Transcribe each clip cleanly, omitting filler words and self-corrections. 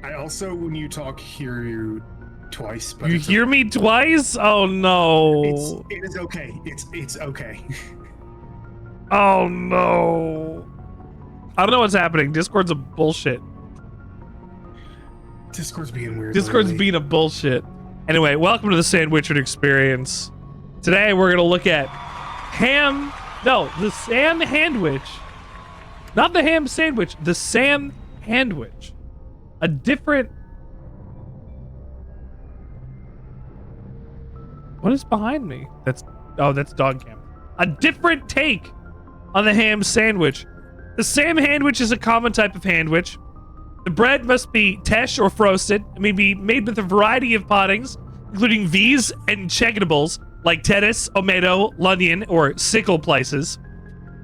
I also, when you talk, hear you twice. But You hear me twice? Oh no. It is okay. It's okay. Oh no. I don't know what's happening. Discord's a bullshit. Discord's being weird. Discord's lately. being a bullshit. Anyway, welcome to the Sandwichard experience. Today we're gonna look at the Sam Handwich. Not the ham sandwich, the Sam Handwich. A different... What is behind me? That's dog cam. A different take on the ham sandwich. The Sam Handwich is a common type of handwich. The bread must be tesh or frosted. It may be made with a variety of pottings, including V's and checkables like tennis, omedo, lunyon, or sickle places.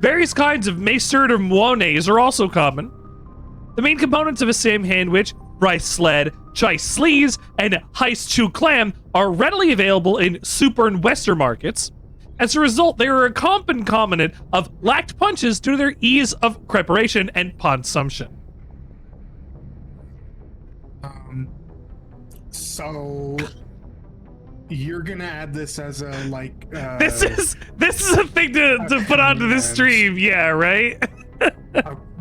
Various kinds of macered or moines are also common. The main components of a Sam Handwich, rice sled, chice sleeves, and heist chew clam are readily available in super and western markets. As a result, they are a concomitant of lacked punches due to their ease of preparation and consumption. So you're gonna add this as a This is a thing to put onto this stream, yeah, right?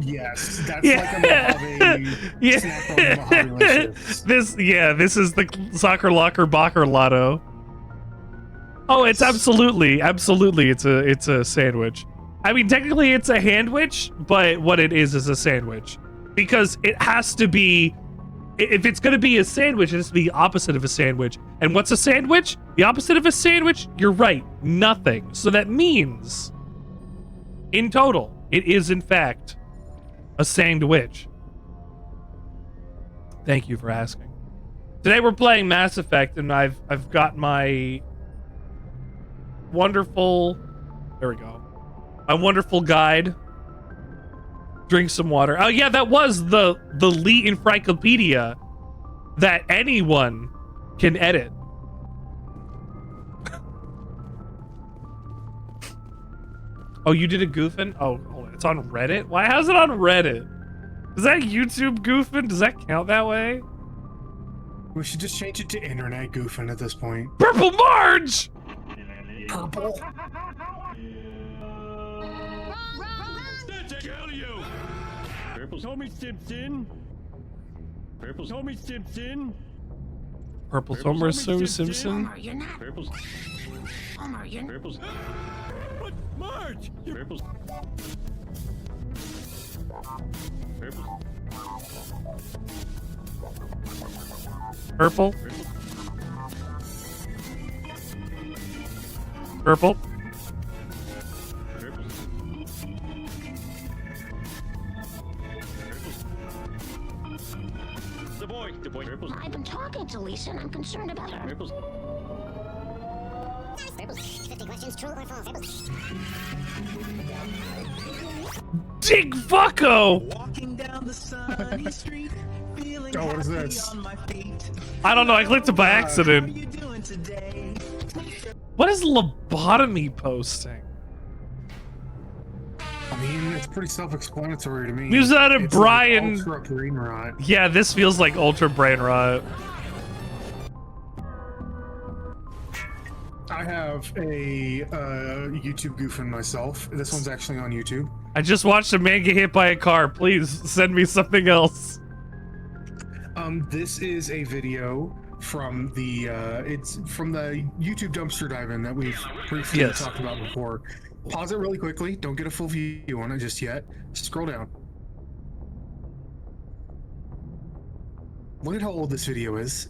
Yes, that's like a Mojave snack on the Mojave delicious. This is the soccer locker Bacher Lotto. Oh, it's absolutely it's a sandwich. I mean, technically it's a handwich, but what it is a sandwich because it has to be. If it's going to be a sandwich, it has to be the opposite of a sandwich. And what's a sandwich? The opposite of a sandwich? You're right, nothing. So that means, in total, it is in fact a sandwich. Thank you for asking. Today we're playing Mass Effect, and I've got my wonderful, there we go, my wonderful guide. Drink some water. Oh yeah, that was the Lee Encyclopedia that anyone can edit. Oh, you did a goofing? Oh, hold on. It's on Reddit? Why how's it on Reddit? Is that YouTube goofing? Does that count that way? We should just change it to internet goofing at this point. Purple Marge! Purple? Purple's homie Simpson. Purple's homie Simpson. Purple's Homer Simpson. Homer, you're not. Purple's. Homer, you're not. Purple's. What? Marge! Purple's. Purple's. Purple. Purple. The boy. Purple's. I've been talking to Lisa and I'm concerned about her. Purple's. 50 questions, true or false. Dig Fucko! Walking down the sunny street, feeling Oh, what is happy this? on my feet. I don't know, I clicked it by How are accident. you doing today? What is lobotomy posting? I mean, it's pretty self-explanatory to me. Use that of It's Brian. Like ultra brain rot. Yeah, this feels like ultra brain rot. I have a YouTube goofing myself. This one's actually on YouTube. I just watched a man get hit by a car. Please send me something else. This is a video from the it's from the YouTube dumpster diving that we've briefly Yes. talked about before. Pause it really quickly. Don't get a full view on it just yet. Scroll down. Look at how old this video is.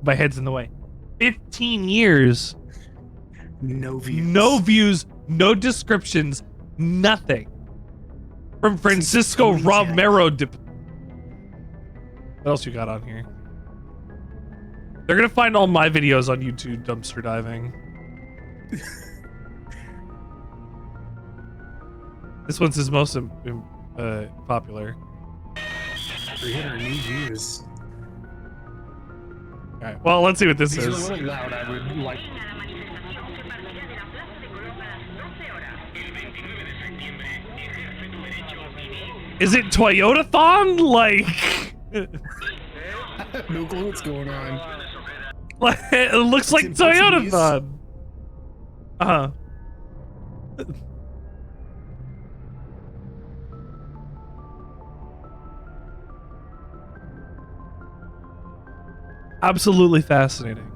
My head's in the way. 15 years. No views. No views, no descriptions, nothing. From Francisco Romero. What else you got on here? They're gonna find all my videos on YouTube dumpster diving. This one's his most popular. 308 views. All right. Well, let's see what this These are a is. little loud. I would like. Is it Toyota-thon? Like, No clue what's going on. it looks like in Portuguese. Toyota-thon. Uh-huh. Absolutely fascinating.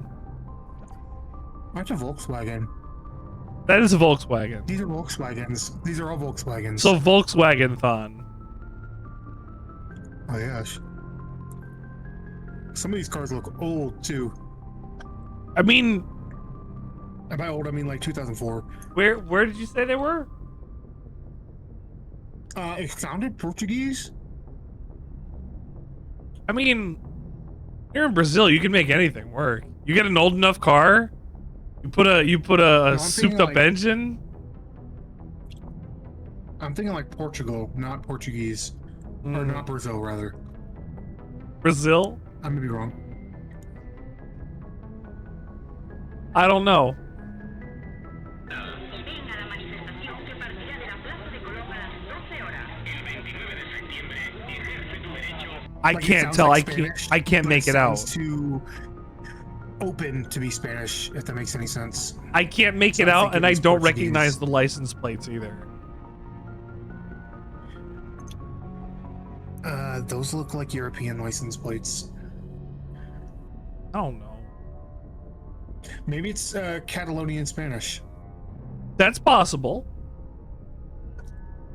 Bunch of Volkswagen. That is a Volkswagen. These are Volkswagens. These are all Volkswagens. So Volkswagen-thon. Oh yeah. Some of these cars look old too. I mean, And by old, I mean like 2004. where did you say they were? It sounded Portuguese. I mean, you're in Brazil. You can make anything work. You get an old enough car. You put a I'm thinking souped up like- engine. I'm thinking like Portugal, not Portuguese, or not Brazil, rather. Brazil? I may be wrong. I don't know. I Like, it can't sounds tell. like I Spanish, can't but make it out. sounds too open to be Spanish, if that makes any sense. I can't make it I out, think and it I was don't Portuguese. recognize the license plates either. Those look like European license plates. I don't know. Maybe it's Catalonian Spanish. That's possible.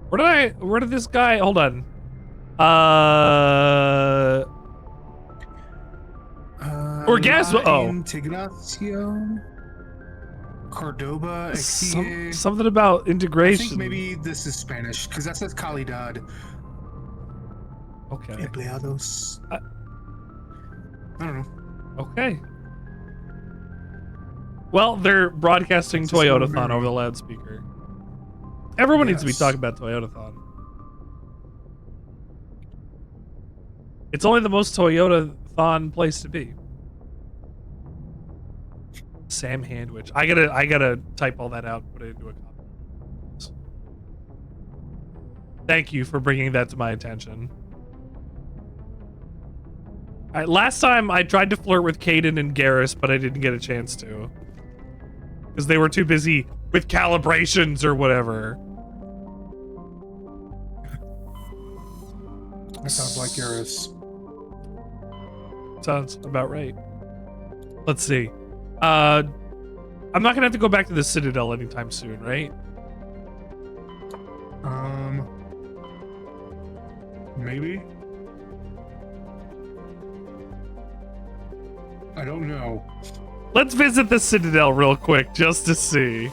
Where did this guy? Hold on. Orgasmo. Oh. Intignacio. Cordoba. Exie. Something about I integration. think maybe this is Spanish because that says calidad. Okay. Empleados. I I don't know. Okay. Well, they're broadcasting It's just Toyota-thon remembering. over the loudspeaker. Everyone needs to be Yes. talking about Toyota-thon. It's only the most Toyota-thon place to be. Sam Handwich. I gotta type all that out and put it into a copy. Thank you for bringing that to my attention. All right, last time I tried to flirt with Caden and Garrus, but I didn't get a chance to. Because they were too busy with calibrations or whatever. That sounds like Garrus. Sounds about right. Let's see. I'm not gonna have to go back to the Citadel anytime soon, right? Maybe. I don't know. Let's visit the Citadel real quick just to see.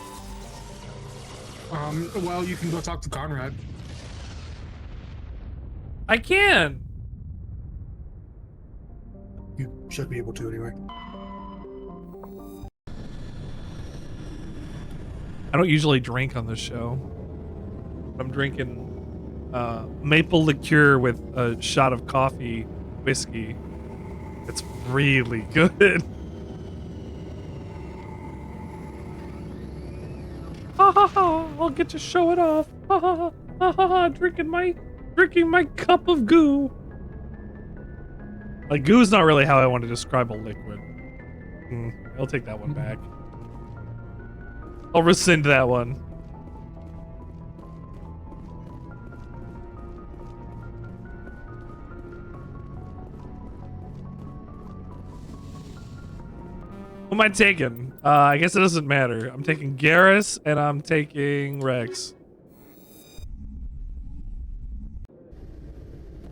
Well, you can go talk to Conrad. I can. You should be able to anyway. I don't usually drink on this show. I'm drinking maple liqueur with a shot of coffee whiskey. It's really good. Ha ha ha! I'll get to show it off. Ha ha ha! Ha ha ha! Drinking my cup of goo. Like, goo's not really how I want to describe a liquid. I'll take that one back. I'll rescind that one. Who am I taking? I guess it doesn't matter. I'm taking Garrus and I'm taking Rex.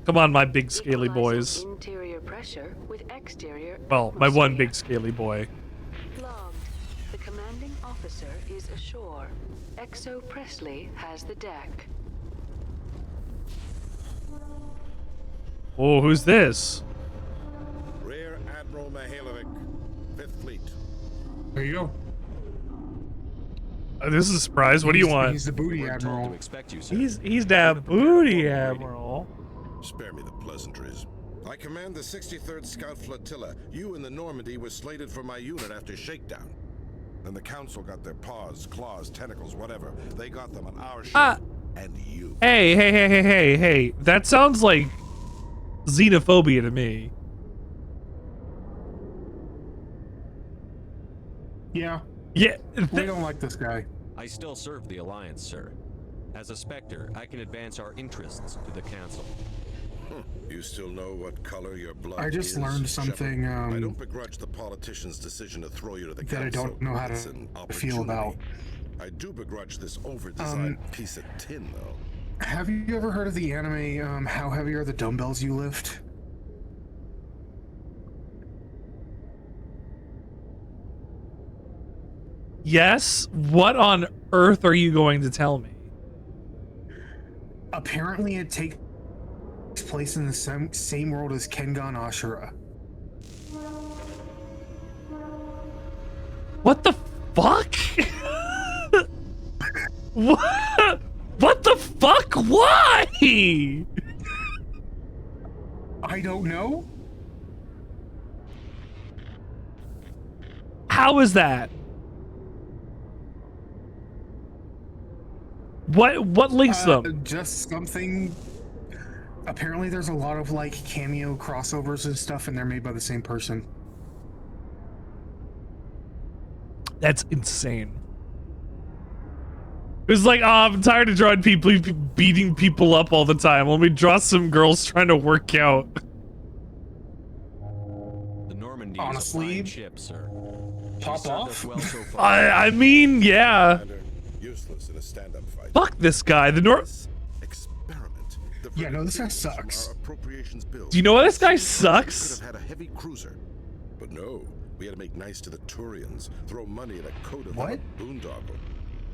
Come on, my big scaly boys. Interior pressure with exterior Well, my one atmosphere. big scaly boy. Logged. The commanding officer is ashore. Exo Presley has the deck. Oh, who's this? Rear Admiral Mihailovic, 5th Fleet. There you go. This is a surprise. What do you want? He's the booty admiral. He's that booty admiral. Spare me the pleasantries. I command the 63rd Scout Flotilla. You in the Normandy were slated for my unit after shakedown. Then the Council got their paws, claws, tentacles, whatever. They got them on our ship. and you. Hey. That sounds like xenophobia to me. Yeah, Yeah. we don't like this guy. I still serve the Alliance, sir. As a Spectre, I can advance our interests to the Council. You still know what color your blood I just is, learned Shepard? something I don't begrudge the politician's decision to throw you to the that I council. don't know how It's to an feel about. opportunity. I do begrudge this over-designed piece of tin, though. Have you ever heard of the anime, How Heavy Are the Dumbbells You Lift? Yes? What on earth are you going to tell me? Apparently it takes place in the same world as Kengan Ashura. What the fuck? What? What the fuck? Why? I don't know. How is that? What links them? Just something. Apparently there's a lot of like cameo crossovers and stuff, and they're made by the same person. That's insane. It's like, oh, I'm tired of drawing people beating people up all the time. Let me draw some girls trying to work out. The Normandy Honestly, is a fine ship, sir. pop Served off? us well so far. I mean, yeah. Commander, useless in a stand-up fight. Fuck this guy. The Nor. This experiment. Yeah, no, this guy diverted from sucks. our appropriations bill. Do you know why this guy We sucks? could have had a heavy cruiser, but no. We had to make nice to the Turians, throw money at a coat of What? boondoggle.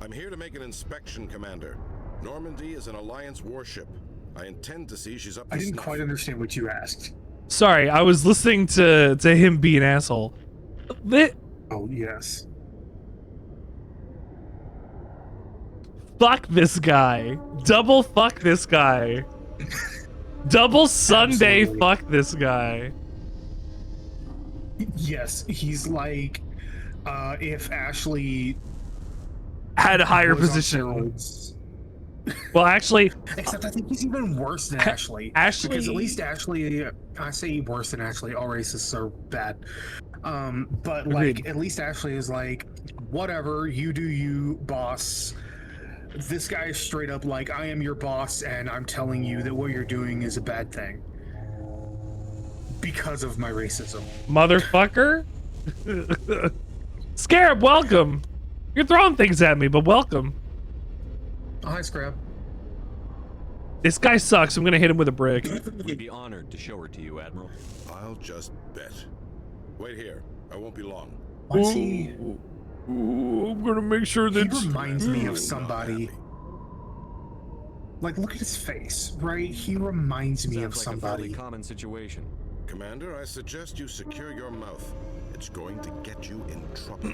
I'm here to make an inspection, Commander. Normandy is an Alliance warship. I intend to see she's up to I didn't snuff. quite understand what you asked. Sorry, I was listening to him be an asshole. Oh, yes. Fuck this guy. Double fuck this guy. Double Sunday Absolutely. fuck this guy. Yes, he's like, if Ashley Had a higher was on position. steroids. Well, actually, Except I think he's even worse than Ashley. Ashley- Because at least Ashley, I say worse than Ashley, all racists are bad. But like, Agreed. at least Ashley is like, whatever, you do you, boss. This guy is straight up like, I am your boss and I'm telling you that what you're doing is a bad thing. Because of my racism. motherfucker. Scarab, welcome. You're throwing things at me, but welcome. Oh, hi, Scrap. This guy sucks. I'm gonna hit him with a brick. We'd be honored to show her to you, Admiral. I'll just bet. Wait here. I won't be long. Why is he? Ooh, I'm gonna make sure He that reminds me You're of not somebody. happy. Like, look at his face, right? He reminds me of Sounds like a fairly somebody. common situation. Commander, I suggest you secure your mouth. It's going to get you in trouble.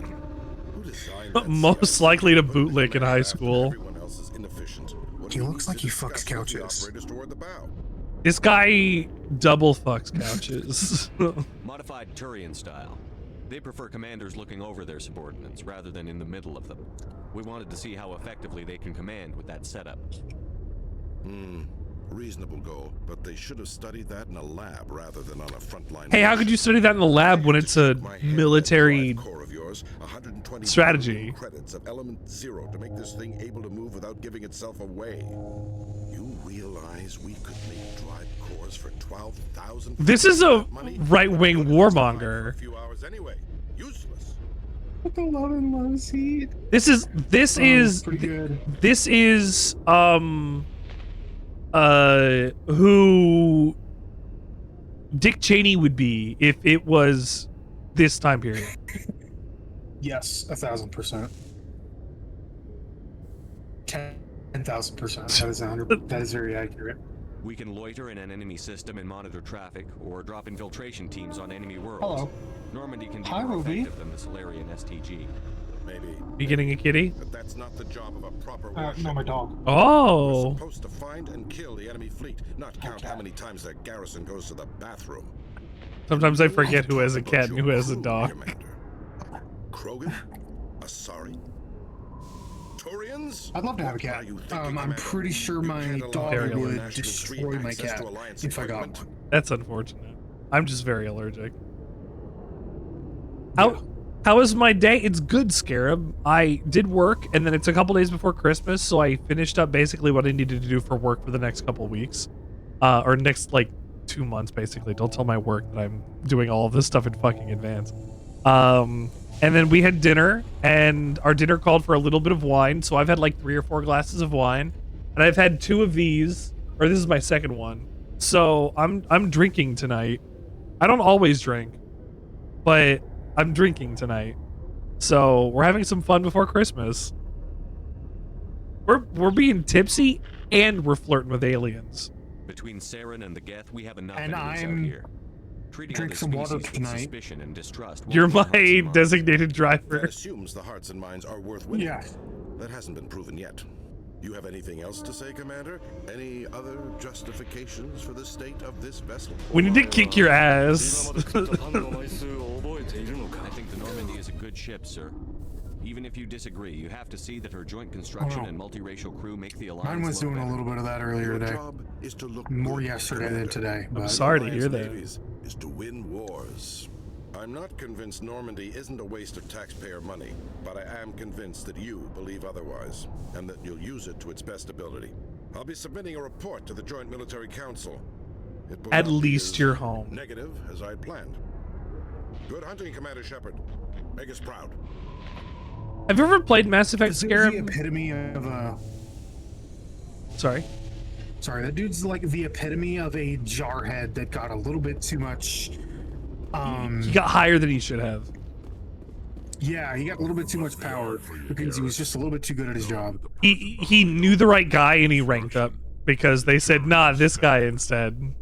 Who designed that Most CIA? likely to Put it in bootlick in command high after school. Everyone else is inefficient. What He do we looks need like to he fucks discuss with the couches. operators toward the bow? This guy double fucks couches. Modified Turian style. They prefer commanders looking over their subordinates rather than in the middle of them. We wanted to see how effectively they can command with that setup. Reasonable goal, but they should have studied that in a lab rather than on a frontline. Hey, how could you study that in the lab when it's a My head, that military drive core of yours, 120 strategy? billion credits of element 0 to make this thing able to move without giving itself away. You realize we could make drive cores for 12,000? This is a Money? right-wing Couldn't survive for warmonger. a few hours anyway. Useless. The love and love seed. This is Pretty good. this is who Dick Cheney would be if it was this time period. Yes, 1,000%. 10,000%. That is 100. That is very accurate. We can loiter in an enemy system and monitor traffic, or drop infiltration teams on enemy worlds. Hello. Normandy can be Hi, more Ruby. effective than the Solarian STG. Maybe. You getting a kitty? But that's not the job of a proper warship. No, my dog. We're Oh, supposed to find and kill the enemy fleet, not count how many times their garrison goes to the bathroom. sometimes I forget who has a Talk cat about and who your has a crew, dog. Commander. Krogan? Asari? Turians? I'd love to have a What cat. are you thinking, I'm Commander? pretty sure You my can't allow dog Very anyone would national street destroy my access cat to Alliance if I got equipment. one. That's unfortunate. I'm just very allergic. How was my day? It's good, Scarab. I did work, and then it's a couple days before Christmas, so I finished up basically what I needed to do for work for the next couple weeks. Or next, like, 2 months, basically. Don't tell my work that I'm doing all of this stuff in fucking advance. And then we had dinner, and our dinner called for a little bit of wine, so I've had like 3 or 4 glasses of wine, and I've had 2 of these, or this is my second one. So I'm drinking tonight. I don't always drink, but I'm drinking tonight. So we're having some fun before Christmas. We're being tipsy, and we're flirting with aliens. Between Saren and the Geth, we have enough And enemies out I'm here. Treating drink other some water species with tonight. suspicion and distrust. You're won't win hearts my and minds. designated That driver. assumes the hearts and minds are worth winning. Yeah. That hasn't been proven yet. You have anything else to say, Commander? Any other justifications for the state of this vessel? We need to kick your ass. I think the Normandy is a good ship, sir. Even if you disagree, you have to see that her joint construction Oh. and multiracial crew make the alliance Mine was look doing a better. little bit of that earlier Your today. job is to look More good, yesterday than Commander. today. But sorry to hear Alliance that. navies is to win wars. I'm not convinced Normandy isn't a waste of taxpayer money, but I am convinced that you believe otherwise, and that you'll use it to its best ability. I'll be submitting a report to the Joint Military Council. It will At not be least as you're home. Negative as I'd planned. Good hunting, Commander Shepard. Make us proud. Have you ever played Mass Effect, This is the Scarab? epitome of a. Sorry. Sorry, that dude's like the epitome of a jarhead that got a little bit too much. He got higher than he should have. Yeah, he got a little bit too much power because he was just a little bit too good at his job. He knew the right guy and he ranked up because they said, nah, this guy instead.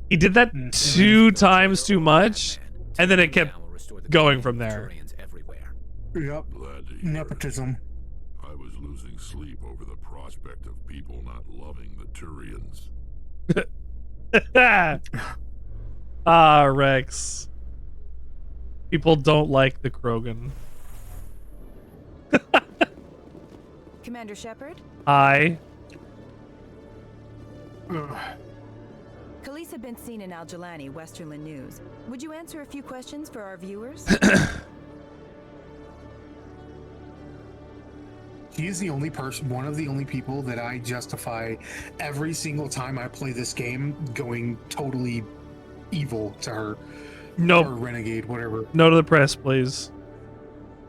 He did that 2 times too much, and then it kept going from there. Yep. Nepotism. I was losing sleep over the prospect of people not loving the Turians. Ah, Rex. People don't like the Krogan. Commander Shepard? Hi. Khalees had been seen in Al-Jalani, Westerland News. Would you answer a few questions for our viewers? He is the only person, one of the only people that I justify every single time I play this game going totally evil to her. Nope. Or renegade, whatever. No to the press, please.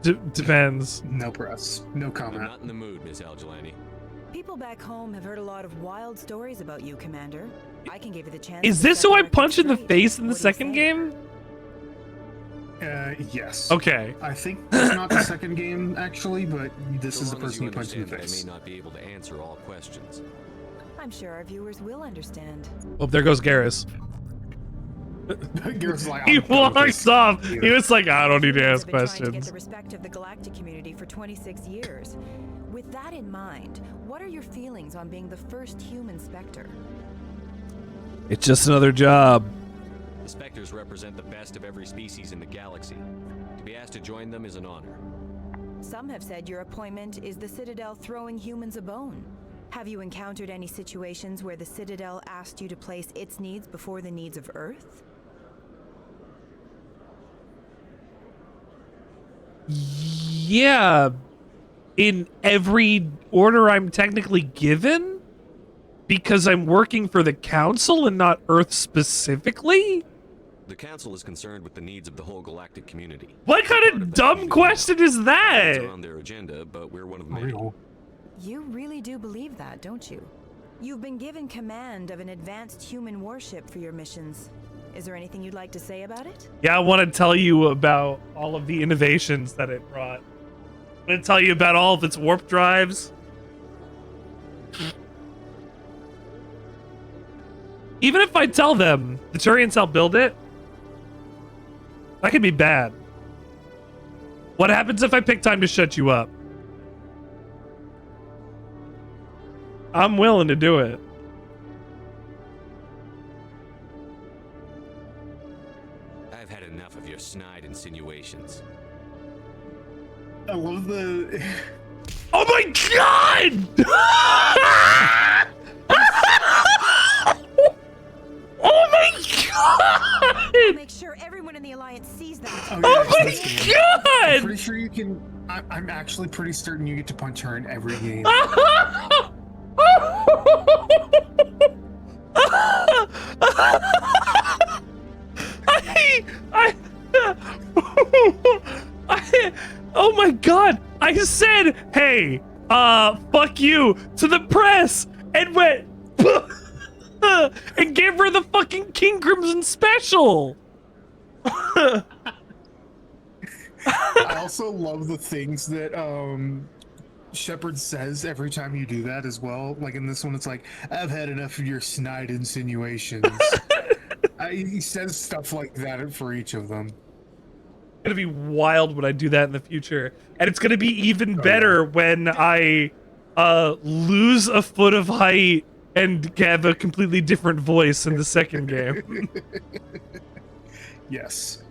Depends. No press. No I'm comment. not in the mood, Miss Al-Jalani. People back home have heard a lot of wild stories about you, Commander. I can give you the chance. Is to this set who the I record punched in the straight. face in the What do you second say? game? Yes. Okay. I think it's not the second game, actually, but this So is the long as person you you punched in the understand that face. I may not be able to answer all questions. I'm sure our viewers will understand. Oh, there goes Garrus. Garrett's like, He I'm done with walks this. off. He was like, I don't need to Humans ask have been trying to get questions. the respect of the galactic community for 26 years. With that in mind, what are your feelings on being the first human Spectre? It's just another job. The Spectres represent the best of every species in the galaxy. To be asked to join them is an honor. Some have said your appointment is the Citadel throwing humans a bone. Have you encountered any situations where the Citadel asked you to place its needs before the needs of Earth? Yeah. In every order I'm technically given? Because I'm working for the Council and not Earth specifically? The Council is concerned with the needs of the whole galactic community. What kind of dumb question is It's that? on their agenda, but we're one of many. You really do believe that, don't you? You've been given command of an advanced human warship for your missions. Is there anything you'd like to say about it? Yeah, I want to tell you about all of the innovations that it brought. I'm going to tell you about all of its warp drives. Even if I tell them the Turians helped build it, that could be bad. What happens if I pick time to shut you up? I'm willing to do it. I've had enough of your snide insinuations. I love the Oh my god! Oh my god! I'll make sure everyone in the Alliance sees that. Oh, Oh it's my this game. I'm god! pretty sure you can. I'm actually pretty certain you get to punch her in every game. Oh my god! I said, hey, fuck you to the press and went and gave her the fucking King Crimson special. I also love the things that Shepard says every time you do that as well. Like in this one, it's like, I've had enough of your snide insinuations. He says stuff like that for each of them. It's gonna be wild when I do that in the future, and it's gonna be even better when I lose a foot of height and have a completely different voice in the second game. Yes.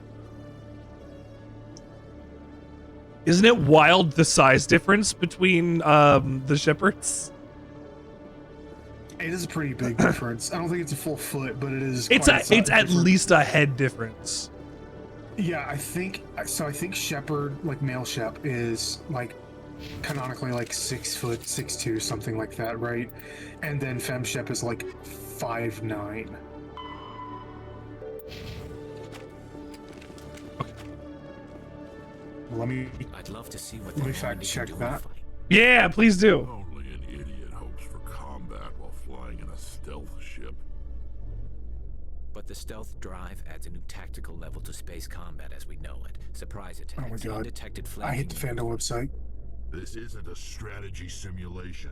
Isn't it wild the size difference between the Shepards? It is a pretty big difference. I don't think it's a full foot, but it is. It's at least a head difference. Yeah, I think so. I think Shepard, like male Shep, is like canonically like 6 foot, 6'2", something like that, right? And then Fem Shep is like 5'9". I'd love to see what Let me fact check that. Yeah, please do. Only an idiot hopes for combat while flying in a stealth ship. But the stealth drive adds a new tactical level to space combat as we know it. Surprise Oh my attacks, god! undetected I flanking. hit the Fandom website. This isn't a strategy simulation.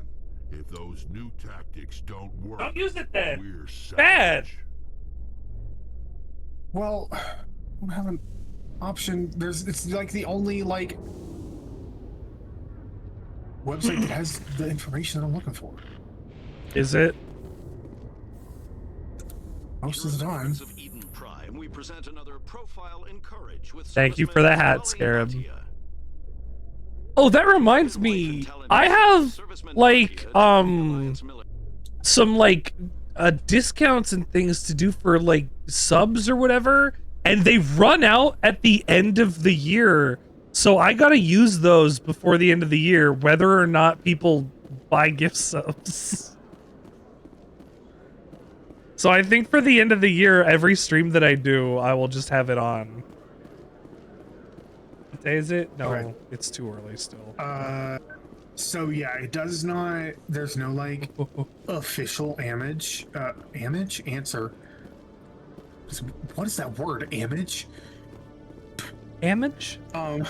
If those new tactics don't work, Don't use it then. we're Bad. savage. Well, I don't have an option. It's like the only like website that has the information that I'm looking for. Is it? Most of the time. We present another profile in courage with Thank you for the hat, Scarab. Oh, that reminds me. I have like some like discounts and things to do for like subs or whatever, and they run out at the end of the year. So I gotta use those before the end of the year, whether or not people buy gift subs. So I think for the end of the year, every stream that I do, I will just have it on. What day is it? No, Okay. It's too early still. So yeah, it does not. There's no like official answer. What is that word? Amage? Damage? Anyways,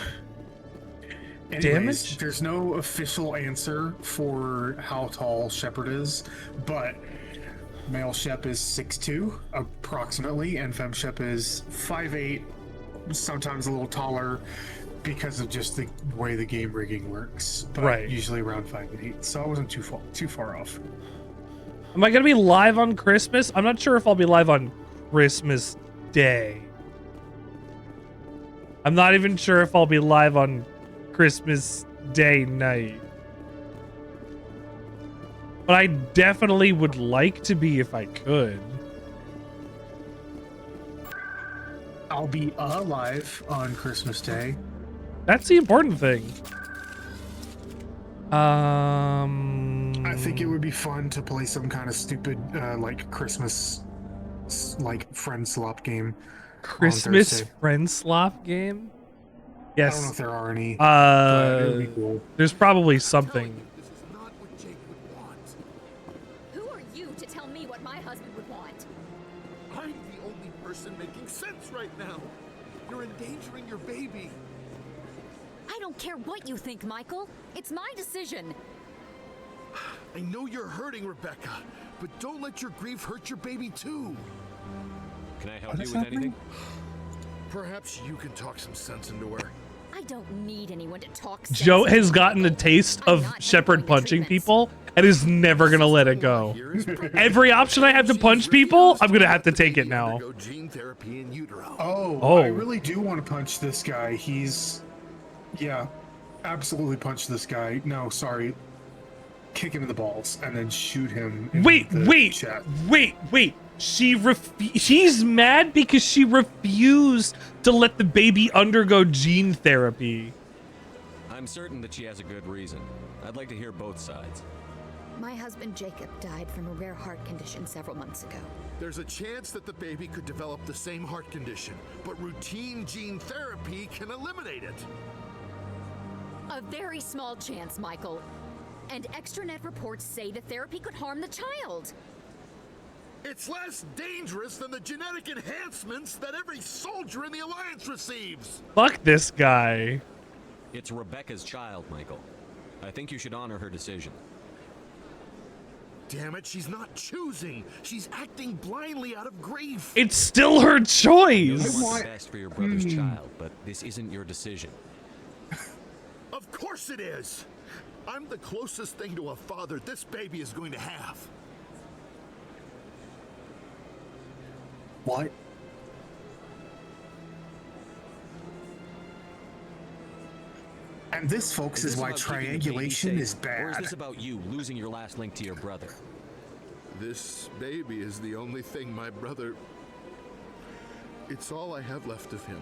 Damage? There's no official answer for how tall Shepard is, but male Shep is 6'2", approximately, and fem Shep is 5'8", sometimes a little taller, because of just the way the game rigging works. But Right. usually around 5'8", so I wasn't too far off. Am I gonna be live on Christmas? I'm not sure if I'll be live on Christmas Day. I'm not even sure if I'll be live on Christmas Day night. But I definitely would like to be if I could. I'll be alive on Christmas Day. That's the important thing. I think it would be fun to play some kind of stupid like Christmas like friend slop game. Christmas friend slop game? Yes. I don't know if there are any. But it would be cool. There's probably something. Who are you to tell me what my husband would want? I'm the only person making sense right now. You're endangering your baby. I don't care what you think, Michael. It's my decision. I know you're hurting, Rebecca, but don't let your grief hurt your baby too. Can I help you with anything? Perhaps you can talk some sense into her. I don't need anyone to talk sense Joe into has gotten a taste of Shepard punching people and is never gonna let it go. Every option I have to punch people, I'm gonna have to take it now. Gene therapy in utero. Oh, Oh. I really do want to punch this guy. Yeah. absolutely punch this guy. No, sorry. Kick him in the balls and then shoot him. In Wait, the wait, chest. wait. She's mad because she refused to let the baby undergo gene therapy. I'm certain that she has a good reason. I'd like to hear both sides. My husband Jacob died from a rare heart condition several months ago. There's a chance that the baby could develop the same heart condition, but routine gene therapy can eliminate it. A very small chance, Michael. And extranet reports say the therapy could harm the child. It's less dangerous than the genetic enhancements that every soldier in the Alliance receives. Fuck this guy. It's Rebecca's child, Michael. I think you should honor her decision. Damn it, she's not choosing. She's acting blindly out of grief. It's still her You choice. want the best for your brother's child, but this isn't your decision. Of course it is. I'm the closest thing to a father this baby is going to have. What? And this, folks, is why triangulation is bad. Or is this about you losing your last link to your brother? This baby is the only thing my brother... It's all I have left of him.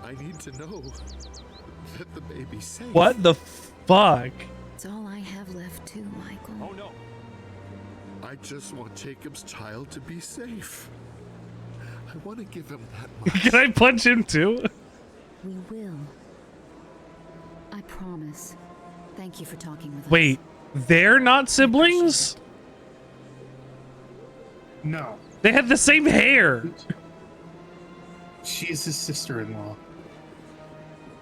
I need to know that the baby's safe. What the fuck? It's all I have left too, Michael. Oh no. I just want Jacob's child to be safe. I want to give him that much. Can I punch him too? We will. I promise. Thank you for talking with us. Wait, they're not siblings? No. They had the same hair. She's his sister-in-law.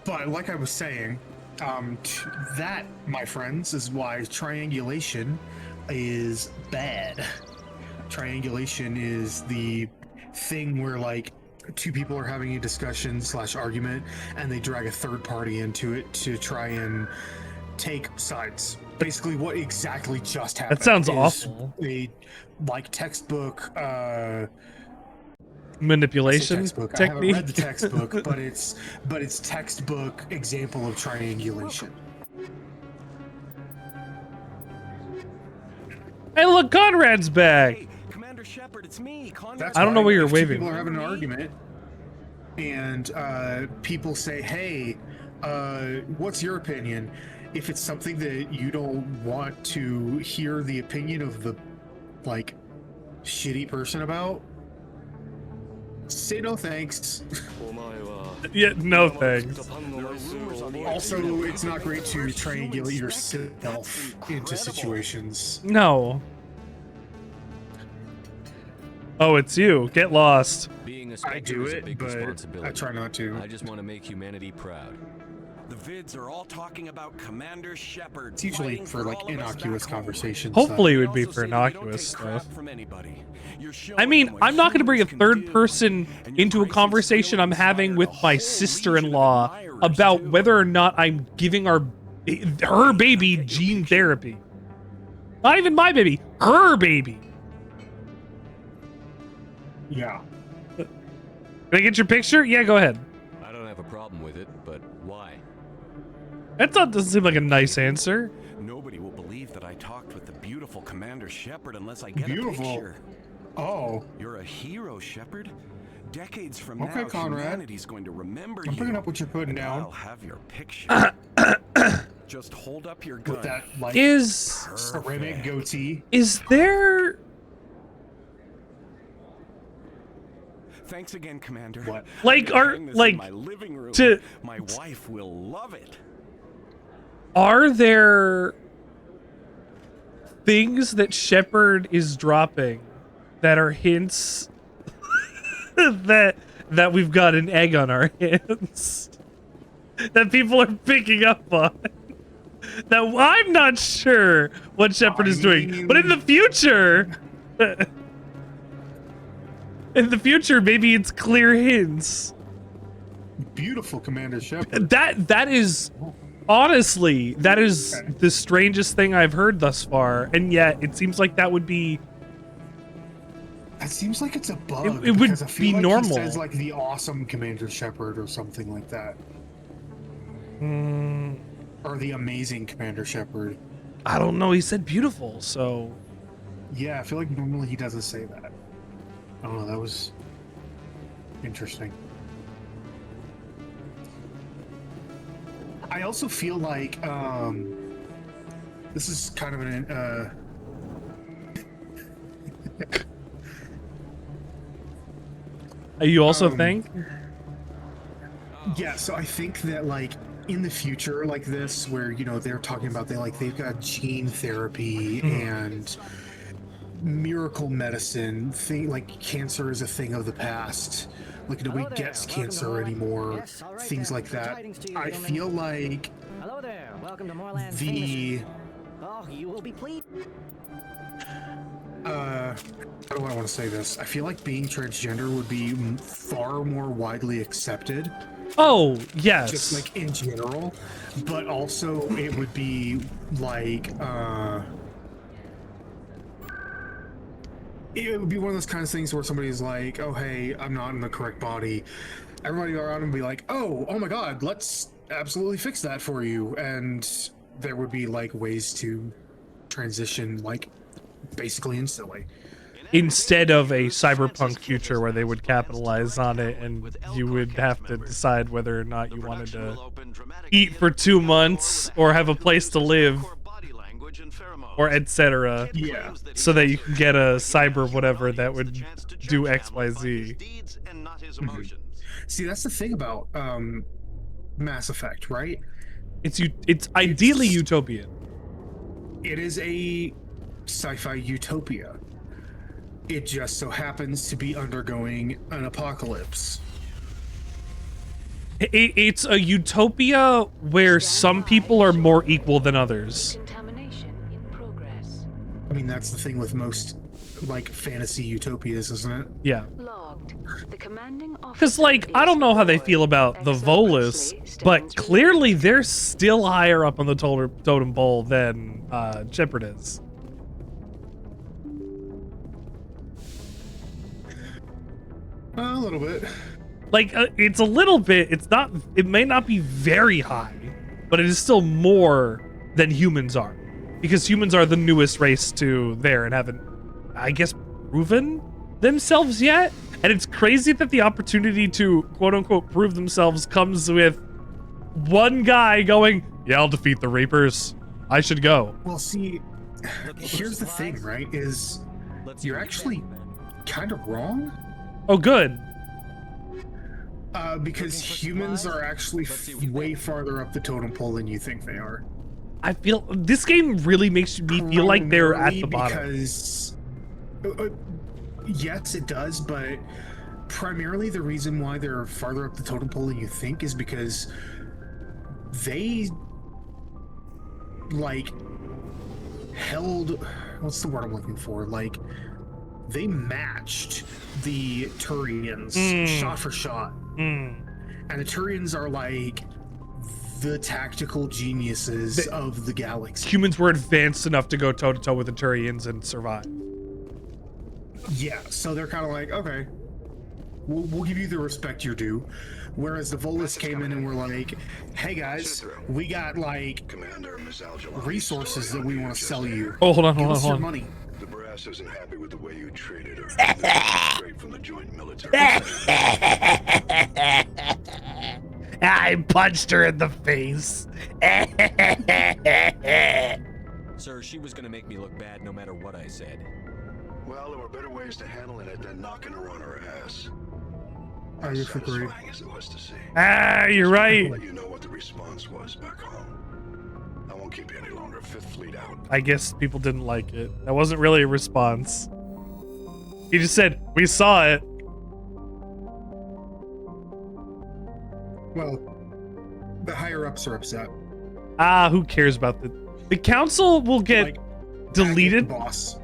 But like I was saying, that, my friends, is why triangulation is bad. Triangulation is the thing where, like, two people are having a discussion / argument, and they drag a third party into it to try and take sides. Basically, what exactly just happened. That sounds is awful. A like textbook Manipulation textbook. technique. I haven't read the textbook, but it's textbook example of triangulation. Hey, look, Conrad's back. Hey, Commander Shepard, it's me, Conrad. That's I don't know why where you're if two waving. People are having an argument, and people say, "Hey, what's your opinion?" If it's something that you don't want to hear the opinion of the like shitty person about, say no thanks. Yeah, no thanks. Also, it's not great to triangulate yourself into situations. No. Oh, it's you. Get lost. Being a I Spectre do is a it, big but responsibility. I try not to. I just want to make humanity proud. The vids are all talking about Commander Shepard. It's usually fighting for like all of us innocuous back home. conversations. Hopefully it would They be also for say that you don't innocuous take crap stuff. from anybody. You're showing I mean, them what I'm not going to bring a humans can third do, person and your into a prices conversation feel I'm having inspired with a my whole legion of sister-in-law admirers, about too. whether or not I'm giving her baby gene therapy. Not even my baby, her baby. Yeah. Can I get your picture? Yeah, go ahead. I don't have a problem with it, but why? That doesn't seem like a nice answer. Nobody will believe that I talked with the beautiful Commander Shepard unless I get Beautiful. a picture. Oh. You're a hero, Shepard. Decades from Okay, now, Conrad. humanity's going to remember you. I'm picking up what you're putting and down. I'll have your picture. Just hold up your gun. With that like Is ceramic goatee. there Thanks again, Commander. What? Like, I'm are- gonna hang this like, in my living room. to- My wife will love it. are there things that Shepard is dropping that are hints that we've got an egg on our hands that people are picking up on? That I'm not sure what Shepard is doing, but in the future, maybe it's clear hints. Beautiful Commander Shepard. That is honestly the strangest thing I've heard thus far, and yet it seems like that would be. That seems like it's a bug. It would because I feel be like normal. He says like the awesome Commander Shepard or something like that. Or the amazing Commander Shepard? I don't know. He said beautiful, so... Yeah, I feel like normally he doesn't say that. I don't know, that was interesting. I also feel like, this is kind of an, You also think? Yeah, so I think that, like, in the future like this, where, you know, they're talking about they've got gene therapy and miracle medicine, like cancer is a thing of the past, like nobody gets cancer anymore, things like that. I feel like Hello there. Welcome to Moorland's the Oh, you will be pleased. how do I want to say this? I feel like being transgender would be far more widely accepted. Oh, yes. Just like in general, but also it would be like it would be one of those kinds of things where somebody's like, oh hey, I'm not in the correct body. Everybody around him would be like, oh my god, let's absolutely fix that for you. And there would be like ways to transition like basically instantly. Instead of a cyberpunk future where they would capitalize on it and you would have to decide whether or not you wanted to eat for 2 months or have a place to live or etc. Yeah. So that you can get a cyber whatever that would do XYZ. See, that's the thing about Mass Effect, right? It's ideally utopian. It is a sci-fi utopia. It just so happens to be undergoing an apocalypse. It's a utopia where some people are more equal than others. I mean, that's the thing with most, like, fantasy utopias, isn't it? Yeah. Because, like, I don't know how they feel about the Volus, but clearly they're still higher up on the totem pole than Shepard is. A little bit. Like, it's a little bit, it may not be very high, but it is still more than humans are. Because humans are the newest race to there and haven't, I guess, proven themselves yet. And it's crazy that the opportunity to, quote unquote, prove themselves comes with one guy going, yeah, I'll defeat the Reapers. I should go. Well, see, here's the thing, right, is you're actually kind of wrong. Oh, good. Because humans are actually way farther up the totem pole than you think they are. I feel this game really makes me feel like they're at the bottom. Because yes, it does, but primarily the reason why they're farther up the totem pole than you think is because they like held, what's the word I'm looking for? Like they matched the Turians shot for shot. And the Turians are like the tactical geniuses of the galaxy. Humans were advanced enough to go toe-to-toe with the Turians and survive. Yeah, so they're kind of like, okay, we'll give you the respect you're due. Whereas the Volus came in and were like, hey guys, we got like resources that we want to sell you. Oh, hold on. Money. The brass isn't happy with the way you treated her. Straight from the joint military. I punched her in the face. Sir, she was gonna make me look bad no matter what I said. Well, there were better ways to handling it than knocking her on her ass. I disagree. You're right. I'll let you know what the response was back home. I won't keep you any longer. Fifth Fleet out. I guess people didn't like it. That wasn't really a response. He just said, we saw it. Well, the higher ups are upset. Who cares about the council will get like, deleted. Boss.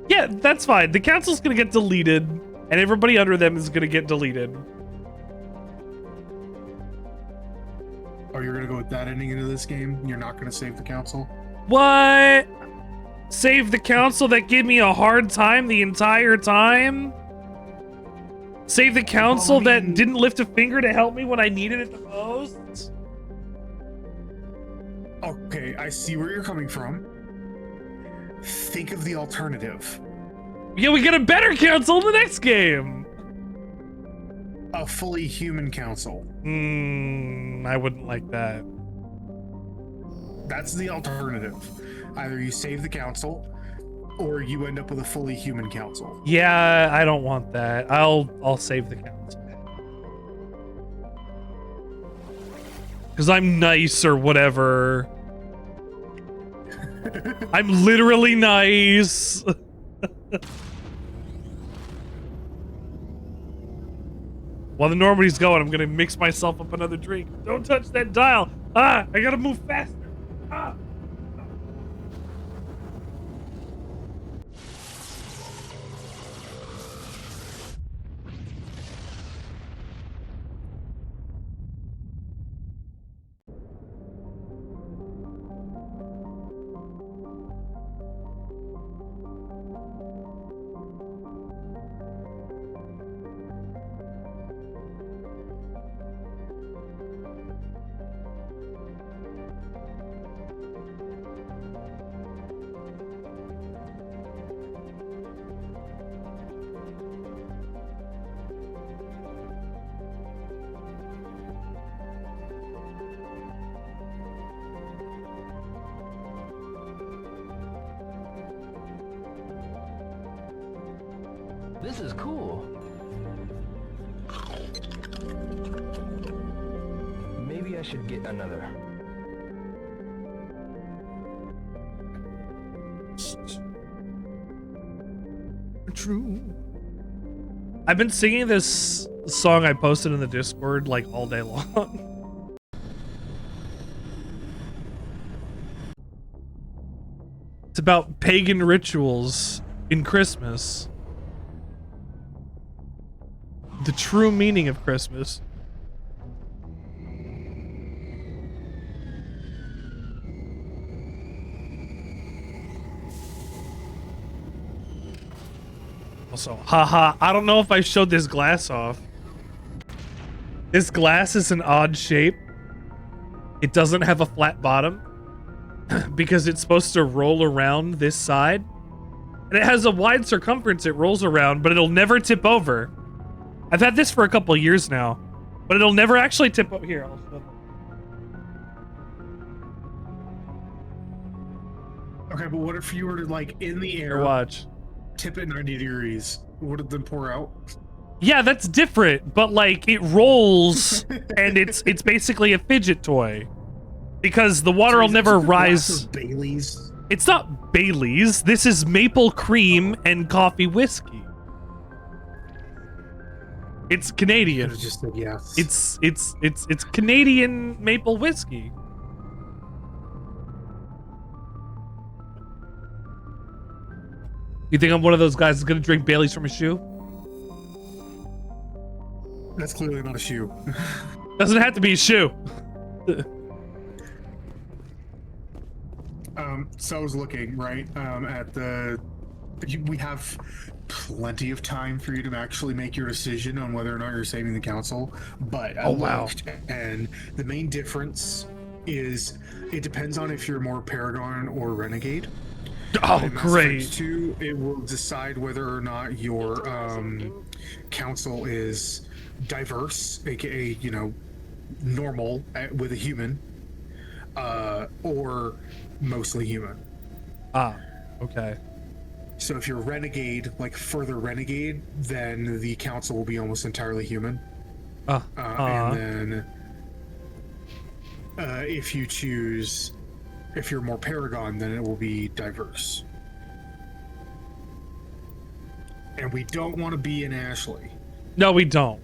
Yeah, that's fine. The council's gonna get deleted, and everybody under them is gonna get deleted. Oh, you're gonna go with that ending into this game? You're not gonna save the council? What? Save the council that gave me a hard time the entire time? Save the council that didn't lift a finger to help me when I needed it the most? Okay, I see where you're coming from. Think of the alternative. Yeah, we get a better council in the next game. A fully human council. I wouldn't like that. That's the alternative. Either you save the council, or you end up with a fully human council. Yeah, I don't want that. I'll save the council. Because I'm nice or whatever. I'm literally nice. While the Normandy's going, I'm gonna mix myself up another drink. Don't touch that dial. I gotta move faster. This is cool. Maybe I should get another. True. I've been singing this song I posted in the Discord like all day long. It's about pagan rituals in Christmas. The true meaning of Christmas. Also, haha, I don't know if I showed this glass off. This glass is an odd shape. It doesn't have a flat bottom because it's supposed to roll around this side. And it has a wide circumference it rolls around, but it'll never tip over. I've had this for a couple of years now, but it'll never actually tip over. Here, I'll show. Okay, but what if you were to, like, in the air, watch, tip it 90 degrees? Would it then pour out? Yeah, that's different, but like it rolls and it's basically a fidget toy because the water will never rise. Bailey's? It's not Bailey's. This is maple cream and coffee whiskey. It's Canadian. I just said yes. It's Canadian maple whiskey. You think I'm one of those guys that's gonna drink Bailey's from a shoe? That's clearly not a shoe. Doesn't have to be a shoe. So I was looking, right, at the... We have plenty of time for you to actually make your decision on whether or not you're saving the council, but I looked, and the main difference is it depends on if you're more Paragon or Renegade. Oh, great. 2, it will decide whether or not your council is diverse, aka, you know, normal with a human, or mostly human. Ah, okay. So if you're renegade, like further renegade, then the council will be almost entirely human. And then if you choose, if you're more Paragon, then it will be diverse. And we don't want to be in Ashley. No, we don't.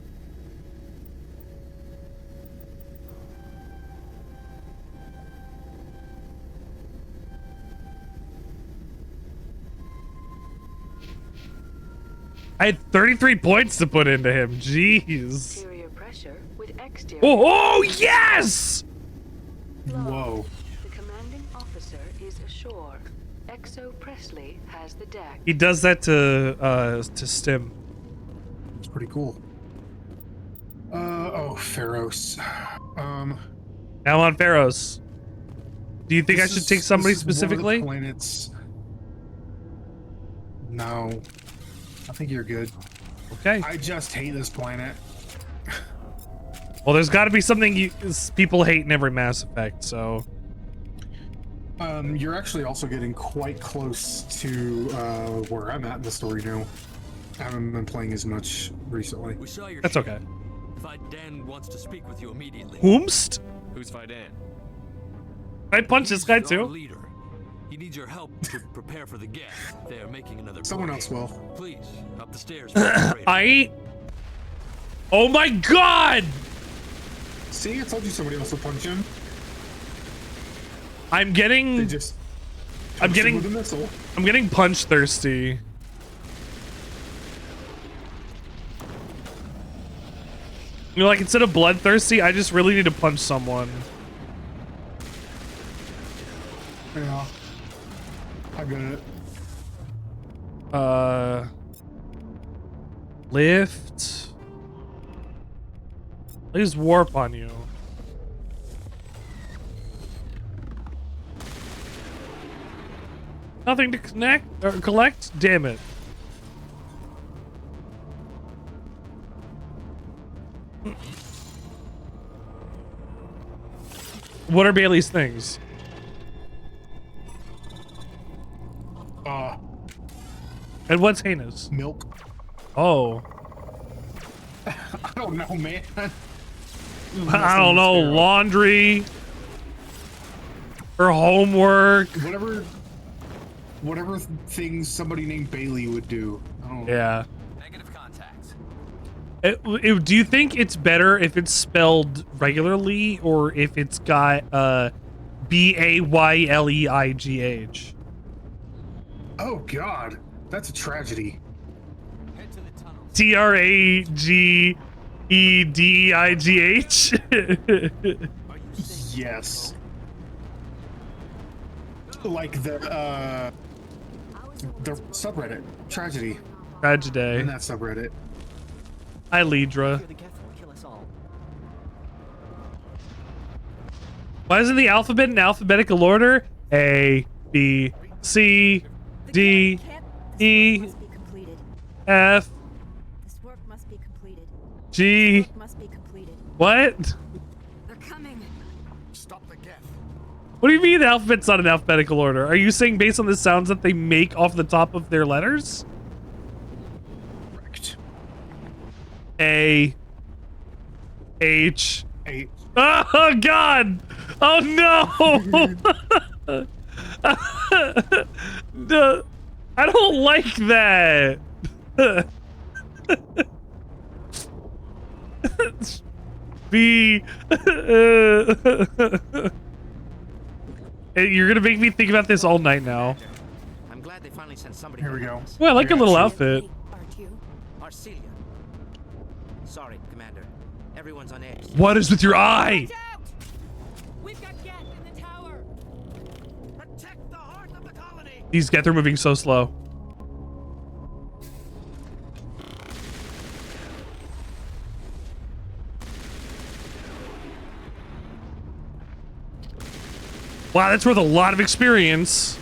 I had 33 points to put into him. Jeez. Interior pressure with exterior. Oh, yes! Whoa. The commanding officer is ashore. Exo Presley has the deck. He does that to Stim. It's pretty cool. Oh, Feros. Now on Feros. Do you think I This should is- take somebody this is one of the specifically? planets. No, I think you're good. Okay. I just hate this planet. Well, there's got to be something people hate in every Mass Effect, so. You're actually also getting quite close to where I'm at in the story now. I haven't been playing as much recently. We saw your That's okay. Fidan wants to speak with you immediately. Whomst? Who's Fidan? I punch this guy He's our too. leader. He needs your help to prepare for the geth. They are making another. Someone push. else will. Please, up the stairs. Oh my god! See, I told you somebody else will punch him. I'm getting. They just. I'm getting. With a missile. I'm getting punch thirsty. You know, like instead of bloodthirsty, I just really need to punch someone. Yeah. I got it. Lift. Please warp on you. Nothing to connect or collect? Damn it. What are Bailey's things? And what's heinous? Milk. Oh. I don't know, man. I don't know. Laundry. Or homework. Whatever things somebody named Bailey would do. I don't know. Yeah. Negative contacts. Do you think it's better if it's spelled regularly or if it's got Bayleigh? Oh God, that's a tragedy. Head to the tunnel. Tragedigh? Yes. Like the subreddit tragedy. Tragedy. In that subreddit. Hi, Lidra. Why isn't the alphabet in alphabetical order? A, B, C, D, E, F, This work must be completed. G. This work must be completed. What? They're coming. Stop the geth. What do you mean the alphabet's not in alphabetical order? Are you saying based on the sounds that they make off the top of their letters? Correct. A, H. H. Oh God! Oh no! No, I don't like that. B. You're gonna make me think about this all night now. I'm glad they finally sent somebody. Here we go. Well, I like your little outfit. Arcelia. Sorry, Commander. Everyone's on edge. What is with your eye? We've got Geth in the tower. Protect the heart of the colony. These Geth are moving so slow. Wow, that's worth a lot of experience.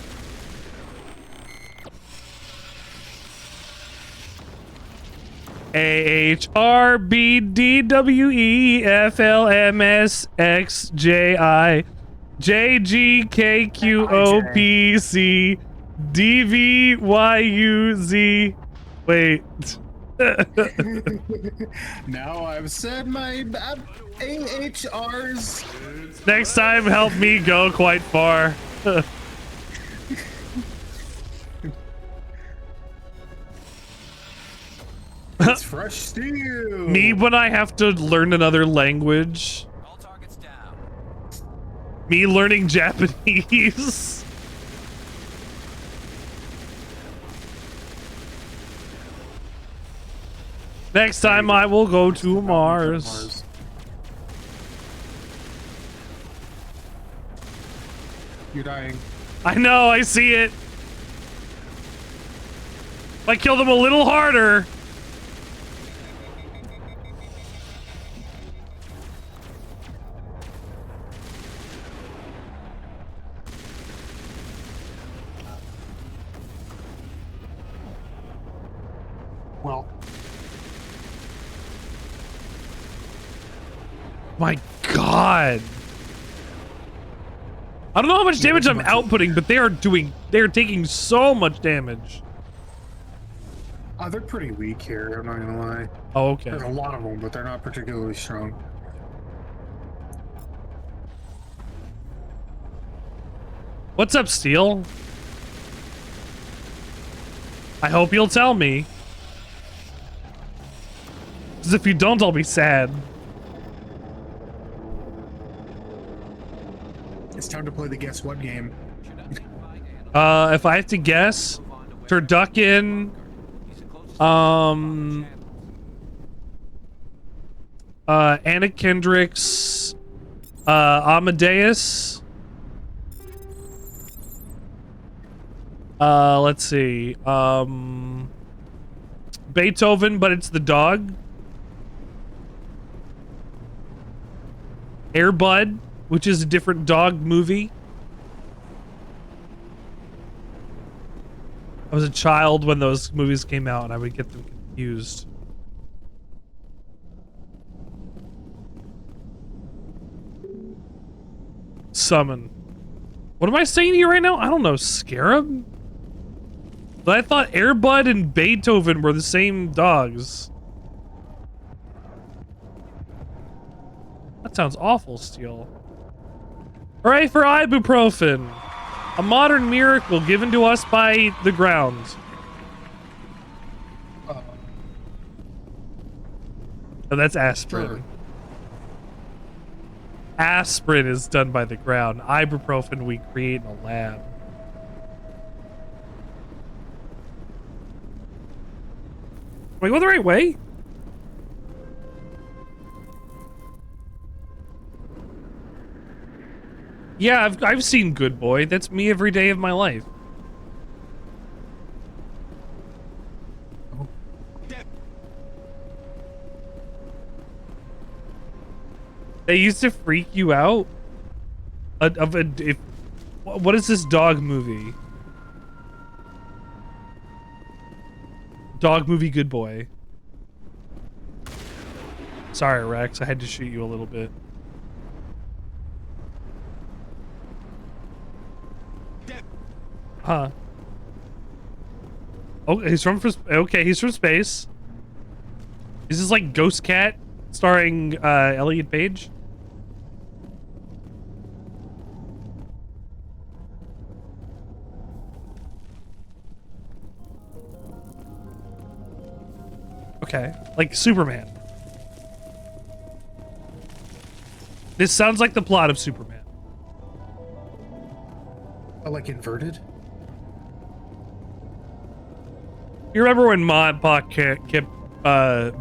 AHRBWEFLMSXJIJGKQOPCDVYUZ. Wait. Now I've said my AHRs. Next time, help me go quite far. It's fresh steel. Me when I have to learn another language. All targets down. Me learning Japanese. Next time I will go to Mars. You're dying. I know, I see it. If I kill them a little harder. well. My God. I don't know how much damage I'm outputting, but they are taking so much damage. They're pretty weak here, I'm not gonna lie. Oh, okay. There's a lot of them, but they're not particularly strong. What's up, Steel? I hope you'll tell me. Because if you don't, I'll be sad. It's time to play the guess what game. If I have to guess, Turducken, Anna Kendrick's, Amadeus. Let's see. Beethoven, but it's the dog. Air Bud, which is a different dog movie. I was a child when those movies came out and I would get them confused. Summon. What am I saying to you right now? I don't know. Scarab? But I thought Air Bud and Beethoven were the same dogs. That sounds awful, Steel. Hooray for ibuprofen! A modern miracle given to us by the ground. Oh, that's aspirin. Sure. Aspirin is done by the ground. Ibuprofen we create in a lab. Wait, go the right way? Yeah, I've seen Good Boy. That's me every day of my life. They used to freak you out? What is this dog movie? Dog movie Good Boy. Sorry, Rex. I had to shoot you a little bit. Huh. Oh, he's from space. Is this like Ghost Cat starring Elliot Page? Okay, like Superman. This sounds like the plot of Superman. Like inverted? You remember when Ma and Pa kept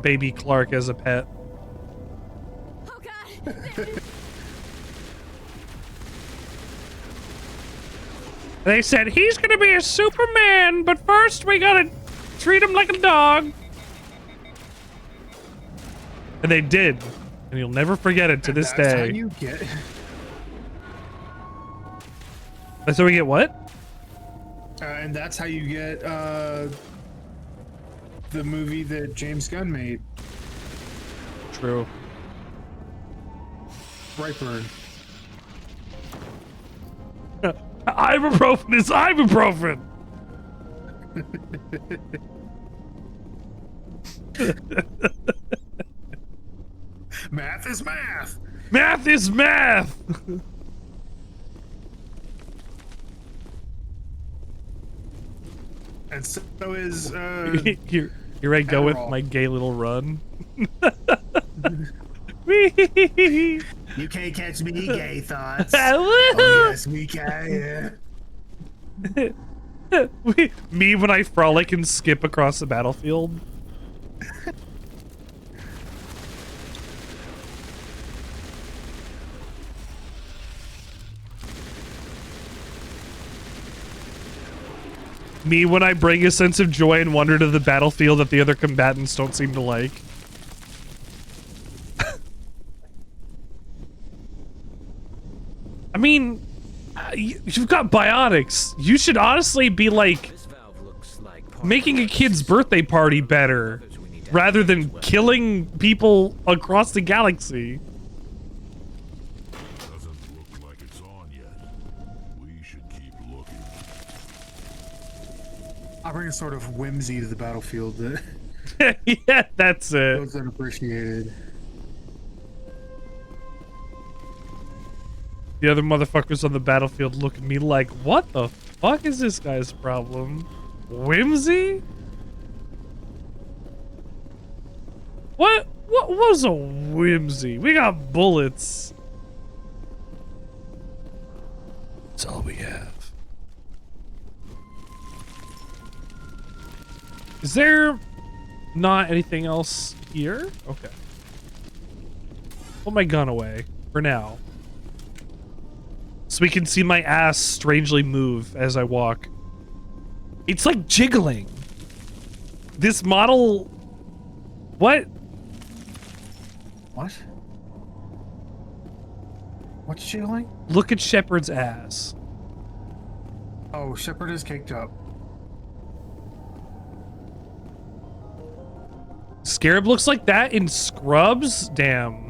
baby Clark as a pet? Oh God! They said, he's gonna be a Superman, but first we gotta treat him like a dog. And they did. And you'll never forget it to this day. That's how you get... That's how we get what? And that's how you get the movie that James Gunn made. True. Brightburn. Ibuprofen is ibuprofen! Math is math! Math is math! And so is here I go with my gay little run. You can't catch me, gay thoughts. Oh yes, we can. Me when I frolic and skip across the battlefield. Me when I bring a sense of joy and wonder to the battlefield that the other combatants don't seem to like. I mean, you've got biotics. You should honestly be like making a kid's birthday party better rather than killing people across the galaxy. Doesn't look like it's on yet. We should keep looking. I bring a sort of whimsy to the battlefield that yeah, that's it. goes unappreciated. The other motherfuckers on the battlefield look at me like, what the fuck is this guy's problem? Whimsy? What was a whimsy? We got bullets. That's all we have. Is there not anything else here? Okay. Put my gun away for now. So we can see my ass strangely move as I walk. It's like jiggling. This model... What? What? What's jiggling? Look at Shepard's ass. Oh, Shepard is caked up. Scarab looks like that in Scrubs? Damn.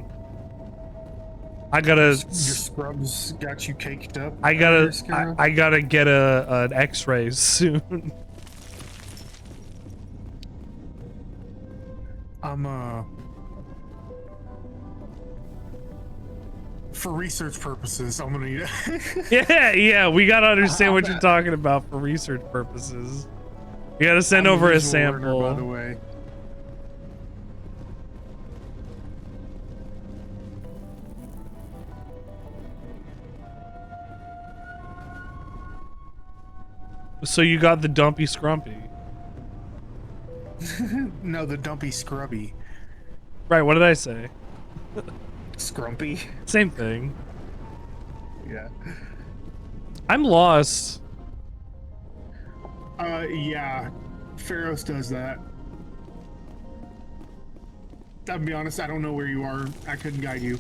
I gotta... Your scrubs got you caked up. I gotta get an x-ray soon. For research purposes, I'm gonna need it. Yeah, we gotta understand what you're talking about for research purposes. You gotta send over a sample. Learner, by the way. So you got the dumpy scrumpy. No, the dumpy scrubby. Right, what did I say? Scrumpy? Same thing. Yeah. I'm lost. Yeah. Feros does that. I'll be honest, I don't know where you are. I couldn't guide you.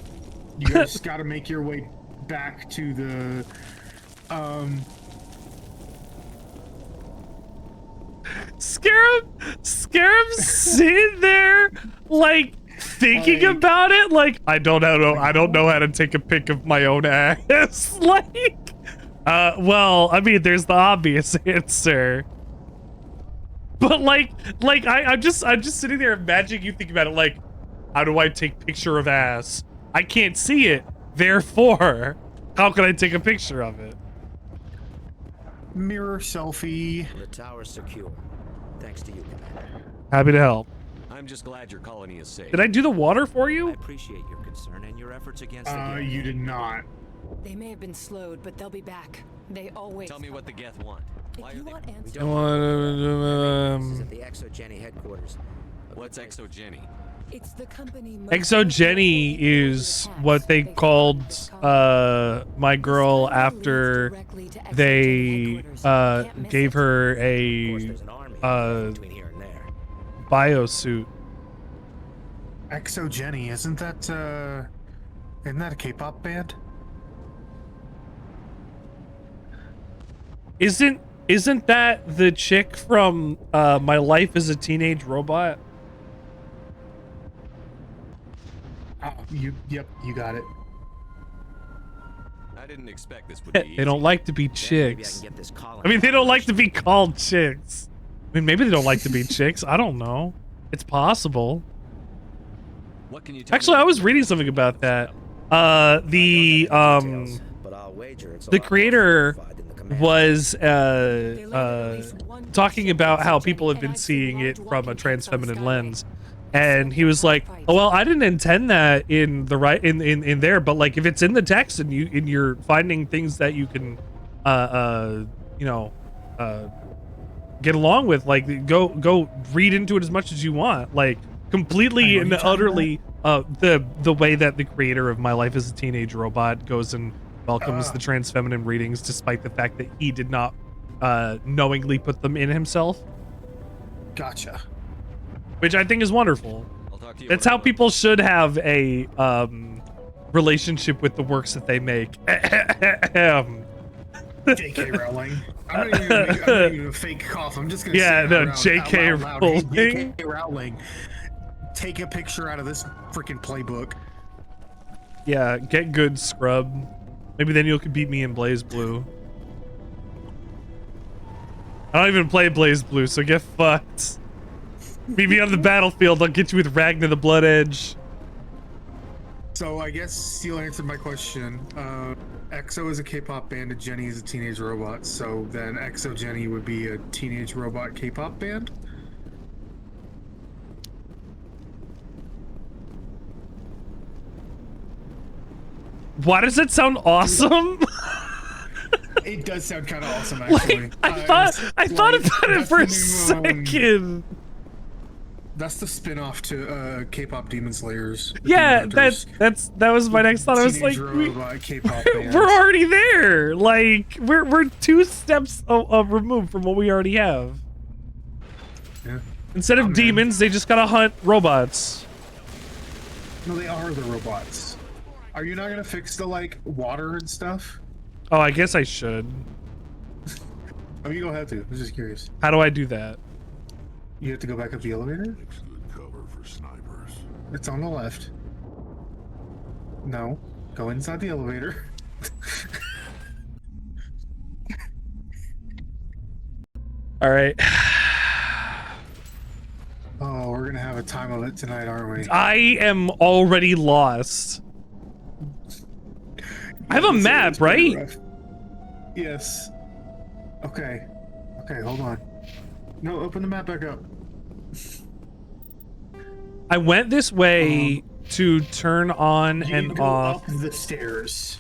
You guys gotta make your way back to the, Scarab's sitting there, like, thinking about it, like, I don't know how to take a pic of my own ass. Like, well, I mean, there's the obvious answer. But I'm just sitting there imagining you thinking about it, like, how do I take picture of ass? I can't see it, therefore, how can I take a picture of it? Mirror selfie. The tower's secure. Thanks to you, Commander. Happy to help. I'm just glad your colony is safe. Did I do the water for I you? appreciate your concern and your efforts against the You did not. They may have been slowed, but they'll be back. They always Tell me what the Geth want. Why If you are they... want answers, This is at the Exogeny headquarters. What's Exogeny? it's the company. Exogeny is what they called my girl after they gave her a biosuit. Exogeny, isn't that a K-pop band? Isn't that the chick from My Life as a Teenage Robot? Yep, you got it. I didn't expect this would be They don't like to be chicks. I mean, they don't like to be called chicks. I mean, maybe they don't like to be chicks. I don't know. It's possible. What can you tell Actually, me? I was reading something about that. The creator was talking about how people have been seeing it from a trans feminine lens, and he was like, "Oh well, I didn't intend that in the in there, but like if it's in the text and you're finding things that you can, get along with, like go read into it as much as you want, like completely and utterly." The way that the creator of My Life as a Teenage Robot goes and welcomes the trans feminine readings, despite the fact that he did not knowingly put them in himself. Gotcha. Which I think is wonderful. That's how people should have a relationship with the works that they make. J.K. Rowling. I'm not even gonna do a fake cough. I'm just gonna Yeah, say no, out loud, J.K. out loud, Rowling. J.K. Rowling. Take a picture out of this freaking playbook. Yeah, get good, scrub. Maybe then you can beat me in Blaze Blue. I don't even play Blaze Blue, so get fucked. Meet me on the battlefield. I'll get you with Ragnar the Blood Edge. So I guess Seal answered my question. EXO is a K-pop band and Jenny is a teenage robot. So then EXO Jenny would be a teenage robot K-pop band? Why does it sound awesome? It does sound kind of awesome, actually. I thought about it for a second. That's the spin-off to K-pop Demon Slayers. Yeah, that was my next thought. I was like, robot K-pop we're already there. Like we're 2 steps removed from what we already have. Yeah. Instead of demons, they just gotta hunt robots. No, they are the robots. Are you not gonna fix the like water and stuff? Oh, I guess I should. I mean, you don't have to. I was just curious. How do I do that? You have to go back up the elevator? Good cover for snipers. It's on the left. No. Go inside the elevator. All right. Oh, we're gonna have a time of it tonight, aren't we? I am already lost. I have a map, right? Yes. Okay. Okay, hold on. No, open the map back up. I went this way to turn on You and go off. up the stairs.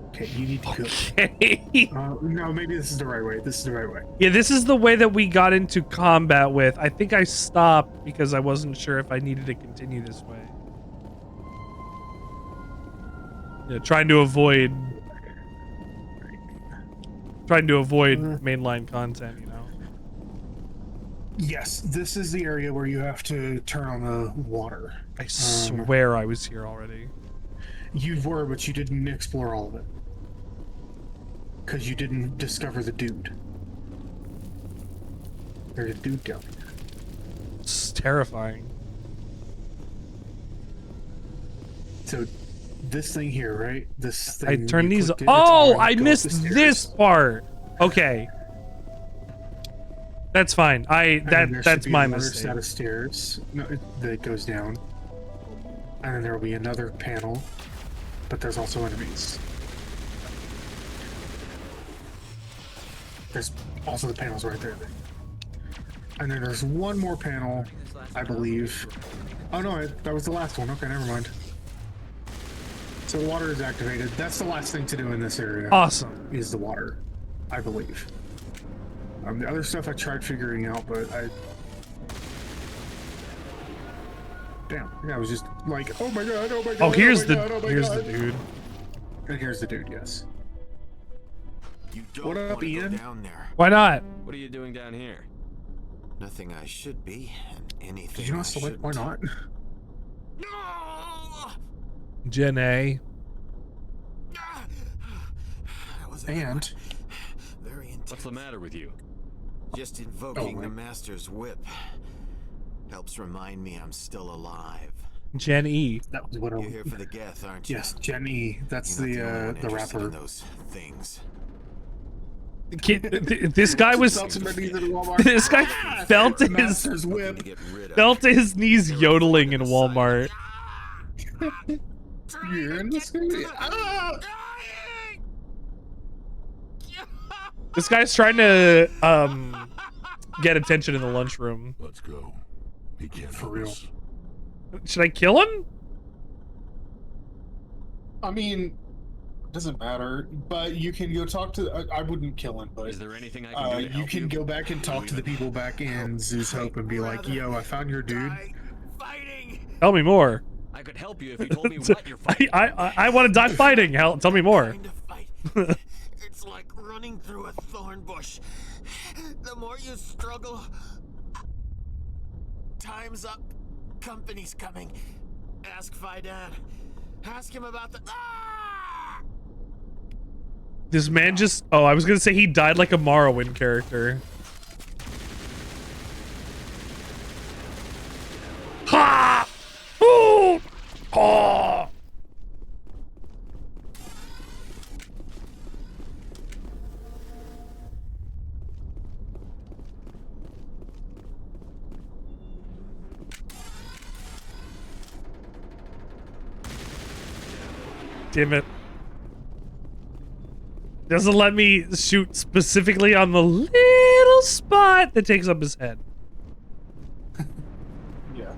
Okay, you need to go. Okay. No, maybe this is the right way. This is the right way. Yeah, this is the way that we got into combat with. I think I stopped because I wasn't sure if I needed to continue this way. Yeah, trying to avoid mainline content, you know. Yes, this is the area where you have to turn on the water. I swear I was here already. You were, but you didn't explore all of it. Because you didn't discover the dude. There's a dude down here. It's terrifying. So, this thing here, right? This thing. I turned you these. clicked it, it's Oh, on, I go up missed the stairs. this part. Okay, that's fine. And then there should That's be my another mistake. set of stairs that goes down. And then there will be another panel. But there's also enemies. There's also the panels right there. And then there's one more panel, I believe. Oh no, that was the last one. Okay, never mind. So the water is activated. That's the last thing to do in this area. Awesome. Is the water, I believe. The other stuff I tried figuring out, but damn, I was just like, oh my god, oh my god. Oh, here's oh the my god, oh my here's god. the dude. And here's the dude, yes. You don't What up, wanna go Ian? down there. Why not? What are you doing down here? Nothing I should be, and anything Did you I not select why shouldn't. not? Gen A. That was And very intense. What's the matter with you? Just invoking Oh, the right. Master's whip helps remind me I'm still alive. Gen E. That was what I You're here for the Geth, aren't you? Yes, Jenny. That's You're not only one the interested rapper. in those things. This guy was. Fell to my knees at Walmart. This guy felt his Master's whip. felt his knees yodeling in Walmart. You're in this movie. Ah! This guy's trying to get attention in the lunchroom. Let's go. He can't For help real. us. Should I kill him? I mean, doesn't matter. But you can go talk to. I wouldn't kill him, but Is there anything I can do to you help can go back and talk to the people back in Zeus Hope and be like, "Yo, I found your dude." Tell me more. I could help you if you told me what you're fighting. I want to die fighting. Hell, tell me more. It's like running through a thorn bush. The more you struggle, time's up. Company's coming. Ask Dad. Ask him about the. This man just... Oh, I was gonna say he died like a Morrowind character. Ha! Ooh! Oh! Damn it. Doesn't let me shoot specifically on the little spot that takes up his head. Yeah.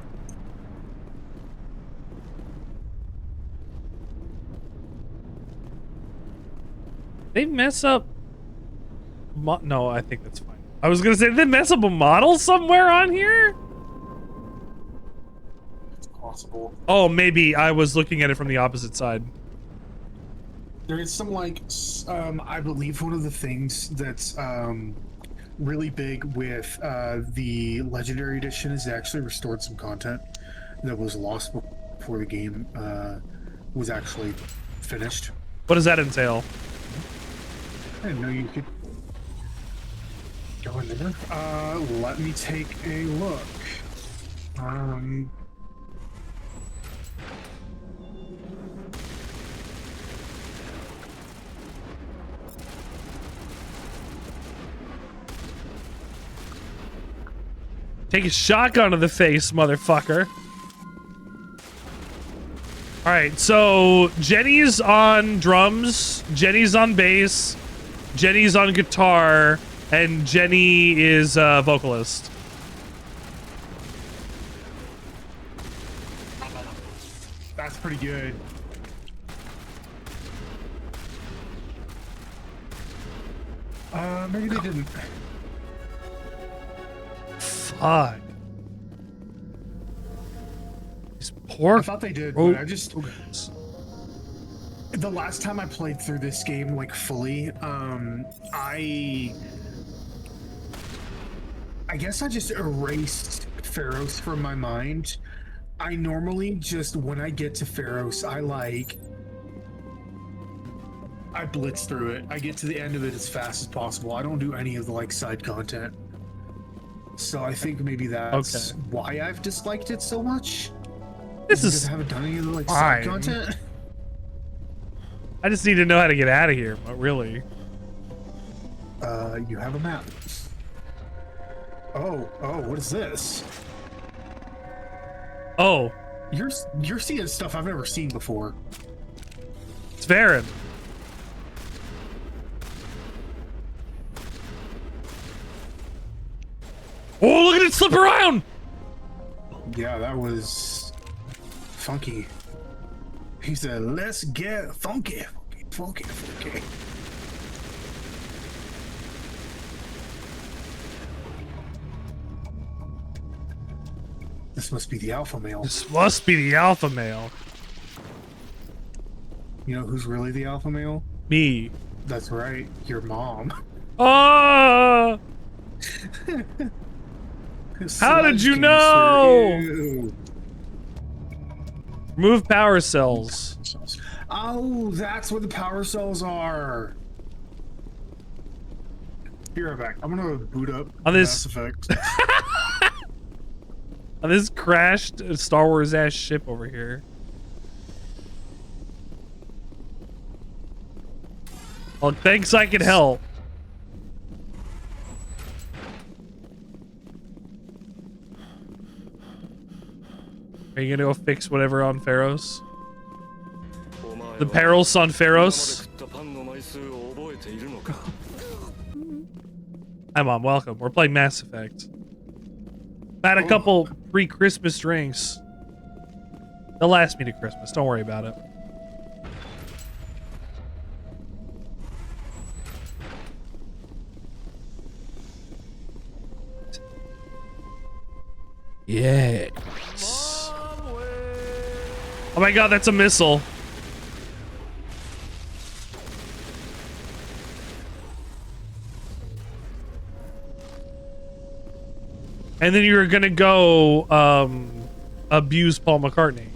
They mess up... No, I think that's fine. I was gonna say, did they mess up a model somewhere on here? It's possible. Oh, maybe I was looking at it from the opposite side. There is some, like, I believe one of the things that's really big with the Legendary Edition is they actually restored some content that was lost before the game was actually finished. What does that entail? I didn't know you could go in there. Let me take a look. Take a shotgun to the face, motherfucker. Alright, so Jenny's on drums, Jenny's on bass, Jenny's on guitar, and Jenny is a vocalist. That's pretty good. Maybe they didn't. Fuck. These poor... I thought they did, but I just... The last time I played through this game, like, fully, I guess I just erased Feros from my mind. I normally just, when I get to Feros, I blitz through it. I get to the end of it as fast as possible. I don't do any of the, like, side content. So I think maybe that's why I've disliked it so much. This is because I haven't done any of the, like, fine. side content. I just need to know how to get out of here, but really. You have a map. Oh, what is this? Oh. You're seeing stuff I've never seen before. It's Varen. Oh, look at it slip around! Yeah, that was funky. He said, let's get funky. Funky. This must be the alpha male. This must be the alpha male. You know who's really the alpha male? Me. That's right, your mom. Oh! How did you know? Remove power cells. Oh, that's what the power cells are. Be right back. I'm gonna boot up on this Mass Effect. On this crashed Star Wars ass ship over here. Well, thanks I could help. Are you gonna go fix whatever on Feros? The perils on Feros? Hi Mom, welcome. We're playing Mass Effect. Had a couple pre-Christmas drinks. They'll last me to Christmas, don't worry about it. Yes. Oh my god, that's a missile. And then you're gonna go abuse Paul McCartney.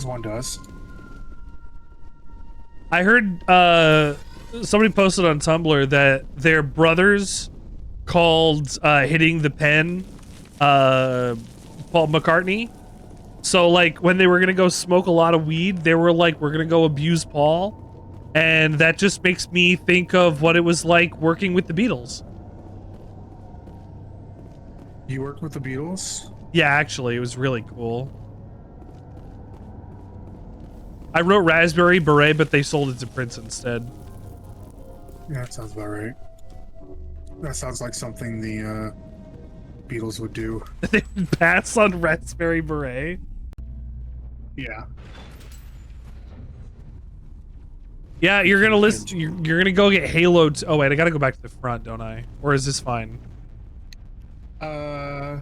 As one does. I heard somebody posted on Tumblr that their brothers called hitting the pen Paul McCartney. So like when they were gonna go smoke a lot of weed, they were like, we're gonna go abuse Paul. And that just makes me think of what it was like working with the Beatles. You worked with the Beatles? Yeah, actually, it was really cool. I wrote Raspberry Beret, but they sold it to Prince instead. Yeah, that sounds about right. That sounds like something the Beatles would do. They would pass on Raspberry Beret? Yeah. Yeah, you're gonna list. You're gonna go get Halo. Oh wait, I gotta go back to the front, don't I? Or is this fine? I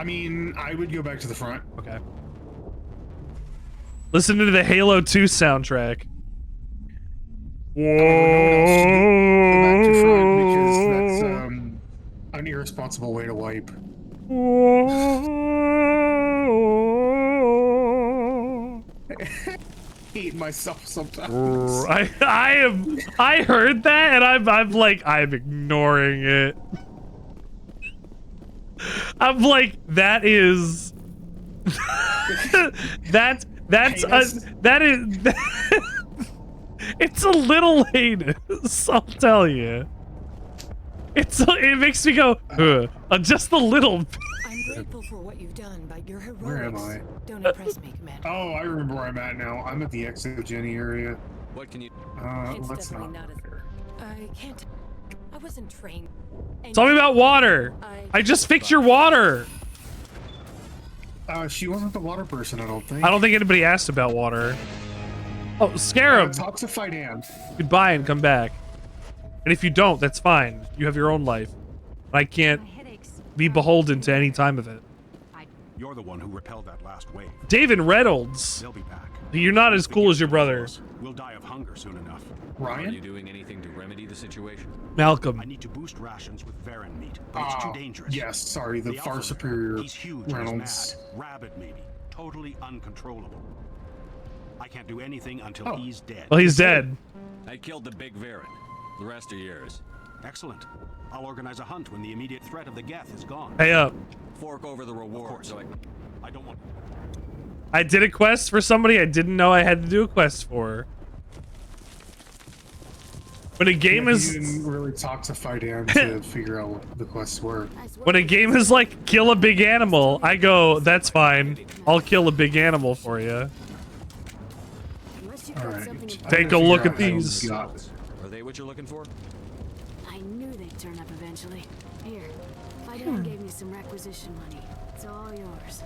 mean, I would go back to the front. Okay. Listen to the Halo 2 soundtrack. Go back to front because that's an irresponsible way to wipe. Hate myself sometimes. I heard that and I'm like, I'm ignoring it. I'm like, that is that is it's a little heinous, I'll tell you. It makes me go just a little bit. I'm grateful for what you've done, but your heroics Where am I? don't impress me, Commander. Oh, I remember where I'm at now. I'm at the Exogeny area. What can you... let's not. I can't. I wasn't trained. Tell me about water. I just fixed your water. She wasn't the water person, I don't think. I don't think anybody asked about water. Oh, Scarab. Toxify Dam. Goodbye and come back. And if you don't, that's fine. You have your own life. I can't be beholden to any time of it. You're the one who repelled that last wave. David Reynolds. They'll be back. You're not as cool as your brother. We'll die of hunger soon enough. Are you doing anything to remedy the situation? Malcolm. I need to boost rations with Varen meat, but it's too dangerous. Yes, sorry, the far superior He's huge, Reynolds. He's mad, rabid maybe, totally uncontrollable. I can't do anything until he's dead. Well, he's dead. I killed the big Varen. The rest are yours. Excellent. I'll organize a hunt when the immediate threat of the Geth is gone. Pay up. Fork over the reward. So I don't want. I did a quest for somebody I didn't know I had to do a quest for. When a game is... You didn't really toxify Dam to figure out what the quests were. When a game is like, kill a big animal, I go, that's fine. I'll kill a big animal for you. Alright. Take a look at these. Are they what you're looking for? I knew they'd turn up eventually. Here, Fido gave me some requisition money. It's all yours.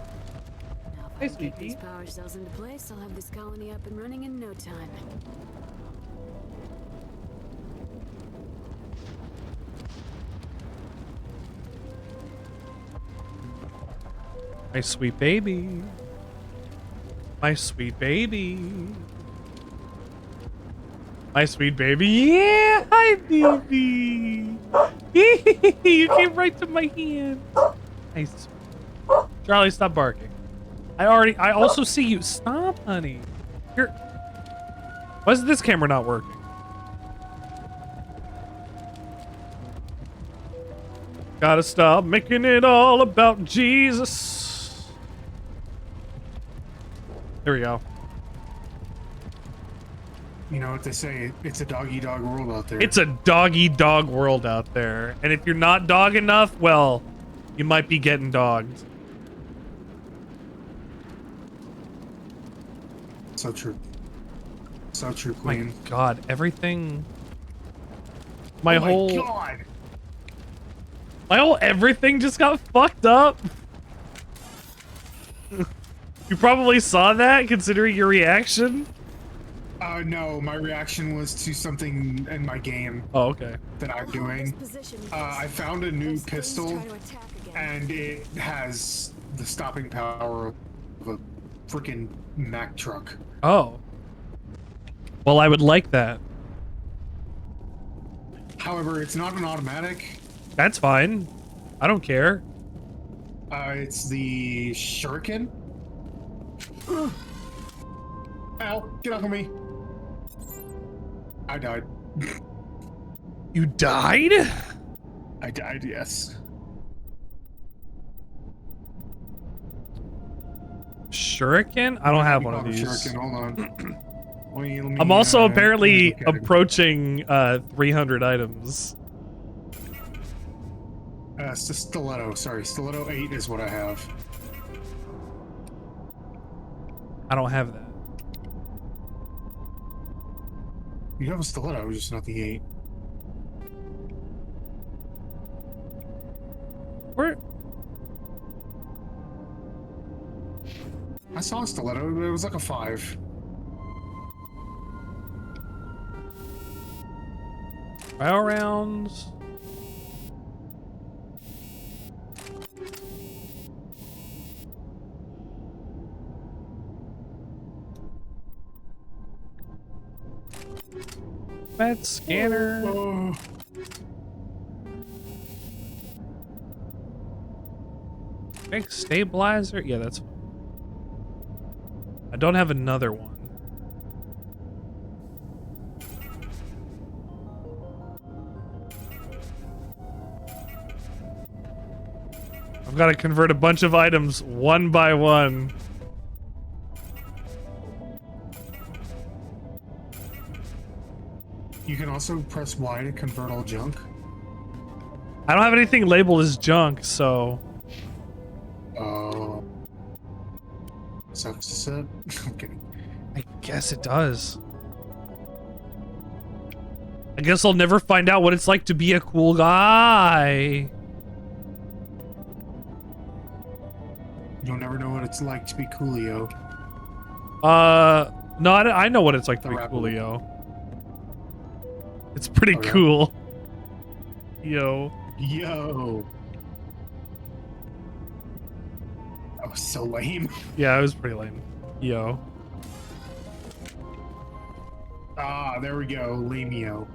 Now, if I can get these power cells into place, I'll have this colony up and running in no time. My sweet baby. My sweet baby. My sweet baby. Yeah, hi, baby. You came right to my hand. Nice. Charlie, stop barking. I also see you. Stop, honey. Here. Why is this camera not working? Gotta stop making it all about Jesus. There we go. You know what they say, it's a dog-eat-dog world out there. It's a dog-eat-dog world out there. And if you're not dog enough, well, you might be getting dogged. So true. So true, My Queen. God, everything... My whole everything just got fucked up. You probably saw that, considering your reaction. No, my reaction was to something in my game. Oh, okay. That I'm doing. I found a new pistol, and it has the stopping power of a freaking Mack truck. Oh. Well, I would like that. However, it's not an automatic. That's fine. I don't care. It's the Shuriken. Ow, get off of me. I died. You died? I died, yes. Shuriken? I don't have one of these. Shuriken, hold on. Let me, I'm also apparently look at it. approaching 300 items. It's the stiletto. Sorry, stiletto 8 is what I have. I don't have that. You have a stiletto, just not the 8. Where? I saw a stiletto, but it was like a 5. Trial rounds. Med scanner. Oh. Big stabilizer. Yeah, that's fine. I don't have another one. I've got to convert a bunch of items one by one. You can also press Y to convert all junk. I don't have anything labeled as junk, so... Sucks to set. I'm kidding. I guess it does. I guess I'll never find out what it's like to be a cool guy. You'll never know what it's like to be Coolio. No, I know what it's like to be Coolio. It's pretty cool. Yo. Yo. That was so lame. Yeah, it was pretty lame. Yo. Ah, there we go. Lameo.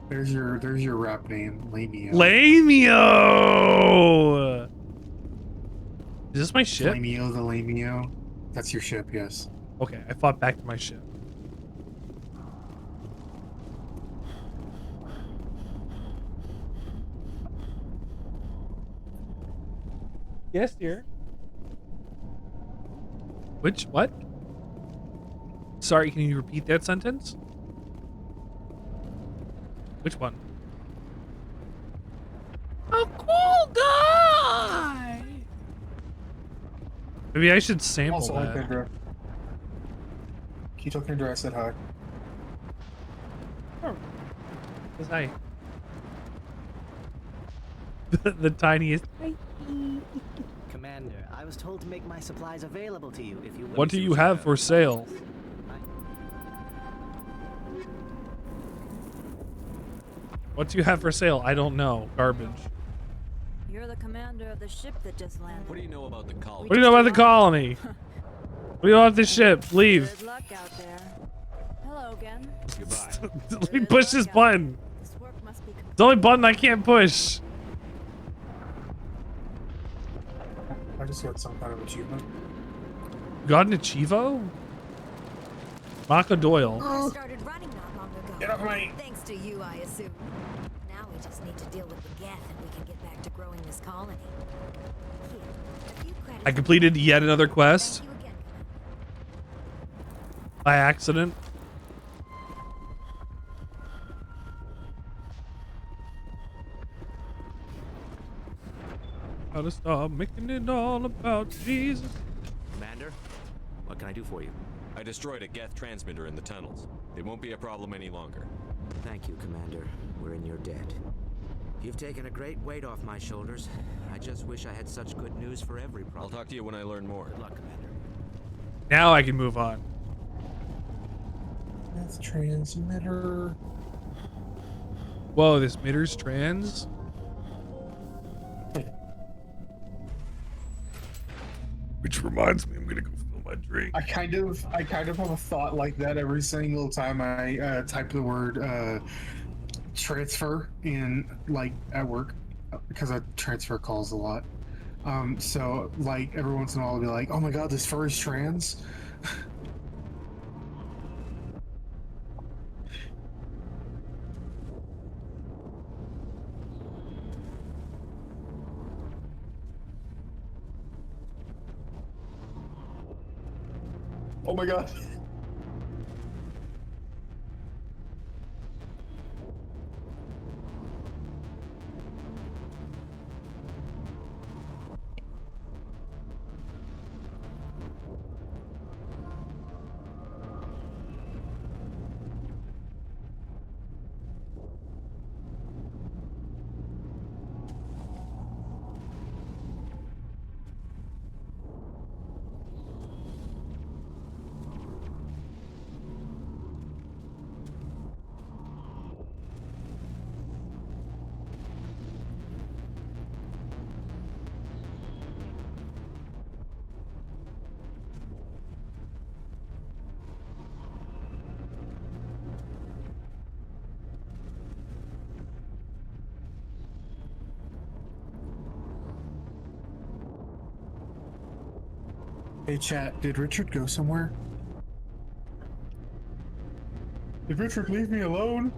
There's your rap name. Lameo. Lameo! Is this my ship? Lameo the Lameo. That's your ship, yes. Okay, I fought back to my ship. Yes, dear. What? Sorry, can you repeat that sentence? Which one? A cool guy! Maybe I should sample Also, that. Kendra. Keto Kendra, I said hi. Oh. Says hi. The tiniest. Hi. Commander, I was told to make my supplies available to you if you. What do you have for sale? What do you have for sale? I don't know. Garbage. You're the commander of the ship that just landed. What do you know about the colony? What do you know about the colony? What do you know about this ship? Leave. Good luck out there. Hello again. Goodbye. Let me push this button. This work must be It's the only button I can't push. I just got some kind of achievement. Got an Achievo? Maka Doyle. I started running not long ago. Get off my... Thanks to you, I assume. Now we just need to deal with the Geth and we can get back to growing this colony. Here, a few credits. I completed yet another quest. By accident. Gotta stop making it all about Jesus. Commander, what can I do for you? I destroyed a Geth transmitter in the tunnels. It won't be a problem any longer. Thank you, Commander. We're in your debt. You've taken a great weight off my shoulders. I just wish I had such good news for every problem. I'll talk to you when I learn more. Good luck, Commander. Now I can move on. That's transmitter. Whoa, this mitter's trans? Which reminds me, I'm gonna go fill my drink. I kind of have a thought like that every single time I type the word transfer in, like, at work, because I transfer calls a lot. So like every once in a while I'll be like, oh my god, this furry's trans. Oh my god. Hey chat, did Richard go somewhere? Did Richard leave me alone?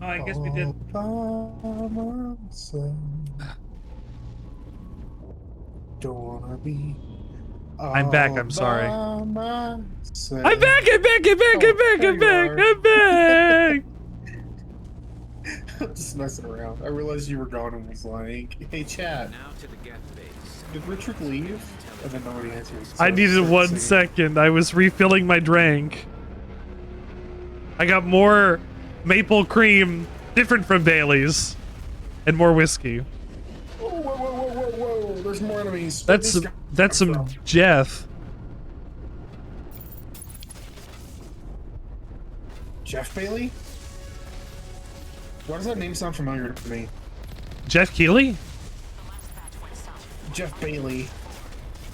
Oh, I guess we did. Don't wanna be. I'm back, I'm sorry. I'm back, I'm back, I'm back! I'm just messing around. I realized you were gone and was like, hey chat. Now to the Geth base. Did Richard leave? And then nobody answered. So I needed started 1 singing. second. I was refilling my drink. I got more maple cream, different from Bailey's, and more whiskey. Whoa, whoa, whoa, whoa, whoa, whoa. There's more enemies. That's some Jeff. Jeff Bailey? Why does that name sound familiar to me? Jeff Keighley? Jeff Bailey.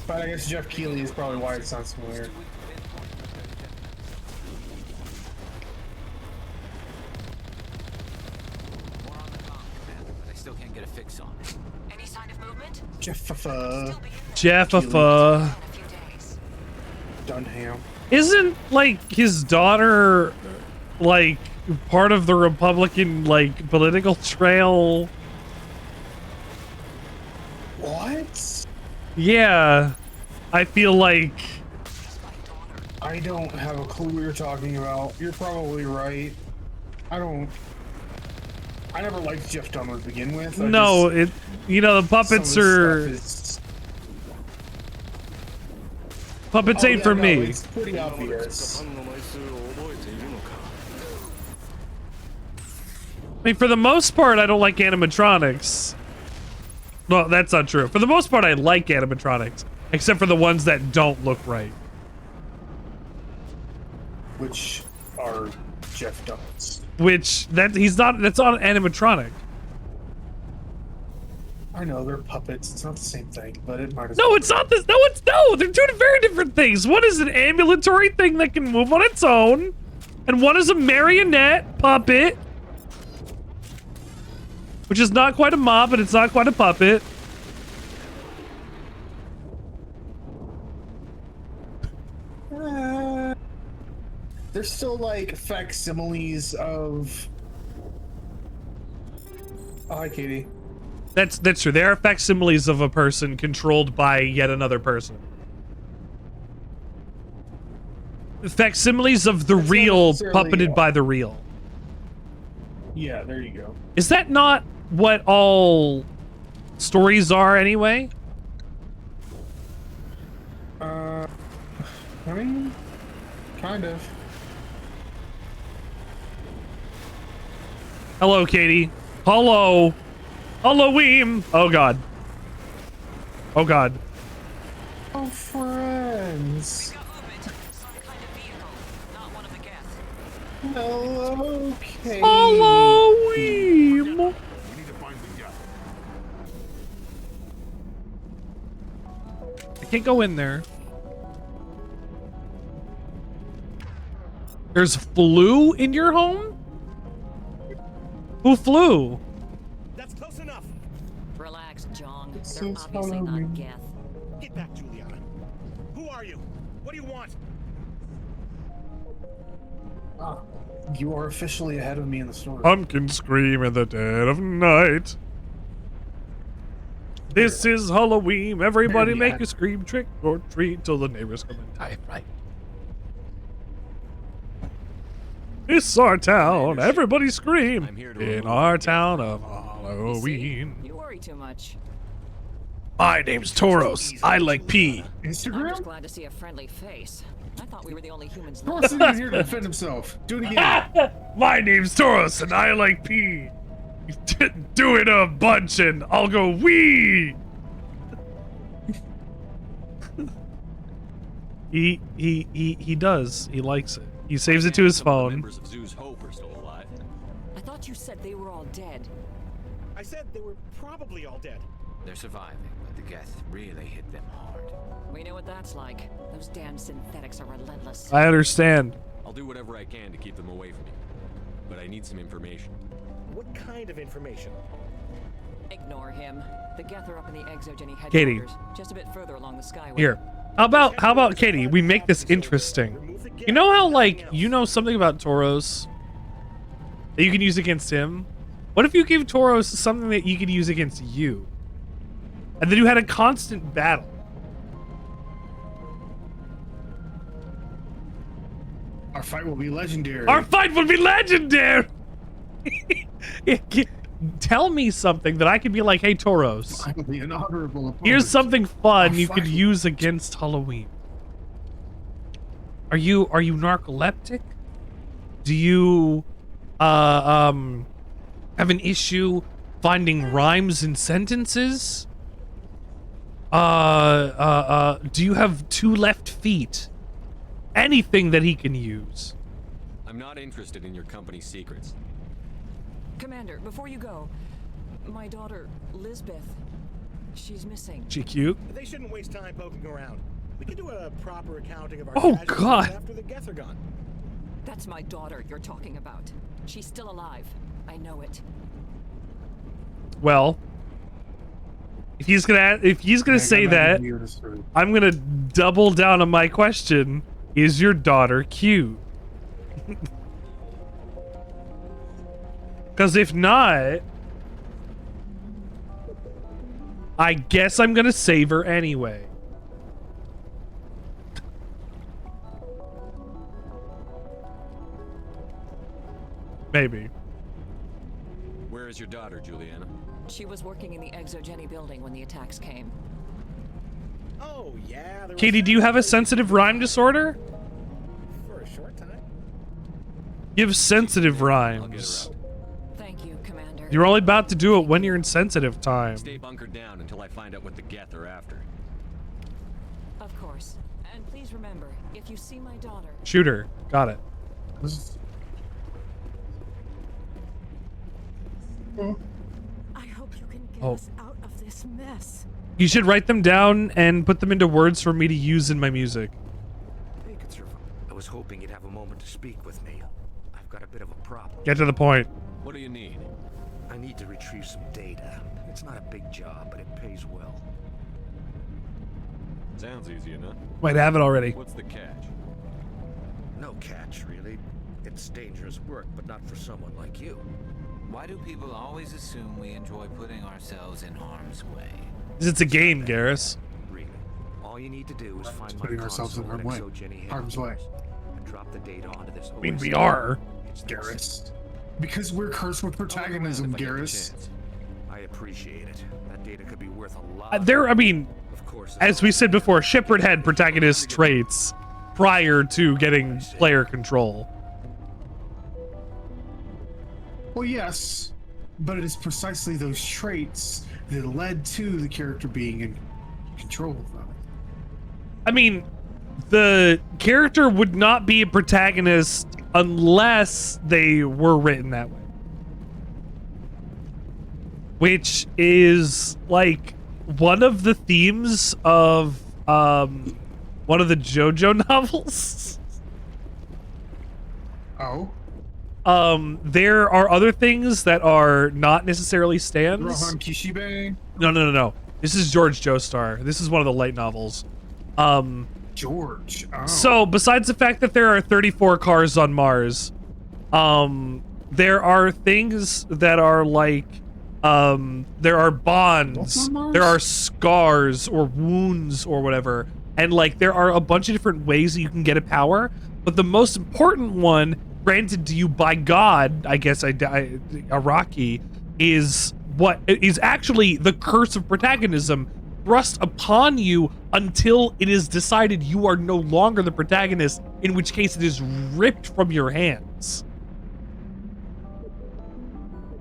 But I guess Jeff Keighley is probably why it sounds familiar. I still can't get a fix on it. Any sign of movement? Jeffa. Dunham. Isn't, like, his daughter, like, part of the Republican, like, political trail? What? Yeah. I feel like... I don't have a clue what you're talking about. You're probably right. I never liked Jeff Dunham to begin with. You know, the puppets are... Puppets ain't for me. It's pretty obvious. I mean, for the most part, I don't like animatronics. Well, that's not true. For the most part, I like animatronics, except for the ones that don't look right. Which are Jeff Dunham's. That's not animatronic. I know, they're puppets. It's not the same thing, but it might as No, well. it's not this. No, they're two very different things. One is an ambulatory thing that can move on its own, and one is a marionette puppet, which is not quite a mob, but it's not quite a puppet. They're still like facsimiles of. Oh, hi, Katie. That's true. They are facsimiles of a person controlled by yet another person. Facsimiles of the real, puppeted by the real. Yeah, there you go. Is that not what all stories are anyway? I mean, kind of. Hello, Katie. Hello. Halloween. Oh, God. Oh, God. Oh, friends. Hello, Katie. Halloween. Can't go in there. There's flu in your home? Who flew? That's close enough. Relax, Jong. They're so obviously not Halloween. Geth. Get back, Juliana. Who are you? What do you want? You are officially ahead of me in the story. Pumpkins scream in the dead of night. This is Halloween. Everybody Yeah. make a scream, trick or treat till the neighbors come and die. Right. It's our town. Everybody scream in our town of Halloween. You worry too much. My name's Tauros. I like pee. I'm just Instagram? glad to see a friendly face. I thought we were the only humans Tauros left. isn't here to defend himself. Do it again. My name's Tauros and I like pee. Do it a bunch and I'll go wee. He does. He likes it. He saves it to his phone. Members of Zoo's Hope are still alive. I thought you said they were all dead. I said they were probably all dead. They're surviving, but the Geth really hit them hard. We know what that's like. Those damn synthetics are relentless. I understand. I'll do whatever I can to keep them away from me. But I need some information. What kind of information? Ignore him. The Geth are up in the exogeny headquarters, Katie. just a bit further along the skyway. Here. How about Katie? We make this interesting. You know how, like, you know something about Tauros that you can use against him? What if you gave Tauros something that you could use against you? And then you had a constant battle. Our fight will be legendary. Our fight will be legendary! Tell me something that I could be like, hey, Tauros. I'm the inaugural opponent. Here's something fun you could fight. use against Halloween. Are you narcoleptic? Do you have an issue finding rhymes in sentences? Do you have 2 left feet? Anything that he can use. I'm not interested in your company's secrets. Commander, before you go, my daughter, Lisbeth, she's missing. She cute? They shouldn't waste time poking around. We can do a proper accounting of our Oh, casualties God. after the Geth are gone. That's my daughter you're talking about. She's still alive. I know it. Well, if he's gonna say that, I'm gonna double down on my question. Is your daughter cute? Because if not, I guess I'm gonna save her anyway. Maybe. Where is your daughter, Juliana? She was working in the exogeny building when the attacks came. Oh, yeah. there Katie, was do you have a that. sensitive rhyme disorder? For a short time. You have sensitive rhymes. Thank you, Commander. You're only about to do it when you're in sensitive time. Stay bunkered down until I find out what the Geth are after. Of course. And please remember, if you see my daughter... Shoot her. Got it. I hope you can get Oh. us out of this mess. You should write them down and put them into words for me to use in my music. Hey, Conserva. I was hoping you'd have a moment to speak with me. I've got a bit of a problem. Get to the point. What do you need? I need to retrieve some data. It's not a big job, but it pays well. Sounds easy enough. Might have it already. What's the catch? No catch, really. It's dangerous work, but not for someone like you. Why do people always assume we enjoy putting ourselves in harm's way? It's a game, Garrus. Really. All you need to do is find my Putting ourselves in console harm's at way. exogeny Harm's way. headquarters and drop the data onto this. I mean, we OS. are. It's this. Garrus. Because we're cursed with protagonism, Garrus. I appreciate it. That data could be worth a lot. I mean, Of course. as we said before, Shepard had protagonist traits prior to getting player control. Well, yes, but it is precisely those traits that led to the character being in control of them. I mean, the character would not be a protagonist unless they were written that way. Which is, like, one of the themes of one of the JoJo novels. Oh. There are other things that are not necessarily stands. Rohan Kishibe? No. This is George Joestar. This is one of the light novels. George. Oh. So besides the fact that there are 34 cars on Mars, there are things that are like, there are bonds, there are scars or wounds or whatever. And like, there are a bunch of different ways that you can get a power. But the most important one, granted to you by God, I guess, Araki, is what is actually the curse of protagonism thrust upon you until it is decided you are no longer the protagonist, in which case it is ripped from your hands.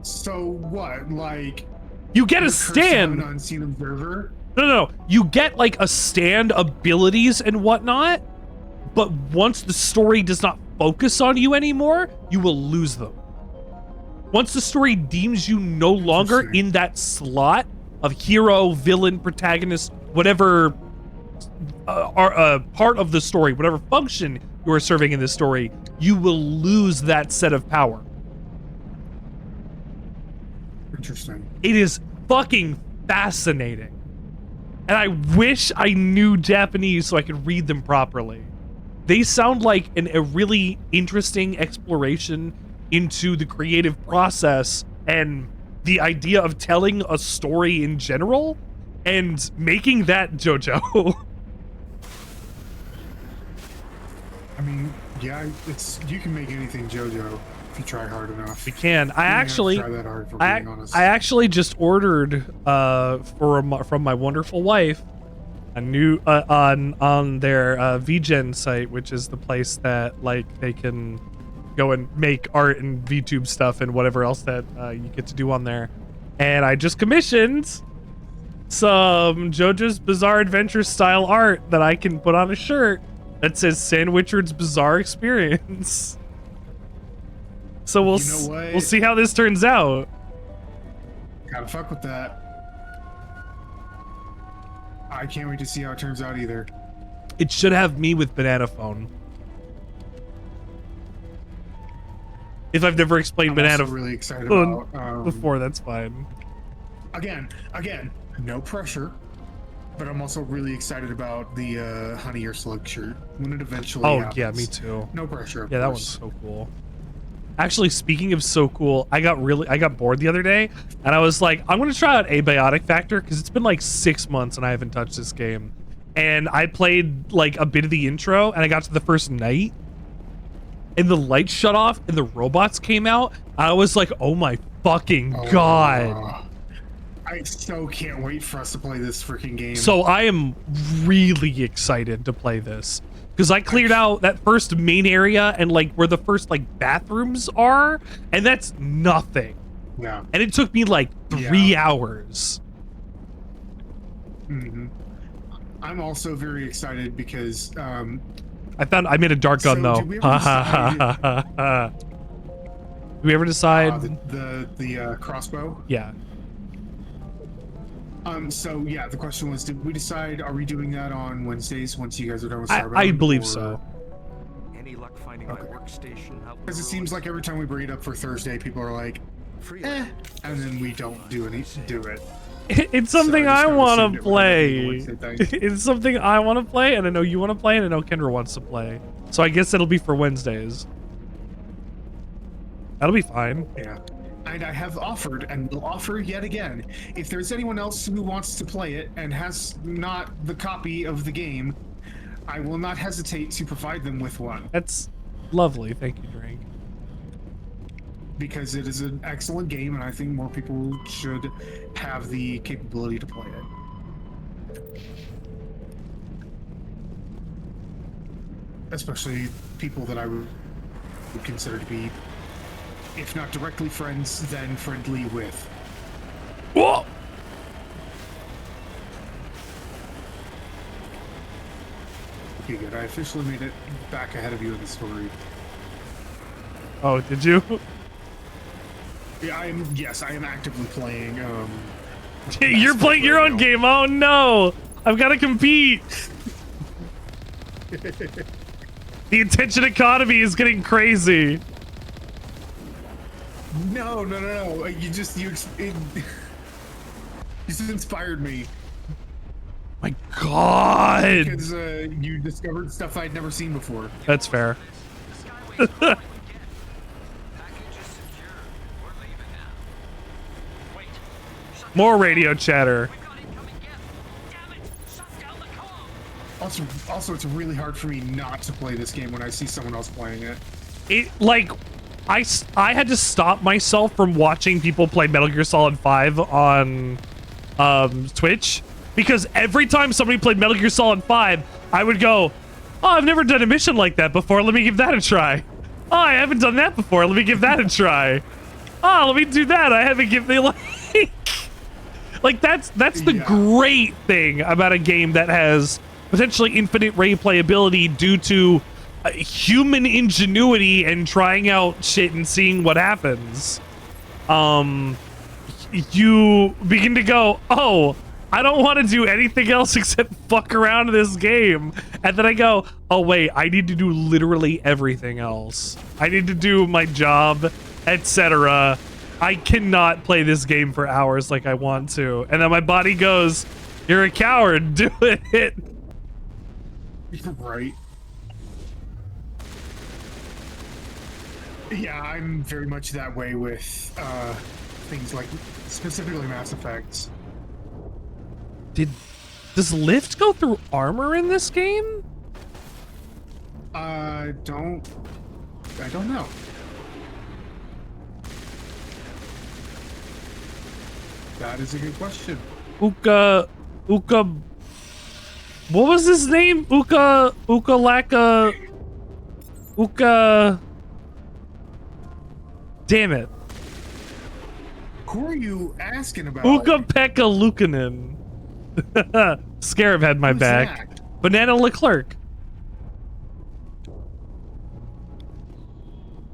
So what? Like, you get a stand. An unseen observer? No. You get like a stand abilities and whatnot, but once the story does not focus on you anymore, you will lose them. Once the story deems you no longer in that slot of hero, villain, protagonist, whatever part of the story, whatever function you are serving in this story, you will lose that set of power. Interesting. It is fucking fascinating. And I wish I knew Japanese so I could read them properly. They sound like a really interesting exploration into the creative process and the idea of telling a story in general and making that JoJo. I mean, yeah, you can make anything JoJo if you try hard enough. You can. I actually try that hard, if I'm being honest. I actually just ordered from my wonderful wife a new on their VGen site, which is the place that like they can go and make art and VTube stuff and whatever else that you get to do on there. And I just commissioned some JoJo's Bizarre Adventure style art that I can put on a shirt that says Sandwichard's Bizarre Experience. So we'll see how this turns out. Gotta fuck with that. I can't wait to see how it turns out either. It should have me with banana phone. If I've never explained banana phone really excited about, before, that's fine. Again, no pressure. But I'm also really excited about the Honey or Slug shirt when it eventually happens. Yeah, me too. No pressure. Yeah, that one's so cool. Actually, speaking of so cool, I got bored the other day, and I was like, I'm gonna try out Abiotic Factor because it's been like 6 months and I haven't touched this game. And I played like a bit of the intro, and I got to the first night, and the lights shut off, and the robots came out. I was like, oh my fucking god. I so can't wait for us to play this freaking game. So I am really excited to play this. Because I cleared out that first main area and like where the first like bathrooms are, and that's nothing. Yeah. And it took me like 3 hours. Mm-hmm. I'm also very excited because I made a dart gun though. Did we ever decide the crossbow? Yeah. So yeah, the question was, did we decide, are we doing that on Wednesdays once you guys are done with Starbound? I believe so. Any luck finding my workstation? Because it seems like every time we bring it up for Thursday, people are like, and then we don't do it. It's something I want to play. It's something I want to play, and I know you want to play, and I know Kendra wants to play. So I guess it'll be for Wednesdays. That'll be fine. Yeah. And I have offered, and will offer yet again, if there's anyone else who wants to play it and has not the copy of the game, I will not hesitate to provide them with one. That's lovely. Thank you, Drake. Because it is an excellent game, and I think more people should have the capability to play it. Especially people that I would consider to be, if not directly friends, then friendly with. Whoa! Okay, good. I officially made it back ahead of you in the story. Oh, did you? Yeah, I am actively playing. You're playing your own game. Oh no! I've got to compete. The attention economy is getting crazy. No. You just inspired me. My God. Because you discovered stuff I'd never seen before. That's fair. More radio chatter. Also, it's really hard for me not to play this game when I see someone else playing it. I had to stop myself from watching people play Metal Gear Solid 5 on Twitch, because every time somebody played Metal Gear Solid 5, I would go, oh, I've never done a mission like that before. Let me give that a try. Oh, I haven't done that before. Let me give that a try. Oh, let me do that. I haven't given like that's the great thing about a game that has potentially infinite replayability due to human ingenuity and trying out shit and seeing what happens. You begin to go, oh, I don't want to do anything else except fuck around in this game. And then I go, oh wait, I need to do literally everything else. I need to do my job, etc. I cannot play this game for hours like I want to. And then my body goes, you're a coward, do it. You're right. Yeah, I'm very much that way with things like specifically Mass Effect. Does lift go through armor in this game? I don't know. That is a good question. Uka, what was his name? Uka. Damn it. Who are you asking about? Ukko-Pekka Luukkonen. Scarab had my back. That? Banana Leclerc.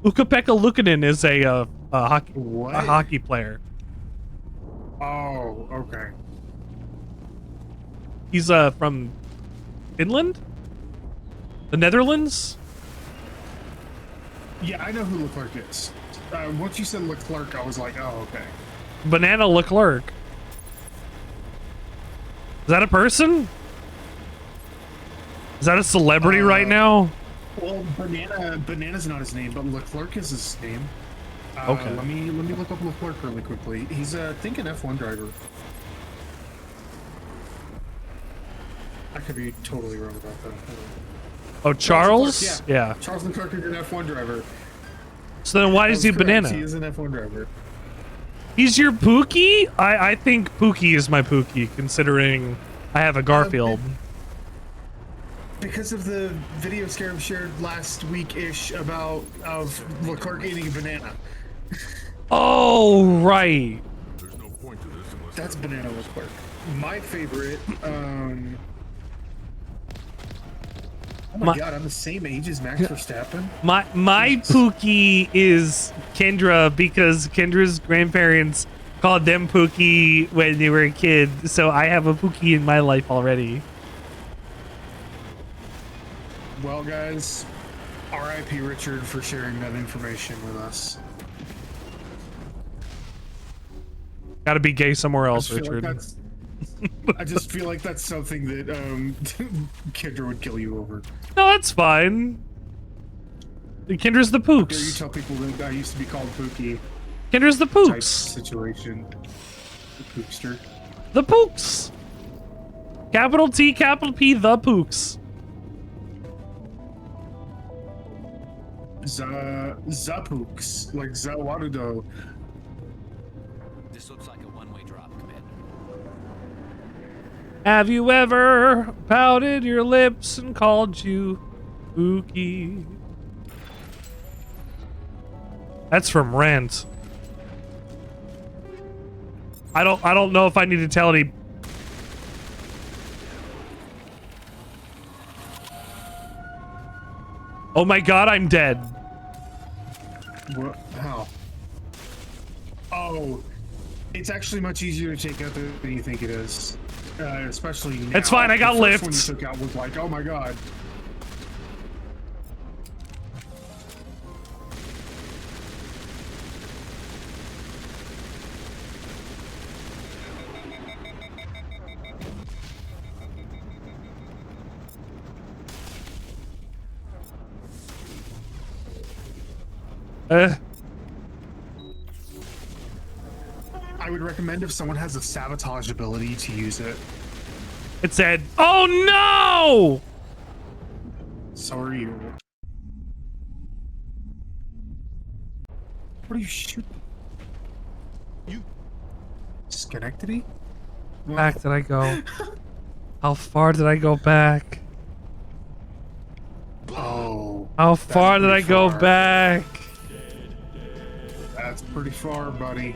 Ukko-Pekka Luukkonen is a hockey player. Oh, okay. He's from Finland? The Netherlands? Yeah, I know who Leclerc is. Once you said Leclerc, I was like, oh, okay. Banana Leclerc. Is that a person? Is that a celebrity right now? Well, Banana's not his name, but Leclerc is his name. Okay. Let me look up Leclerc really quickly. He's I think an F1 driver. I could be totally wrong about that. Oh, Charles? Leclerc, Yeah. Charles Leclerc is an F1 driver. So then why is he a banana? He is an F1 driver. He's your Pookie? I think Pookie is my Pookie, considering I have a Garfield. Because of the video Scarab shared last week-ish of Leclerc eating a banana. Oh, right. There's no point to this unless that's Banana Leclerc. My favorite, oh my god, I'm the same age as Max Verstappen. My Pookie is Kendra, because Kendra's grandparents called them Pookie when they were a kid, so I have a Pookie in my life already. Well, guys, R.I.P. Richard for sharing that information with us. Gotta be gay somewhere else, Richard. I just feel like that's something that Kendra would kill you over. No, that's fine. Kendra's the Dare you Pooks. tell people that I used to be called Pookie? Kendra's the Type Pooks. situation. The Pookster. The Pooks. Capital T, capital P, the Pooks. Zapooks, like Zawarudo. This looks like a one-way drop, Commander. Have you ever pouted your lips and called you Pookie? That's from Rent. I don't know if I need to tell any. Oh my god, I'm dead. What? How? Oh, it's actually much easier to take out than you think it is. Especially now. It's fine, I got the first lifts. one you took out was like, oh my god. I would recommend if someone has a sabotage ability to use it. It said, "Oh no!" So are you. What are you shooting? You Schenectady? Back did I go? How far did I go back? Oh. How far did I go back? That's pretty far, buddy.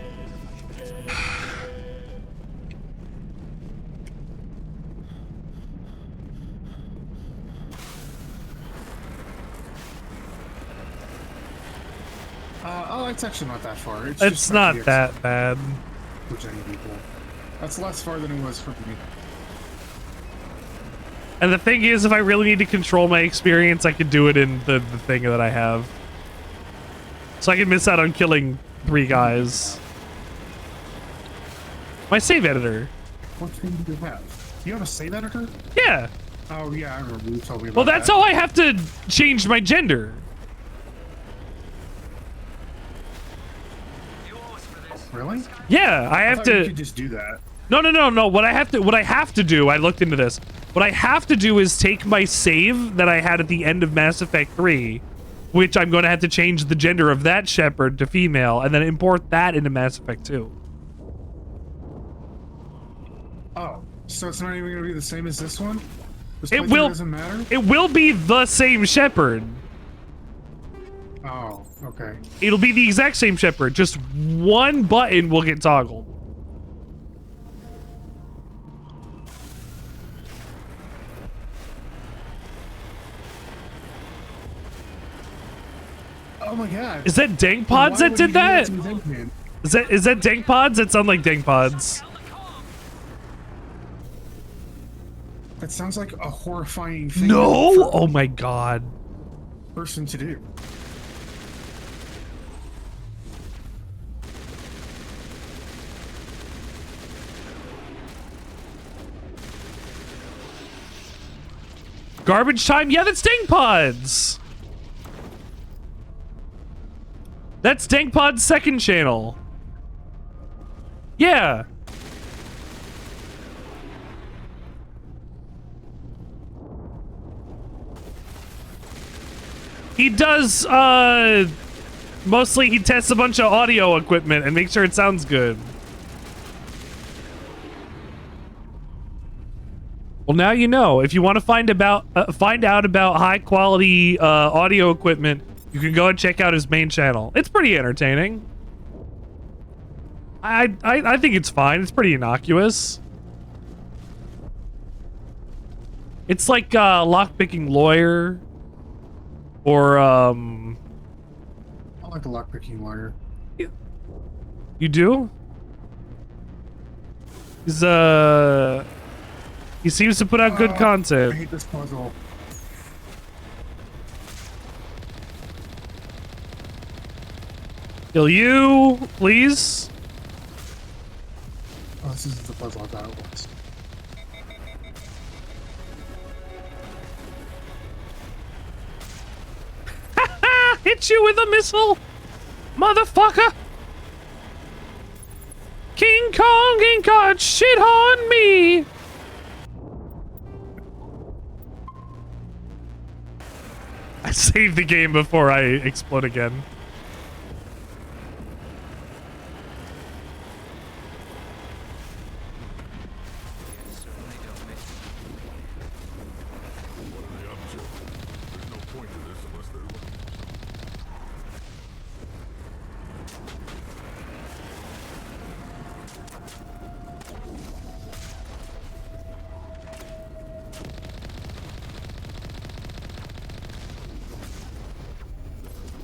Oh, it's actually not that far. It's just not the that bad. Virginia people. That's less far than it was for me. And the thing is, if I really need to control my experience, I could do it in the thing that I have. So I can miss out on killing 3 guys. My save editor. What thing do you have? You have a save editor? Yeah. Oh, yeah, I remember you told me about Well, that's that. how I have to change my gender. Really? Yeah, I have thought to. You could just do that. No. What I have to do, I looked into this. What I have to do is take my save that I had at the end of Mass Effect 3, which I'm going to have to change the gender of that Shepard to female, and then import that into Mass Effect 2. Oh, so it's not even going to be the same as this one? This It playthrough will. Doesn't matter? It will be the same Shepard. Oh, okay. It'll be the exact same Shepard. Just one button will get toggled. Oh my god. Is that Dank Pods that did that? Is that Dank Pods? That sound like Dank Pods. That sounds like a horrifying thing. No! Oh my god. Person to do. Garbage time? Yeah, that's Dank Pods. That's Dank Pod's second channel. Yeah. He does, mostly he tests a bunch of audio equipment and makes sure it sounds good. Well, now you know. If you want to find out about high quality audio equipment, you can go and check out his main channel. It's pretty entertaining. I think it's fine. It's pretty innocuous. It's like Lockpicking Lawyer, or I like a lockpicking lawyer. You do? He seems to put out good I content. hate this puzzle. Kill you, please. Oh, this isn't the puzzle I thought it was. Hit you with a missile, motherfucker. King Kong ain't got shit on me. I saved the game before I explode again.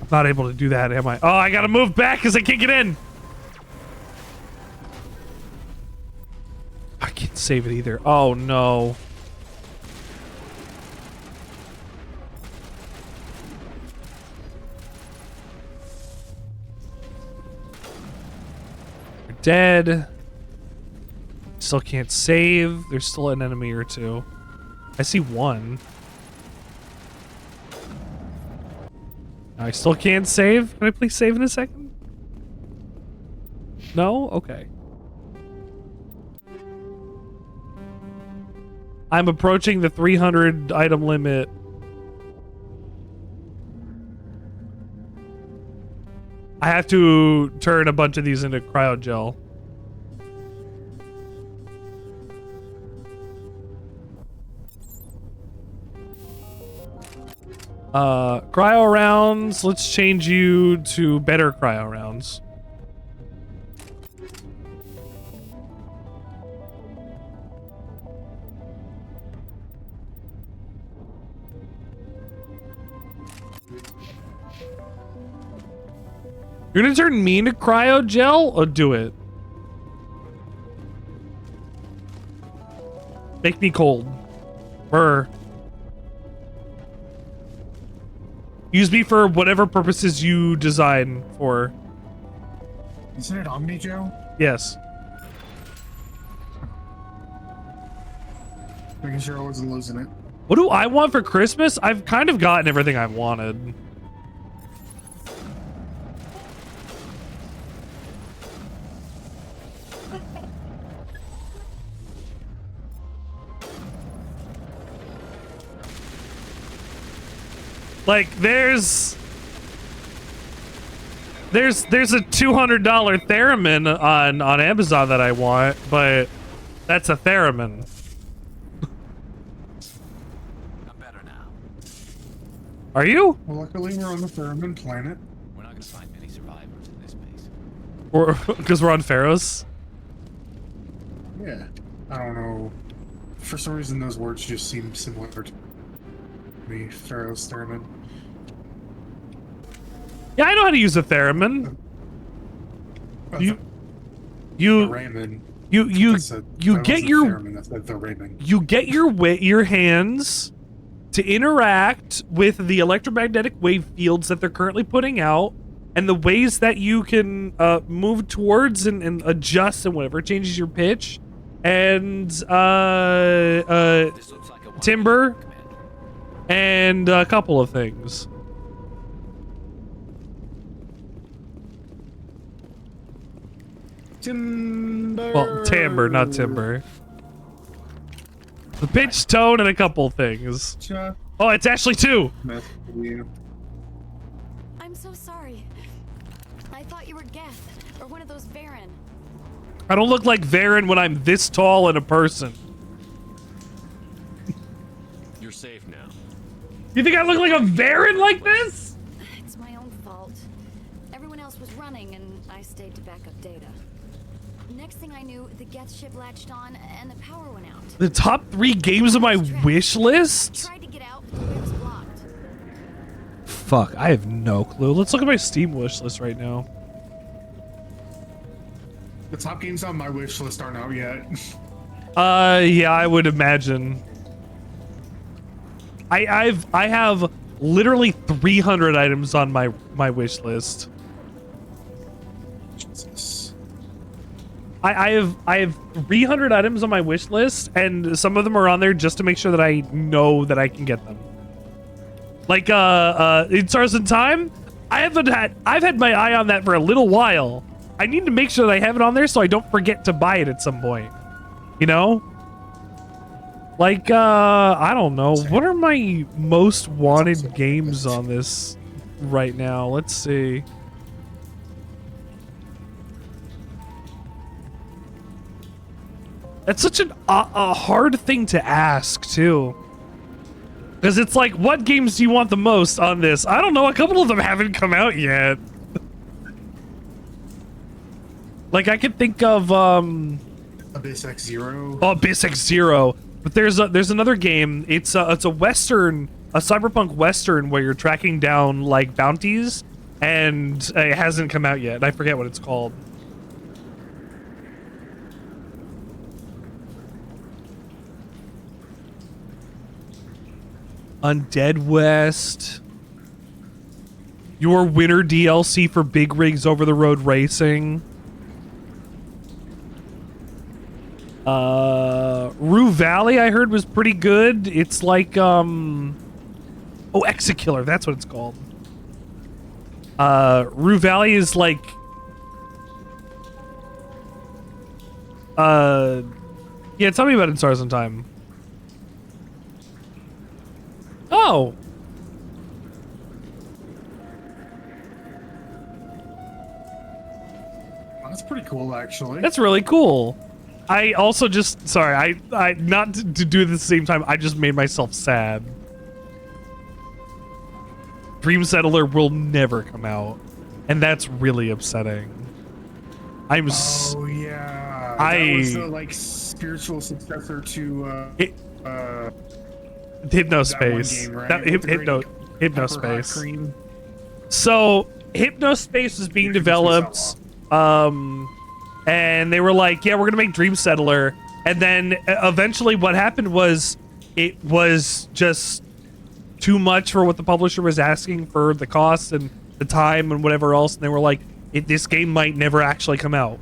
Not able to do that, am I? Oh, I gotta move back because I can't get in. I can't save it either. Oh, no. You're dead. Still can't save. There's still an enemy or two. I see one. I still can't save. Can I please save in a second? No? Okay. I'm approaching the 300 item limit. I have to turn a bunch of these into cryogel. Cryo rounds. Let's change you to better cryo rounds. You're gonna turn me into cryogel or do it? Make me cold. Brr. Use me for whatever purposes you design for. Isn't it Omni Joe? Yes. Making sure I wasn't losing it. What do I want for Christmas? I've kind of gotten everything I've wanted. Like, there's a $200 theremin on Amazon that I want, but that's a theremin. I'm better now. Are you? Well, luckily we're on the theremin planet. We're not gonna find many survivors in this base. Or because we're on Feros? Yeah. I don't know. For some reason those words just seem similar to me. Feros, theremin. Yeah, I know how to use a theremin. You get your hands to interact with the electromagnetic wave fields that they're currently putting out, and the ways that you can move towards and adjust and whatever changes your pitch, and timber, and a couple of things. Timber. Well, timbre, not timber. The pitch, tone, and a couple things. Oh, it's actually two. I'm so sorry. I thought you were Geth, or one of those Varen. I don't look like Varen when I'm this tall in a person. You're safe now. You think I look like a Varen like this? It's my own fault. Everyone else was running, and I stayed to back up data. Next thing I knew, the Geth ship latched on, and the power went out. The top 3 games on my wish list? Tried to get out, but the way was blocked. Fuck, I have no clue. Let's look at my Steam wish list right now. The top games on my wish list aren't out yet. Yeah, I would imagine. I have literally 300 items on my wish list. Jesus. I have 300 items on my wish list, and some of them are on there just to make sure that I know that I can get them. Like in Stars in Time, I've had my eye on that for a little while. I need to make sure that I have it on there so I don't forget to buy it at some point. You know? Like I don't know. What are my most wanted games on this right now? Let's see. That's such a hard thing to ask, too. Because it's like, what games do you want the most on this? I don't know, a couple of them haven't come out yet. Like, I could think of, Abyss X Zero. Oh, Abyss X Zero. But there's another game. It's a Western, a cyberpunk Western where you're tracking down, like, bounties. And it hasn't come out yet. I forget what it's called. Undead West. Your winter DLC for Big Rigs Over the Road Racing. Rue Valley I heard was pretty good. It's like oh, Exekiller, that's what it's called. Rue Valley is like yeah, tell me about it, Stars on Time. Oh. That's pretty cool, actually. That's really cool. I also just, sorry, I not to do it at the same time, I just made myself sad. Dream Settler will never come out, and that's really upsetting. Oh yeah, that was the like spiritual successor to Hypnospace. That one game, right? Hypnospace. So Hypnospace was being developed, and they were like, yeah, we're gonna make Dream Settler, and then eventually what happened was it was just too much for what the publisher was asking for the cost and the time and whatever else, and they were like, this game might never actually come out.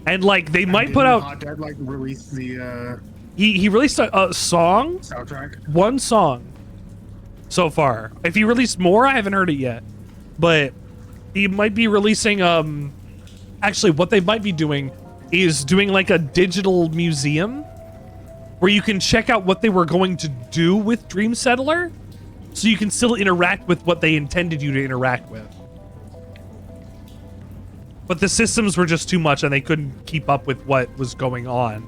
And like they might put out Hot Dad like release the he released a song soundtrack. One song so far. If he released more, I haven't heard it yet, but he might be releasing actually what they might be doing is doing like a digital museum where you can check out what they were going to do with Dream Settler, so you can still interact with what they intended you to interact with. But the systems were just too much and they couldn't keep up with what was going on.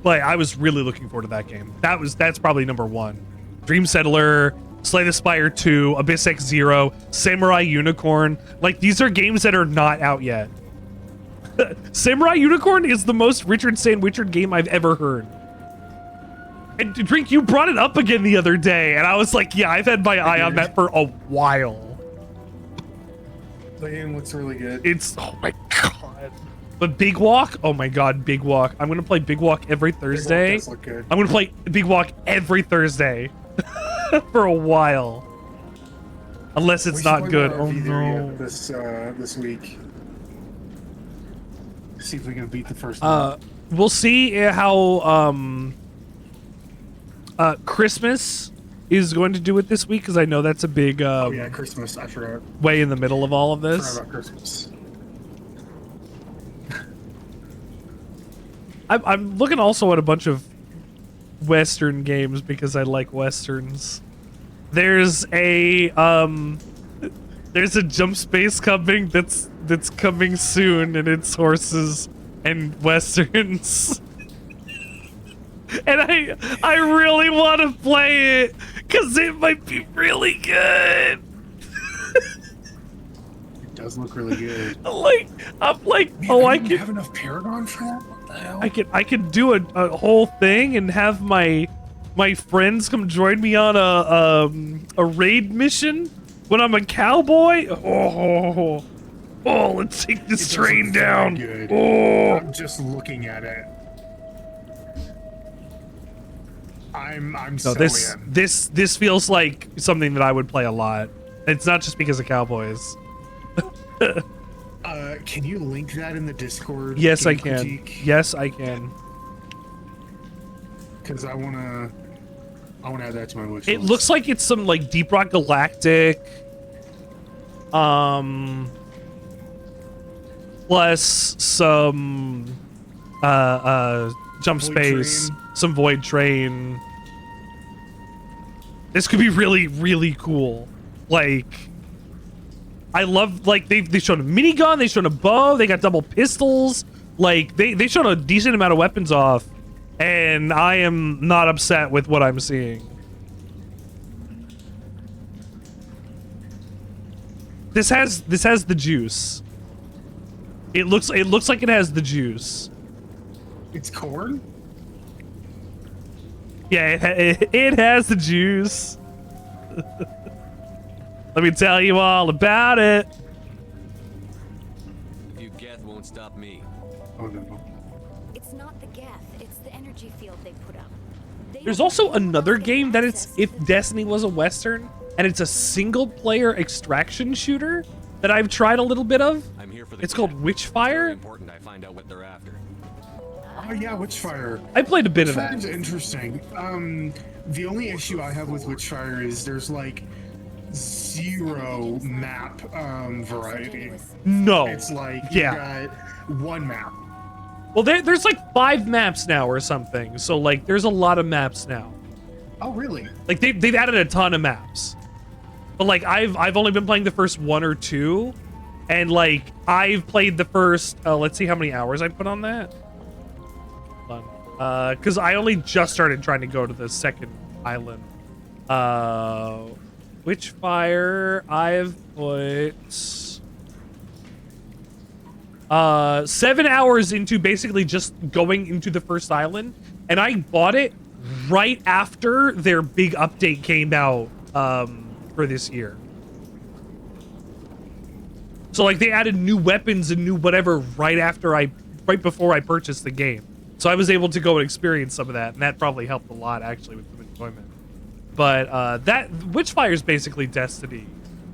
But I was really looking forward to that game. That's probably number one. Dream Settler, Slay the Spire 2, Abyss X Zero, Samurai Unicorn. Like, these are games that are not out yet. Samurai Unicorn is the most Richard Sandwichard game I've ever heard. And Drink, you brought it up again the other day, and I was like, yeah, I've had my eye on that for a while. The game looks really good. It's, oh my god. But Big Walk, oh my god, Big Walk. I'm gonna play Big Walk every Thursday. Big Walk does look good. I'm gonna play Big Walk every Thursday for a while. Unless it's not good. Oh no. This week. See if we can beat the first one. We'll see how Christmas is going to do it this week, because I know that's a big oh yeah, Christmas. I forgot. Way in the middle of all of I this. forgot about Christmas. I'm looking also at a bunch of Western games because I like Westerns. There's a Jump Space coming that's coming soon, and it's horses and Westerns. And I really want to play it because it might be really good. It does look really good. I'm like, Man, oh, I I didn't could have enough Paragon for that. What the hell? I could do a whole thing and have my friends come join me on a raid mission when I'm a cowboy. Oh, let's take this train down. Good. Oh, I'm just looking at it. I'm no, so this in. this feels like something that I would play a lot. It's not just because of cowboys. Can you link that in the Discord? Yes, I Game can. Critique? Yes, I can. Because I wanna add that to my wish It list. looks like it's some like Deep Rock Galactic, plus some Jump Space, some Void Train. This could be really, really cool. Like, I love, like, they showed a minigun, they showed a bow, they got double pistols. Like, they showed a decent amount of weapons off, and I am not upset with what I'm seeing. This has the juice. It looks like it has the juice. It's corn? Yeah, it has the juice. Let me tell you all about it. If you Geth won't stop me. Oh no. It's not the Geth, it's the energy field they put up. There's also another game that it's if Destiny was a Western, and it's a single-player extraction shooter that I've tried a little bit of. I'm here for the It's called It's very Witchfire. important I find out what they're after. Oh yeah, Witchfire. I played a bit of Witchfire's that. interesting. The only issue I have with Witchfire is there's like 0 map variety. No. It's like Yeah. you got 1 map. Well, there's like 5 maps now or something. So like, there's a lot of maps now. Oh really? Like they've added a ton of maps. But like I've only been playing the first 1 or 2, and like I've played the first. Let's see how many hours I put on that. Hold on. Because I only just started trying to go to the second island. Witchfire, I've put 7 hours into basically just going into the first island, and I bought it right after their big update came out for this year. So like they added new weapons and new whatever right before I purchased the game. So I was able to go and experience some of that, and that probably helped a lot actually with the enjoyment. But that Witchfire is basically Destiny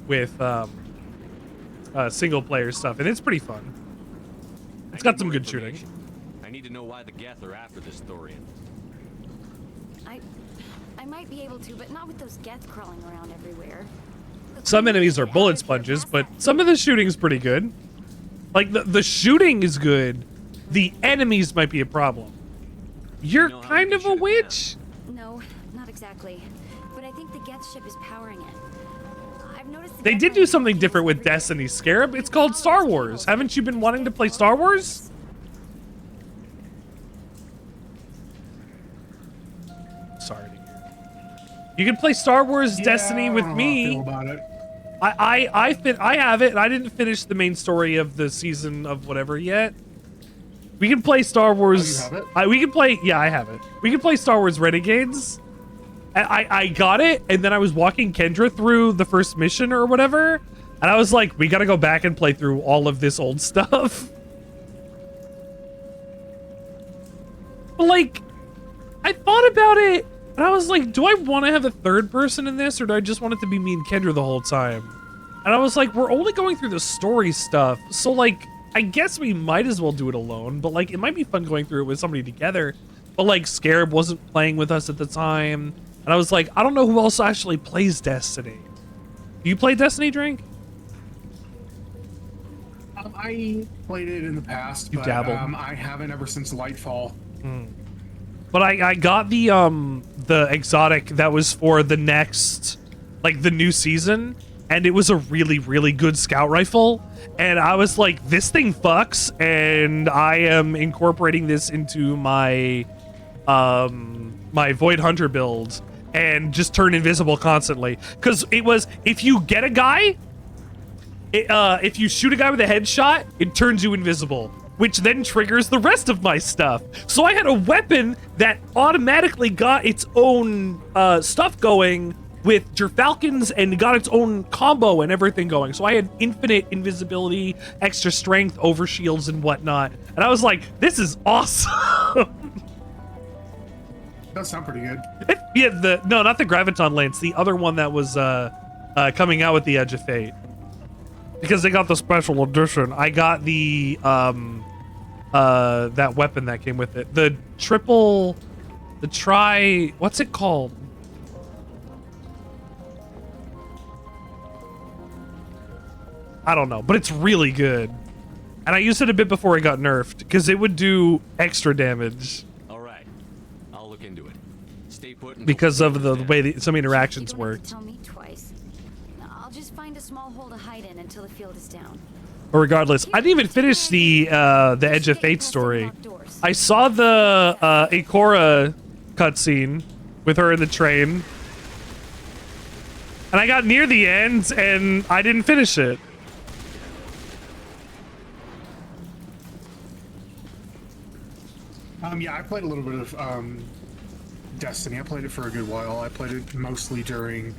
with single player stuff, and it's pretty fun. It's got some good shooting. I need to know why the Geth are after this Thorian. I might be able to, but not with those Geth crawling around everywhere. Some enemies are bullet sponges, but some of the shooting's pretty good. Like the shooting is good. The enemies might be a problem. You're kind of a witch? No, not exactly. But I think the Geth ship is powering it. I've noticed They did do something different with Destiny, Scarab. It's called Star Wars. Haven't you been wanting to play Star Wars? Sorry to hear. You can play Star Wars Destiny with me. I have it, and I didn't finish the main story of the season of whatever yet. We can play Star Wars. Oh, you have it? We can play. Yeah, I have it. We can play Star Wars Renegades. I got it, and then I was walking Kendra through the first mission or whatever, and I was like, we gotta go back and play through all of this old stuff. But like, I thought about it, and I was like, do I want to have a third person in this, or do I just want it to be me and Kendra the whole time? And I was like, we're only going through the story stuff, so like, I guess we might as well do it alone, but like, it might be fun going through it with somebody together. But like, Scarab wasn't playing with us at the time, and I was like, I don't know who else actually plays Destiny. Do you play Destiny, Drink? I played it in the past, but I haven't ever since Lightfall. But I got the exotic that was for the next, like the new season, and it was a really, really good scout rifle. And I was like, this thing fucks, and I am incorporating this into my my Void Hunter build and just turn invisible constantly. Because it was, if you get a guy, if you shoot a guy with a headshot, it turns you invisible, which then triggers the rest of my stuff. So I had a weapon that automatically got its own stuff going with Gerfalcons and got its own combo and everything going. So I had infinite invisibility, extra strength, overshields, and whatnot. And I was like, this is awesome. Does sound pretty good. Yeah, no, not the Graviton Lance, the other one that was coming out with the Edge of Fate. Because they got the special edition. I got the that weapon that came with it. What's it called? I don't know, but it's really good. And I used it a bit before it got nerfed because it would do extra damage. All right, I'll look into it. Stay put Because of the way some interactions work. Tell me twice. I'll just find a small hole to hide in until the field is down. But regardless, I didn't even finish the Edge of Fate story. I saw the Ikora cutscene with her in the train, and I got near the end and I didn't finish it. Yeah, I played a little bit of Destiny. I played it for a good while. I played it mostly during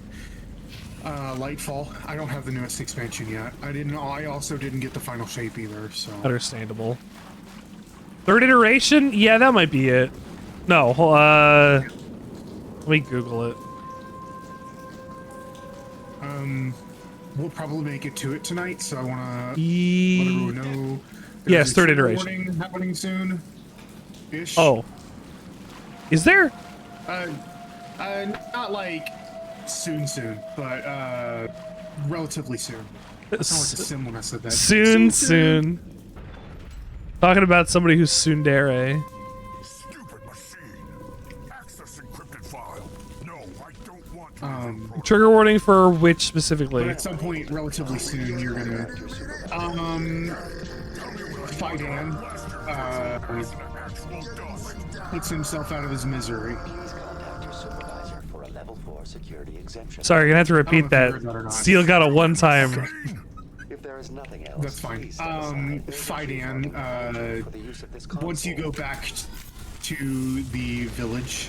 Lightfall. I don't have the newest expansion yet. I also didn't get the final shape either, so. Understandable. Third iteration? Yeah, that might be it. No, let me Google it. We'll probably make it to it tonight, so I want to let everyone know. Yes, third a iteration. recording happening soon. Ish. Oh. Is there? Not like soon, but relatively soon. I sound like a sim when I said that. Soon. Talking about somebody who's tsundere. Stupid machine. Access encrypted file. No, I don't want to. Trigger warning for which specifically? But at some point, relatively soon, you're gonna Fidan puts himself out of his misery. Sorry, you're gonna have to repeat that. Steel got a one-time. If there is nothing else, that's fine. Fidan, once you go back to the village,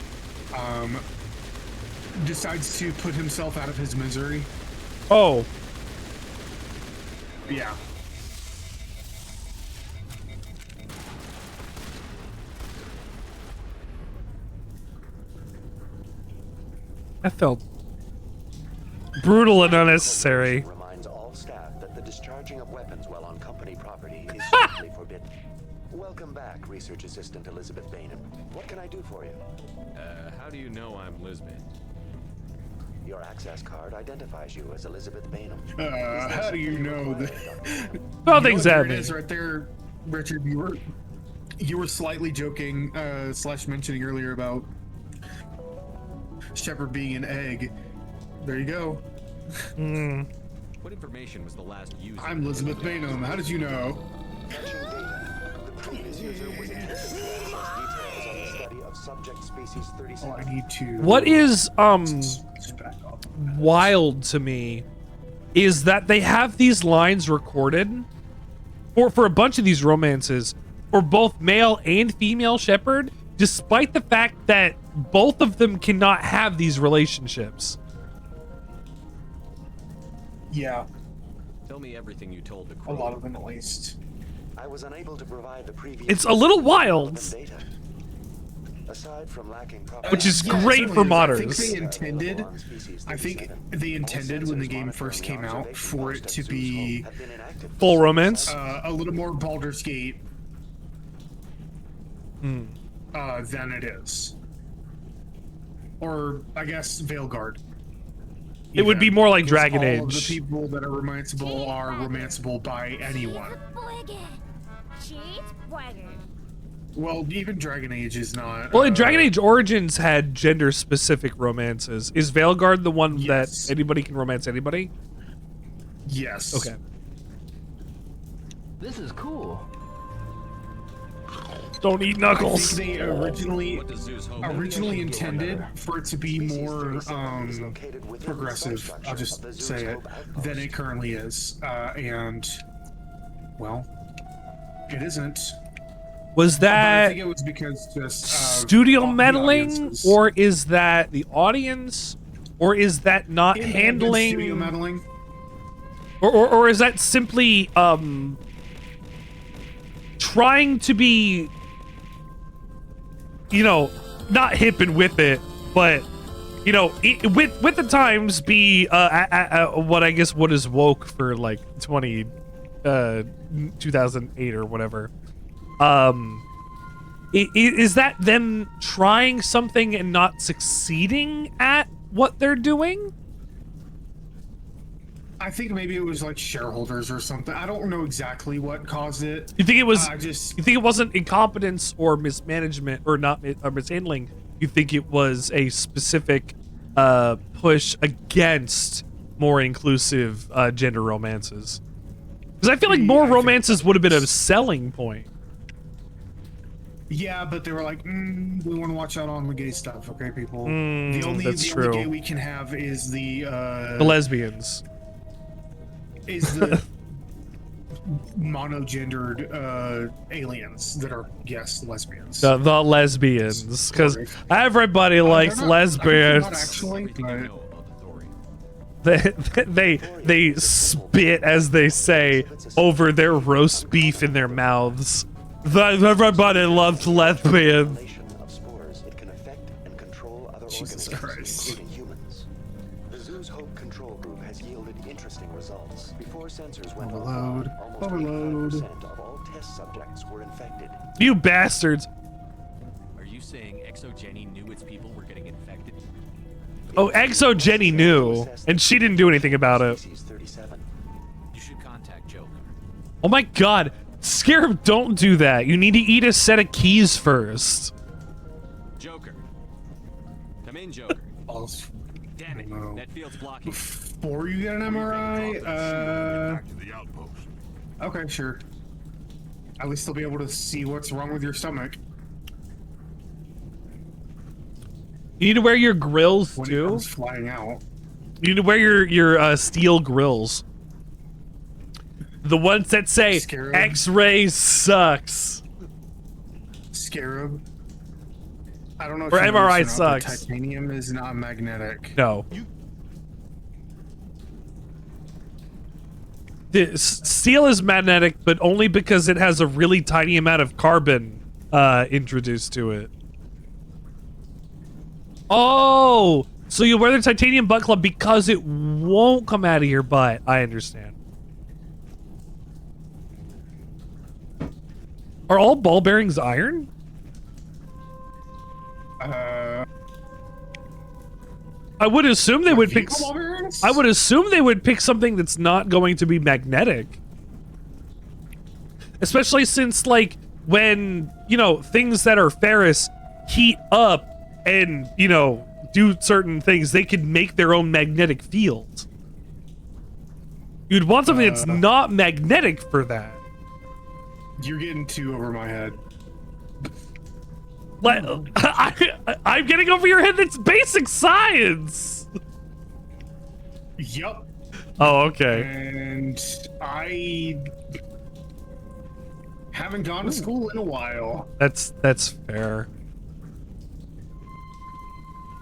decides to put himself out of his misery. Oh. Yeah. That felt brutal and unnecessary. Reminds all staff that the discharging of weapons while on company property is strictly forbidden. Welcome back, Research Assistant Elizabeth Bainham. What can I do for you? How do you know I'm Lisbon? Your access card identifies you as Elizabeth Bainham. How do you know that? Well, things happen. It is right there, Richard. You were slightly joking / mentioning earlier about Shepard being an egg. There you go. What information was the last user? I'm Elizabeth Bainham. How did you know? Oh, I need to. What is wild to me is that they have these lines recorded for a bunch of these romances for both male and female Shepard, despite the fact that both of them cannot have these relationships. Yeah. Tell me everything you told the A crew. lot of them, at least. I was unable to provide the previous. It's a little wild. Data. Aside from lacking Which is great for modders. I think they intended when the game first came out for it to be full romance, a little more Baldur's Gate than it is, or I guess Veilguard. It would be more like Dragon all Age. Of the people that are romanceable by anyone. Well, even Dragon Age is not. Well, in Dragon Age Origins had gender-specific romances. Is Veilguard the one that anybody can romance anybody? Yes. Okay. This is cool. Don't eat knuckles. I think they originally intended for it to be more progressive. I'll just say it than it currently is, and well, it isn't. Was But I that think it was because just studio the meddling, audiences. or is that the audience, or is that not It may have been handling studio meddling? or is that simply trying to be, you know, not hip and with it, but you know, with the times, be what I guess what is woke for like 2008 or whatever. Is that them trying something and not succeeding at what they're doing? I think maybe it was like shareholders or something. I don't know exactly what caused it. You think it was? You think it wasn't incompetence or mismanagement or not or mishandling? You think it was a specific push against more inclusive gender romances? Because I feel like more romances would have been a selling point. Yeah, but they were like, we want to watch out on the gay stuff, okay, people? That's the only true. gay we can have is the lesbians. Is the monogendered aliens that are, yes, lesbians. The lesbians, because everybody likes lesbians. Not actually, but they spit, as they say, over their roast beef in their mouths. Everybody loves lesbians. Jesus Christ. The Zoo's Hope Control Group has yielded interesting results. Before sensors went Overload. almost 85% of all test subjects were infected. You bastards. saying Exo Jenny knew its people were getting infected? Oh, Exo Jenny knew, and she didn't do anything about it. You should contact Joker. Oh my god. Scarab, don't do that. You need to eat a set of keys first. Joker. Come in, Joker. Damn it. That field's blocking. Before you get an MRI, okay, sure. At least they'll be able to see what's wrong with your stomach. You need to wear your grills when too. It comes flying out. You need to wear your steel grills. The ones that say Scarab. X-ray sucks. Scarab. I don't know if or you MRI noticed or not, but sucks. Titanium is not magnetic. No. The steel is magnetic, but only because it has a really tiny amount of carbon introduced to it. Oh, so you wear the titanium butt club because it won't come out of your butt. I understand. Are all ball bearings iron? I would assume they would pick. I would assume they would pick something that's not going to be magnetic. Especially since, like, when, you know, things that are ferrous heat up and, you know, do certain things, they could make their own magnetic field. You'd want something that's not magnetic for that. You're getting too over my head. I'm getting over your head. That's basic science. Yup. Oh, okay. And I haven't gone to school in a while. That's fair.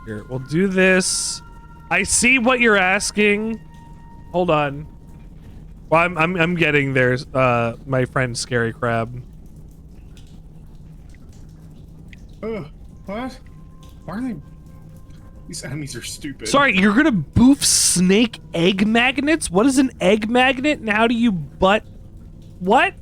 Here, we'll do this. I see what you're asking. Hold on. Well, I'm getting there, my friend Scary Crab. What? Why are they? These enemies are stupid. Sorry, you're gonna boof snake egg magnets? What is an egg magnet, and how do you butt? What?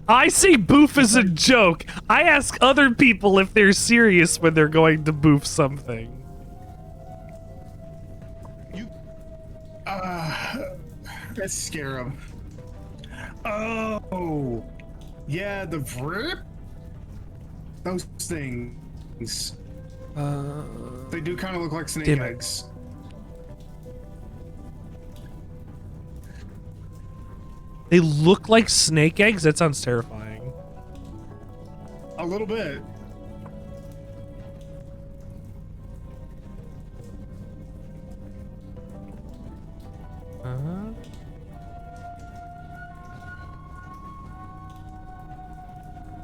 I see boof as a joke. I ask other people if they're serious when they're going to boof something. That's Scarab. Oh, yeah, the vrip. Those things. They do kind of look like snake eggs. They look like snake eggs? That sounds terrifying. A little bit.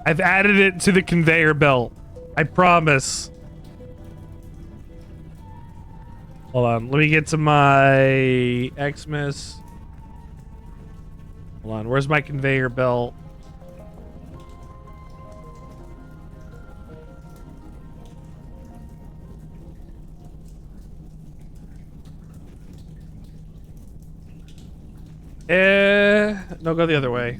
I've added it to the conveyor belt. I promise. Hold on. Let me get to my Xmas. Hold on. Where's my conveyor belt? No, go the other way.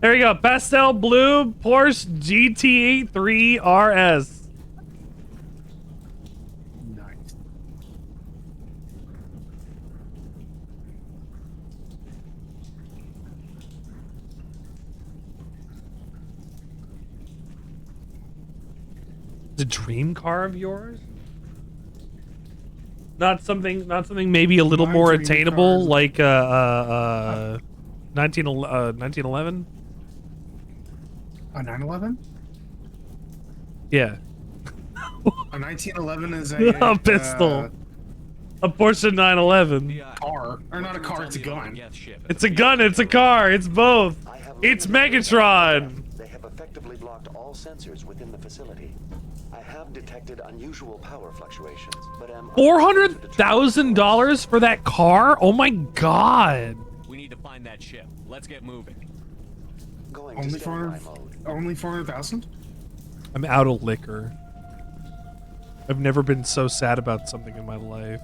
There you go. Pastel blue Porsche GT3 RS. Nice. The dream car of yours? Not something maybe a little more attainable, like 1911? A 911? Yeah. A 1911 is a pistol. A Porsche 911. Car. Or not a car, it's a gun. It's a gun, it's a car, it's both. It's Megatron. They have effectively blocked all sensors within the facility. I have detected unusual power fluctuations, but am $400,000 for that car? Oh my god. We need to find that ship. Let's get moving. Only 400,000? I'm out of liquor. I've never been so sad about something in my life.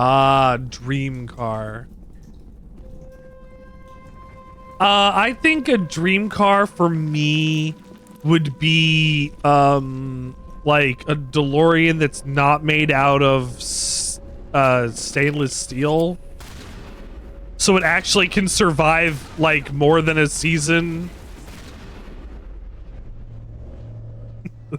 Ah, dream car. I think a dream car for me would be like a DeLorean that's not made out of stainless steel, so it actually can survive like more than a season. The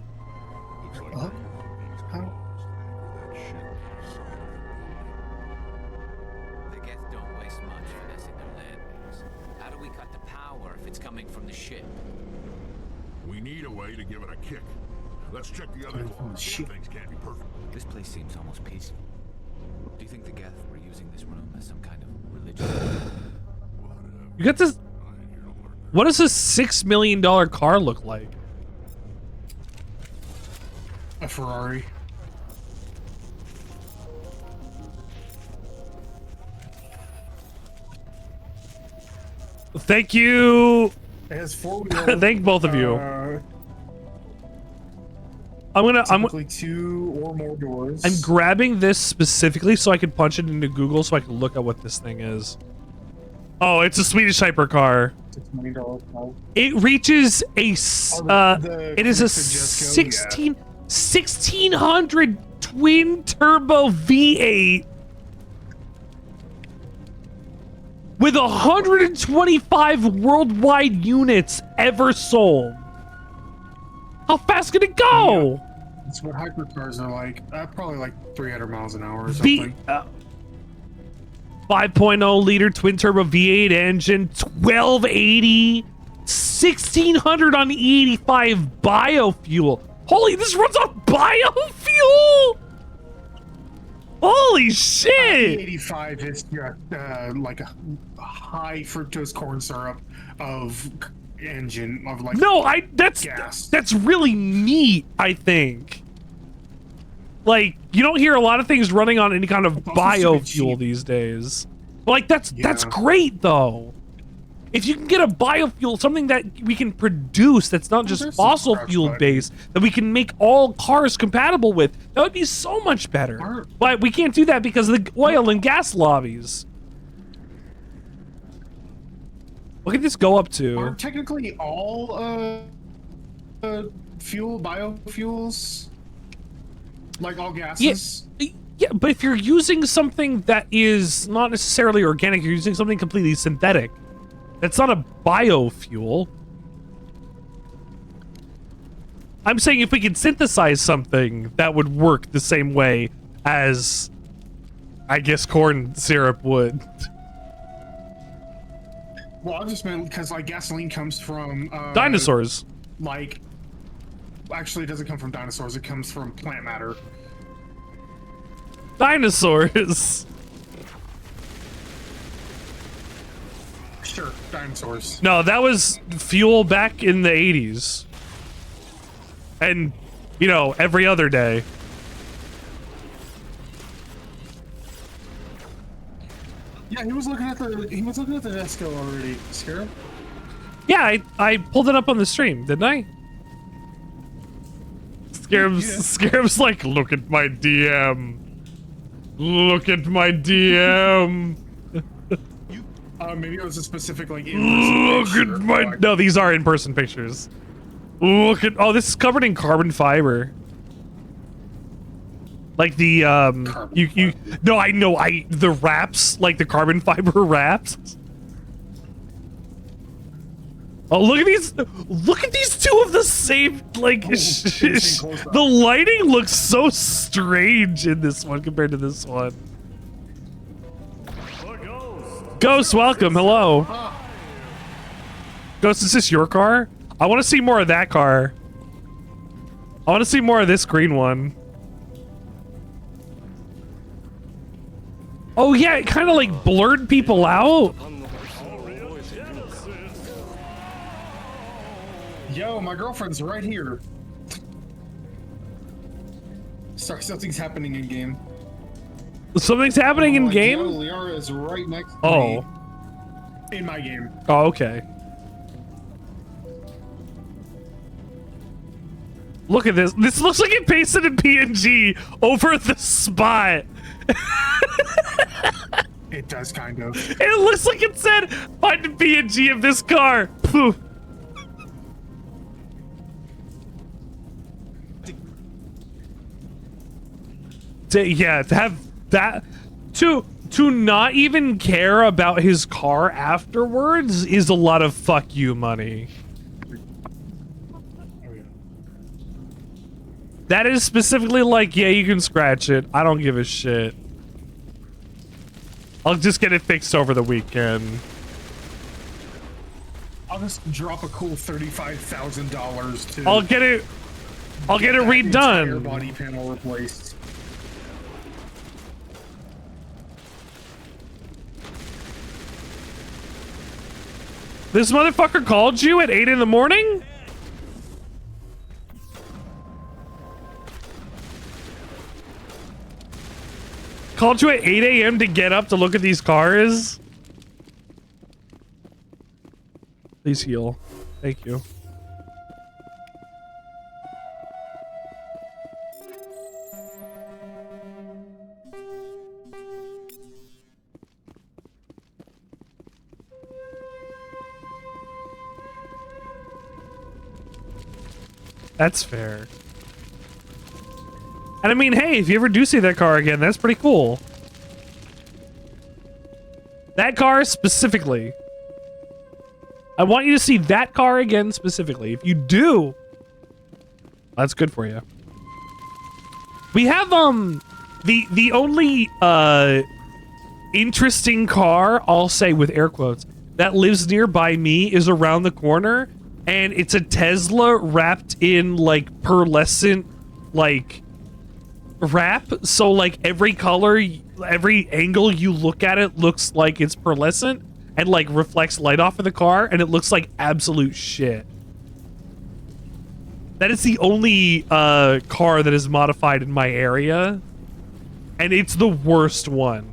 Geth don't waste much finessing their land base. How do we cut the power if it's coming from the ship? We need a way to give it a kick. Let's check the other claws. Things can't be perfect. This place seems almost peaceful. Do you think the Geth were using this room as some kind of religious? You got this. What does a $6 million car look like? A Ferrari. Thank you. It has 4-wheel. Thank both of you. I'm typically 2 or more doors. I'm grabbing this specifically so I can punch it into Google so I can look at what this thing is. Oh, it's a Swedish hypercar. $6 million car. It reaches a it is a 1600 twin turbo V8 with 125 worldwide units ever sold. How fast can it go? Yeah. That's what hypercars are like. Probably like 300 miles an hour or something. 5.0 liter twin turbo V8 engine, 1280, 1600 on E85 biofuel. Holy, this runs on biofuel! Holy shit! E85 is like a high fructose corn syrup of engine of like that's really neat, I think. Like, you don't hear a lot of things running on any kind of biofuel these days. Like, that's great though. If you can get a biofuel, something that we can produce that's not just fossil fuel based, that we can make all cars compatible with, that would be so much better. But we can't do that because of the oil and gas lobbies. What can this go up to? Are technically all biofuels? Like all gases? Yeah, but if you're using something that is not necessarily organic, you're using something completely synthetic. That's not a biofuel. I'm saying if we could synthesize something that would work the same way as, I guess, corn syrup would. Well, I just meant because like gasoline comes from dinosaurs. Like, actually, it doesn't come from dinosaurs. It comes from plant matter. Dinosaurs. Sure, dinosaurs. No, that was fuel back in the 80s. And, you know, every other day. Yeah, he was looking at the Desco already. Scarab? Yeah, I pulled it up on the stream, didn't I? Scarab's like, look at my DM. Look at my DM. Maybe it was a specific like. Look at my. No, these are in-person pictures. Look at. Oh, this is covered in carbon fiber. Like the No, I know. The wraps, like the carbon fiber wraps. Oh, look at these! Look at these two of the same. Like, the lighting looks so strange in this one compared to this one. Ghost, welcome. Hello. Ghost, is this your car? I want to see more of that car. I want to see more of this green one. Oh yeah, it kind of like blurred people out. Yo, my girlfriend's right here. Sorry, something's happening in game. Something's happening in game? Yo, Liara is right next to me. In my game. Oh, okay. Look at this. This looks like it pasted in PNG over the spot. It does kind of. It looks like it said, find the PNG of this car. Poof. Yeah, to have that, to not even care about his car afterwards is a lot of fuck you money. That is specifically like, yeah, you can scratch it. I don't give a shit. I'll just get it fixed over the weekend. I'll just drop a cool $35,000 to. I'll get it redone. Entire body panel replaced. This motherfucker called you at 8 in the morning? Called you at 8 a.m. to get up to look at these cars? Please heal. Thank you. That's fair. And I mean, hey, if you ever do see that car again, that's pretty cool. That car specifically. I want you to see that car again specifically. If you do, that's good for you. We have the only interesting car, I'll say with air quotes, that lives nearby me is around the corner, and it's a Tesla wrapped in like pearlescent like wrap, so like every color, every angle you look at it looks like it's pearlescent and like reflects light off of the car, and it looks like absolute shit. That is the only car that is modified in my area, and it's the worst one.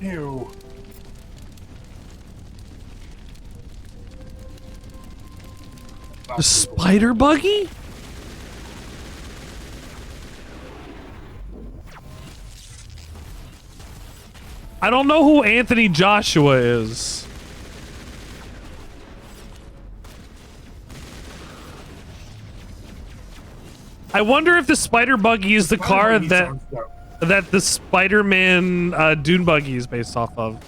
Ew. The spider buggy? I don't know who Anthony Joshua is. I wonder if the spider buggy is the car that the Spider-Man dune buggy is based off of.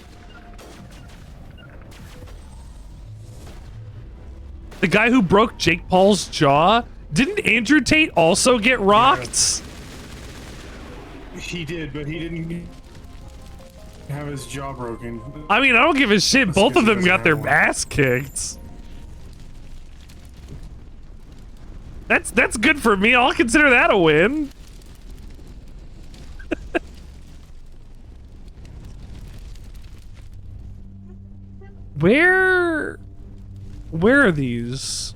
The guy who broke Jake Paul's jaw? Didn't Andrew Tate also get rocked? Yeah. He did, but he didn't have his jaw broken. I mean, I don't give a shit. That's Both of them because he got their doesn't have ass kicked. That's good for me. I'll consider that a win. Where are these?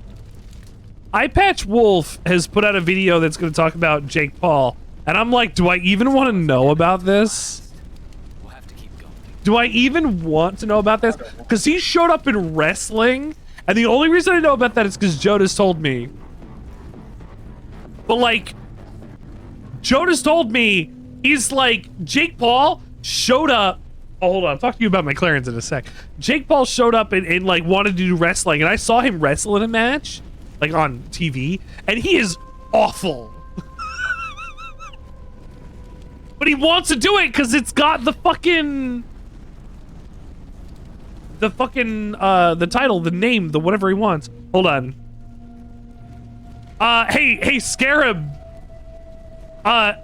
Eyepatch Wolf has put out a video that's going to talk about Jake Paul, and I'm like, do I even want to know about this? Do I even want to know about this? Because he showed up in wrestling, and the only reason I know about that is because Jonas told me. But like, Jonas told me, he's like, Jake Paul showed up. Oh, hold on, I'll talk to you about McLarens in a sec. Jake Paul showed up and like wanted to do wrestling, and I saw him wrestle in a match, like on TV, and he is awful. But he wants to do it because it's got the title, the name, the whatever he wants. Hold on. Hey, Scarab. I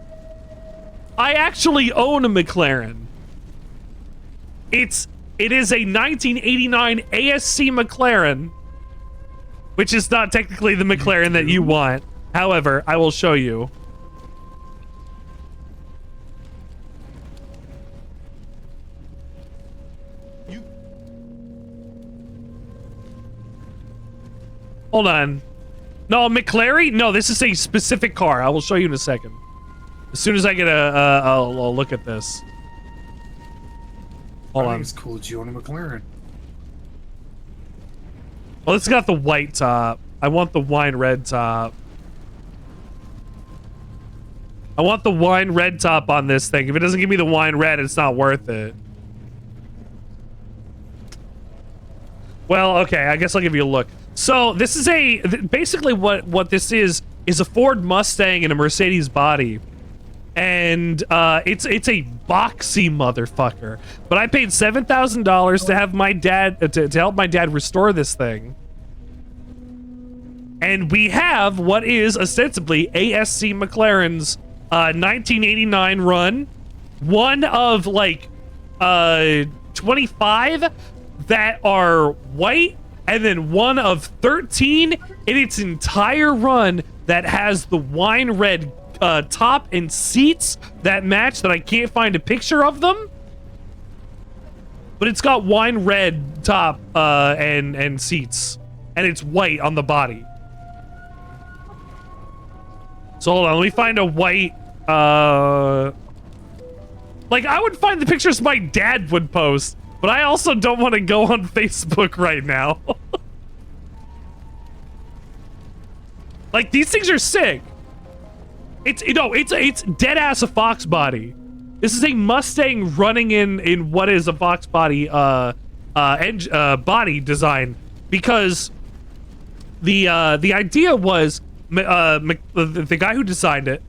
actually own a McLaren. It is a 1989 ASC McLaren, which is not technically the McLaren that you want. However, I will show you. Hold on. No, McLaren? No, this is a specific car. I will show you in a second. As soon as I get I'll look at this. Hold I on. think it's cool that you own a McLaren. Well, it's got the white top. I want the wine red top. I want the wine red top on this thing. If it doesn't give me the wine red, it's not worth it. Well, okay, I guess I'll give you a look. So this is basically what this is a Ford Mustang in a Mercedes body. And it's a boxy motherfucker. But I paid $7,000 to have my dad to help my dad restore this thing. And we have what is ostensibly ASC McLaren's 1989 run, one of like 25 that are white, and then one of 13 in its entire run that has the wine red top and seats that match, that I can't find a picture of them, but it's got wine red top and seats, and it's white on the body. So hold on, let me find a white like I would find the pictures my dad would post, but I also don't want to go on Facebook right now. Like, these things are sick. It's dead ass a Fox body. This is a Mustang running in what is a Fox body body design, because the idea was the guy who designed it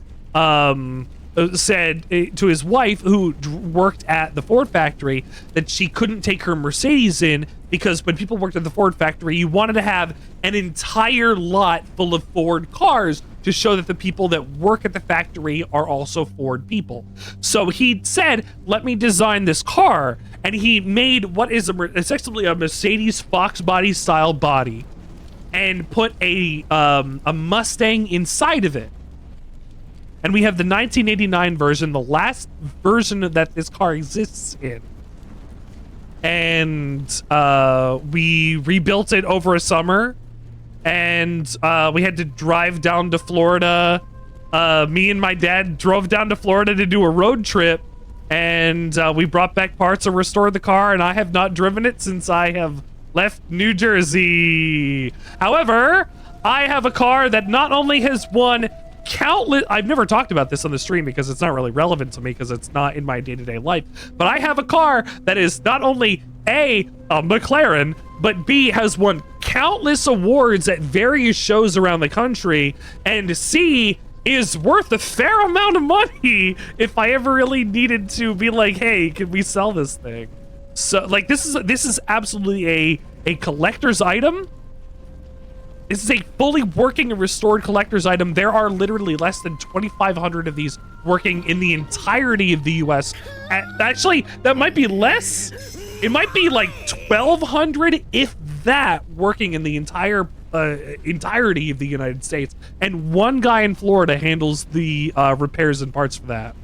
said to his wife, who worked at the Ford factory, that she couldn't take her Mercedes in because when people worked at the Ford factory, you wanted to have an entire lot full of Ford cars to show that the people that work at the factory are also Ford people. So he said, let me design this car, and he made what is essentially a Mercedes Fox body style body, and put a Mustang inside of it. And we have the 1989 version, the last version that this car exists in. And we rebuilt it over a summer, and we had to drive down to Florida. Me and my dad drove down to Florida to do a road trip, and we brought back parts and restored the car, and I have not driven it since I have left New Jersey. However, I have a car that not only has won countless— I've never talked about this on the stream because it's not really relevant to me because it's not in my day-to-day life, but I have a car that is not only a McLaren, but B, has won countless awards at various shows around the country, and C, is worth a fair amount of money if I ever really needed to be like, hey, can we sell this thing? So like, this is absolutely a collector's item. This is a fully working and restored collector's item. There are literally less than 2,500 of these working in the entirety of the US. Actually, that might be less. It might be like 1,200, if that, working in the entire entirety of the United States. And one guy in Florida handles the repairs and parts for that.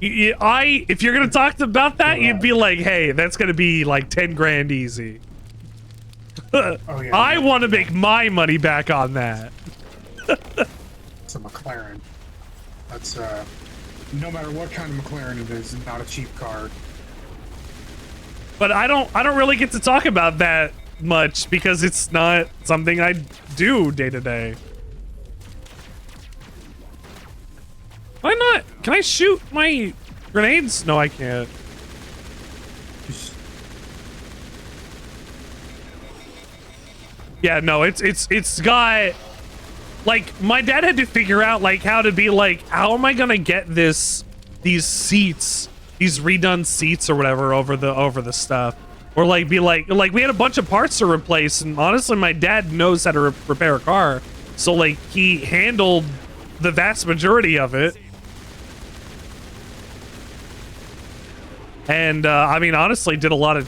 If you're gonna talk about that, you'd be like, hey, that's gonna be like 10 grand easy. Oh, yeah, I want to make my money back on that. It's a McLaren. That's no matter what kind of McLaren it is, not a cheap car. But I don't really get to talk about that much because it's not something I do day to day. Why not? Can I shoot my grenades? No, I can't. Yeah, no, it's got, like, my dad had to figure out like how to be like, how am I gonna get these seats, these redone seats or whatever over the stuff, or like be like we had a bunch of parts to replace, and honestly my dad knows how to repair a car, so like he handled the vast majority of it. And I mean, honestly, did a lot of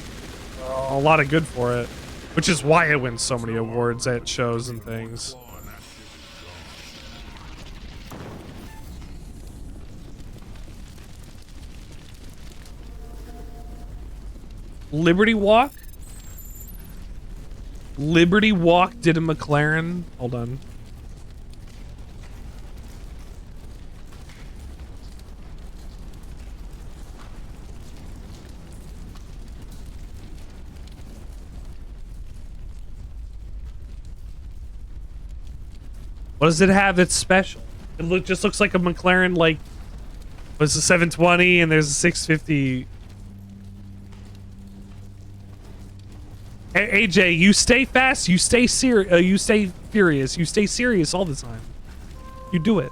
good for it, which is why it wins so many awards at shows and things. Liberty Walk? Liberty Walk did a McLaren. Hold on. What does it have that's special? It just looks like a McLaren, like, was a 720 and there's a 650. AJ, you stay fast, you stay you stay furious, you stay serious all the time. You do it.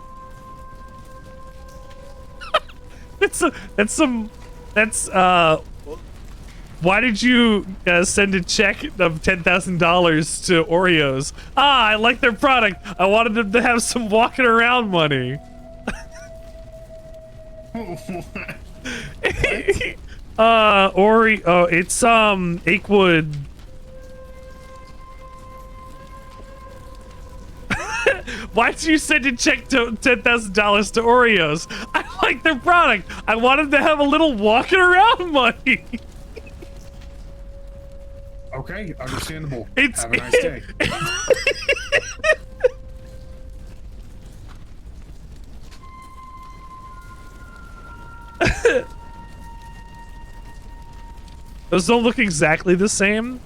Why did you send a check of $10,000 to Oreos? Ah, I like their product. I wanted them to have some walking around money. Oreo, it's Achewood. Why'd you send a check to $10,000 to Oreos? I like their product. I wanted to have a little walking around money. Okay, understandable. It's, have a nice day. Those don't look exactly the same.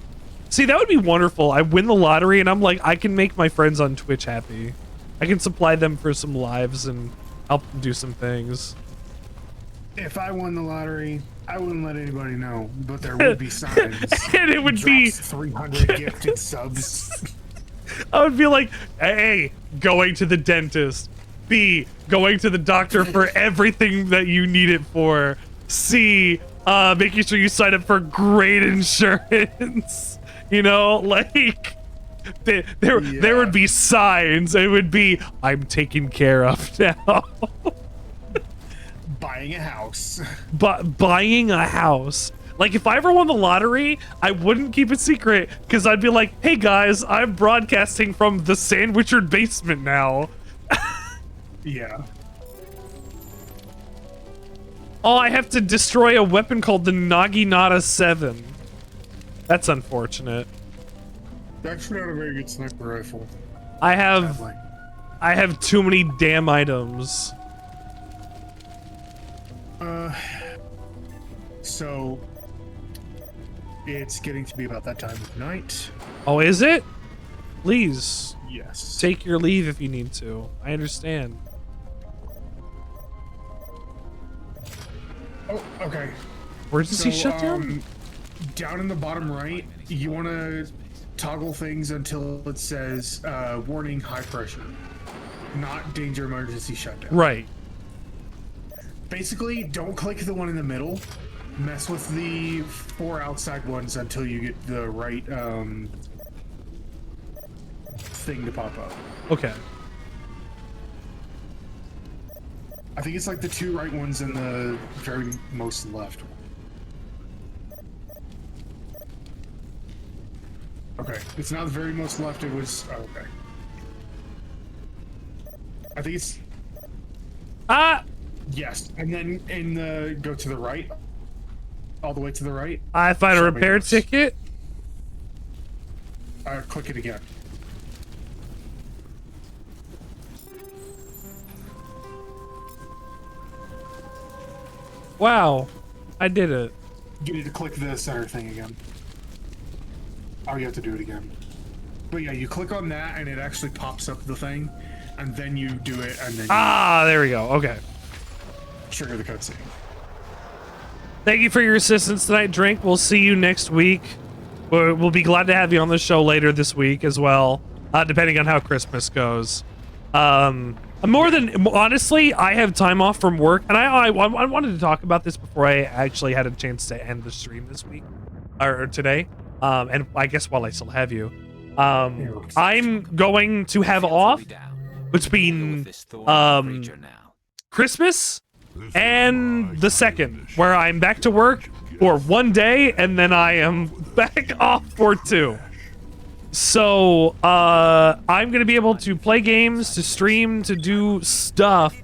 See, that would be wonderful. I win the lottery and I'm like, I can make my friends on Twitch happy. I can supply them for some lives and help them do some things. If I won the lottery, I wouldn't let anybody know, but there would be signs. And it would be 300 gifted subs. I would be like, A, going to the dentist. B, going to the doctor for everything that you need it for. C, making sure you sign up for great insurance. You know, like, there would be signs. It would be, I'm taken care of now. Buying a house. But buying a house. Like, if I ever won the lottery, I wouldn't keep it secret, because I'd be like, hey guys, I'm broadcasting from the Sandwichard basement now. Yeah. Oh, I have to destroy a weapon called the Naginata 7. That's unfortunate. That's not a very good sniper rifle. I have too many damn items. So it's getting to be about that time of night. Oh, is it? Please. Yes. Take your leave if you need to. I understand. Oh, okay. Emergency shutdown? Down in the bottom right, you want to toggle things until it says warning high pressure, not danger emergency shutdown. Right. Basically, don't click the one in the middle. Mess with the 4 outside ones until you get the right thing to pop up. Okay. I think it's like the 2 right ones and the very most left one. Okay, it's not the very most left, it was... Oh, okay. I think it's... Yes, and then go to the right. All the way to the right. I find a repair ticket. Click it again. Wow, I did it. You need to click the center thing again. Oh, you have to do it again. But yeah, you click on that and it actually pops up the thing, and then you do it, and then there we go. Okay. Trigger the cutscene. Thank you for your assistance tonight, Drink. We'll see you next week. We'll be glad to have you on the show later this week as well, depending on how Christmas goes. Honestly, I have time off from work, and I wanted to talk about this before I actually had a chance to end the stream this week or today. And I guess while I still have you, I'm going to have off between Christmas and the 2nd, where I'm back to work for 1 day and then I am back off for 2. So I'm gonna be able to play games, to stream, to do stuff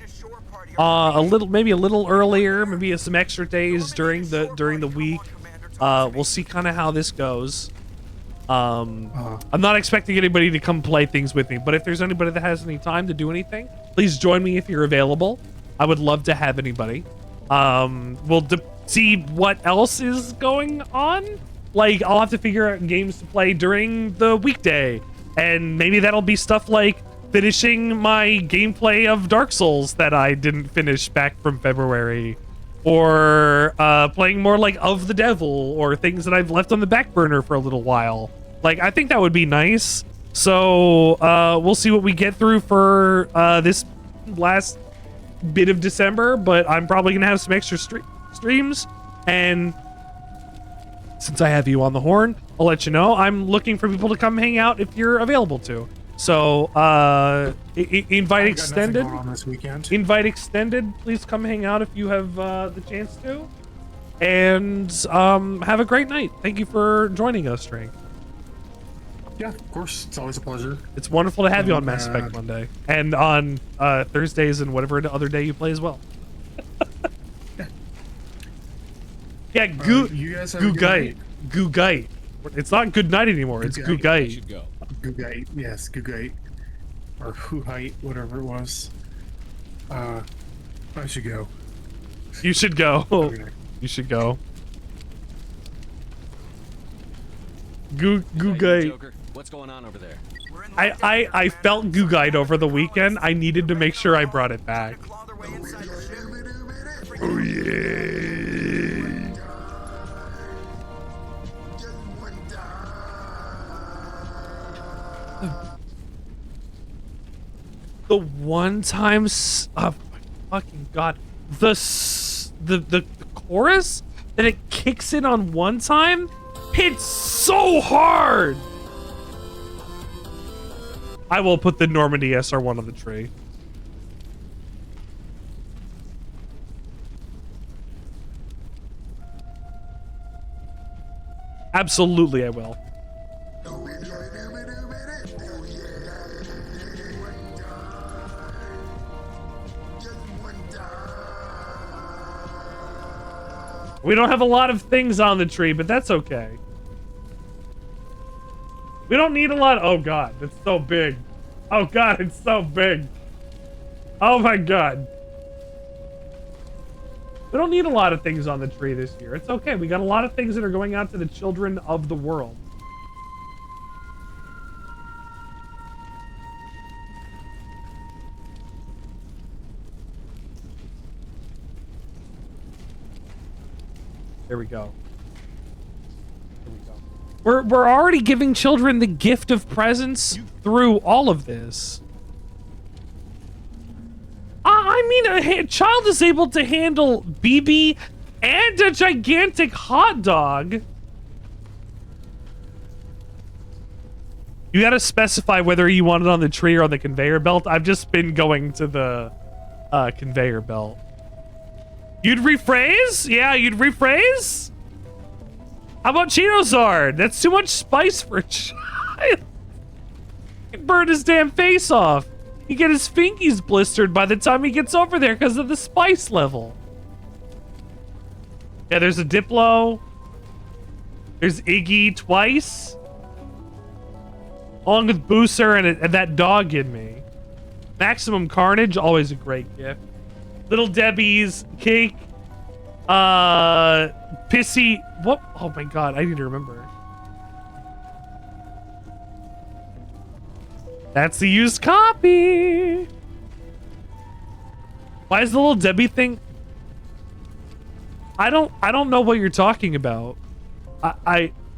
maybe a little earlier, maybe some extra days during the week. We'll see kind of how this goes. I'm not expecting anybody to come play things with me, but if there's anybody that has any time to do anything, please join me if you're available. I would love to have anybody. We'll see what else is going on. Like, I'll have to figure out games to play during the weekday, and maybe that'll be stuff like finishing my gameplay of Dark Souls that I didn't finish back from February, or playing more like Of the Devil, or things that I've left on the back burner for a little while. Like, I think that would be nice. So we'll see what we get through for this last bit of December, but I'm probably gonna have some extra streams, and since I have you on the horn, I'll let you know I'm looking for people to come hang out if you're available to. So invite extended. Going on this weekend. Invite extended. Please come hang out if you have the chance to, and have a great night. Thank you for joining us, Drake. Yeah, of course. It's always a pleasure. It's wonderful to have you on Mass Effect Monday, and on Thursdays and whatever other day you play as well. Yeah, you guys have a good night. Googite. It's not good night anymore. It's Googite. Googite. Yes, Googite. Or Whohite, whatever it was. I should go. You should go. You should go. Googite. Joker, what's going on over there? I felt Googite over the weekend. I needed to make sure I brought it back. Oh yeah. The one time, oh my fucking god, the chorus that it kicks in on one time hits so hard. I will put the Normandy SR1 on the tree. Absolutely, I will. We don't have a lot of things on the tree, but that's okay. We don't need a lot. Oh god, it's so big. Oh god, it's so big. Oh my god. We don't need a lot of things on the tree this year. It's okay. We got a lot of things that are going out to the children of the world. There we go. We're already giving children the gift of presents through all of this. I mean, a child is able to handle BB and a gigantic hot dog. You gotta specify whether you want it on the tree or on the conveyor belt. I've just been going to the conveyor belt. You'd rephrase? Yeah, you'd rephrase? How about Cheetosard? That's too much spice for a child. He'd burn his damn face off. He'd get his fingies blistered by the time he gets over there because of the spice level. Yeah, there's a Diplo. There's Iggy twice. Along with Booster and that dog in me. Maximum Carnage, always a great gift. Little Debbie's cake. Pissy. What? Oh my god, I need to remember. That's the used copy. Why is the Little Debbie thing? I don't know what you're talking about.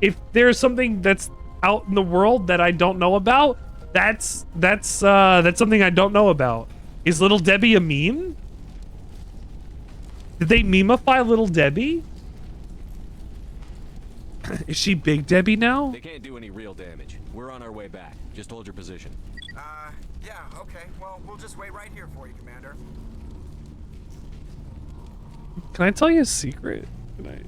If there's something that's out in the world that I don't know about, that's something I don't know about. Is Little Debbie a meme? Did they memify Little Debbie? Is she Big Debbie now? They can't do any real damage. We're on our way back. Just hold your position. Yeah, okay. Well, we'll just wait right here for you, Commander. Can I tell you a secret? Can I?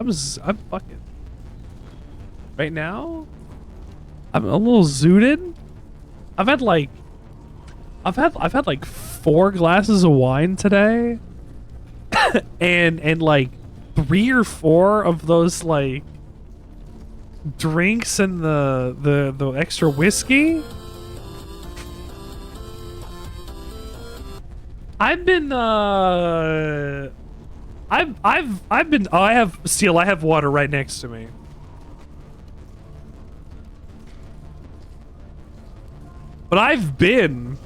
I'm fucking. Right now, I'm a little zooted. I've had like 4 glasses of wine today, and like 3 or 4 of those like drinks and the extra whiskey. I've been I have Steel, I have water right next to me. But I've been.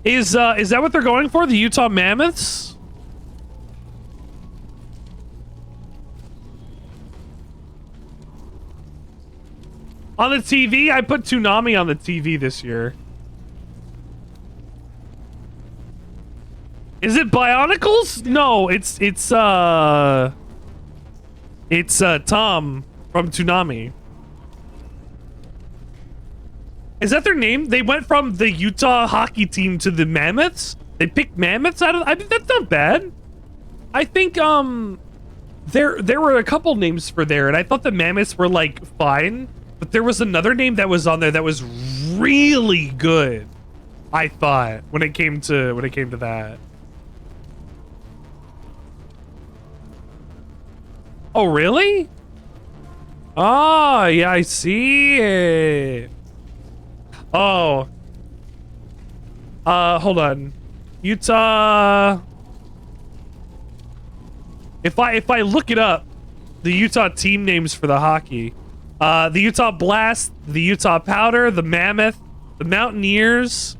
Is that what they're going for? The Utah Mammoths? On the TV, I put Toonami on the TV this year. Is it Bionicles? No, it's Tom from Toonami. Is that their name? They went from the Utah hockey team to the Mammoths? They picked Mammoths out of... I mean, that's not bad. I think, there were a couple names for there, and I thought the Mammoths were, like, fine. But there was another name that was on there that was really good, I thought, when it came to that. Oh, really? Oh, yeah, I see it. Oh. Hold on. Utah. If I look it up, the Utah team names for the hockey. The Utah Blast, the Utah Powder, the Mammoth, the Mountaineers,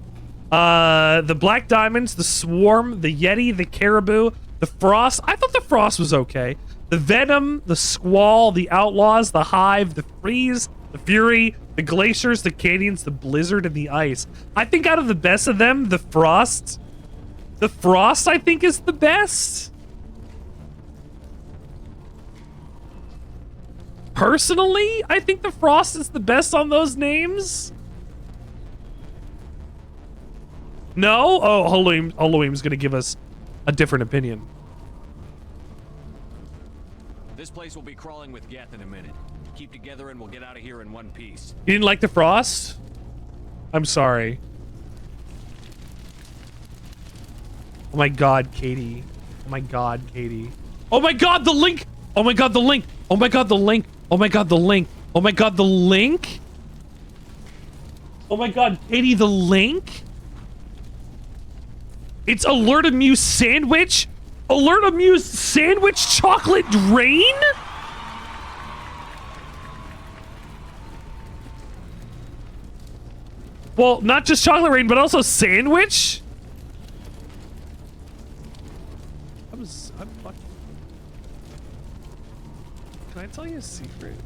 the Black Diamonds, the Swarm, the Yeti, the Caribou, the Frost. I thought the Frost was okay. The Venom, the Squall, the Outlaws, the Hive, the Freeze, the Fury, the Glaciers, the Canyons, the Blizzard, and the Ice. I think out of the best of them, the Frost, I think, is the best. Personally, I think the Frost is the best on those names. No? Oh, Haloim's gonna give us a different opinion. This place will be crawling with Geth in a minute. Keep together and we'll get out of here in one piece. You didn't like the Frost? I'm sorry. Oh my god, Katie. Oh my god, Katie. Oh my god, the link! Oh my god, the link! Oh my god, the link! Oh my god, the link! Oh my god, the link! Oh my god, Katie, the link? It's Alert Amuse Sandwich? Alert Amuse Sandwich Chocolate Rain? Well, not just chocolate rain, but also sandwich? I'm fucking... Can I tell you a secret?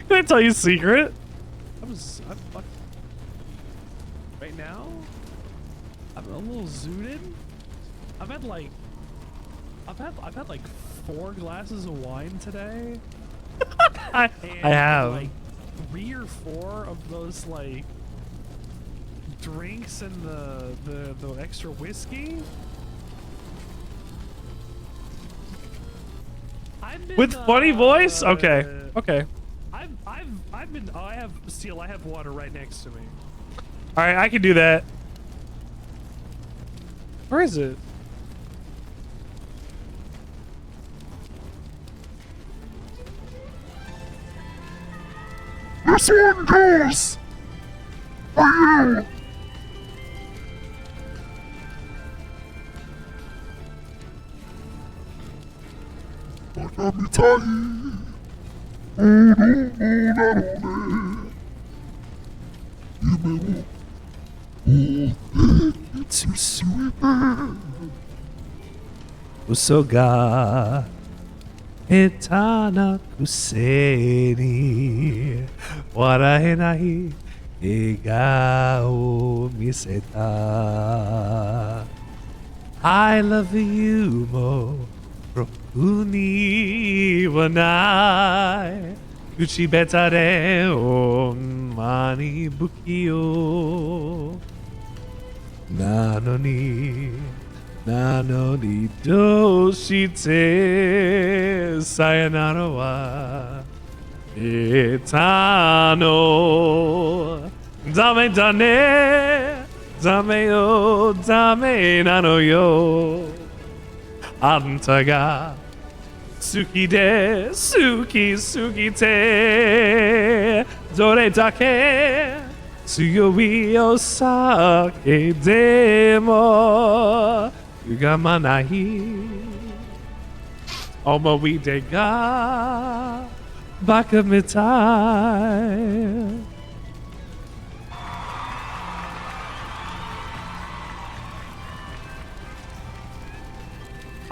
Can I tell you a secret? I'm fucking... Right now, I'm a little zooted. I've had like 4 glasses of wine today. I have like 3 or 4 of those like drinks and the extra whiskey. With funny voice? Okay. Okay. I have water right next to me. Alright, I can do that. Where is it? This one goes for you. Usoga etana kuseni waraenai ega o miseta. I love you more. Uni wanai uchi betare o mani bukio nanoni doshite sayonara wa etano dame dane dame yo dame nano yo anta ga suki de suki te dore dake tsuyoi o sake demo yugamanai omouide ga Baka mitai.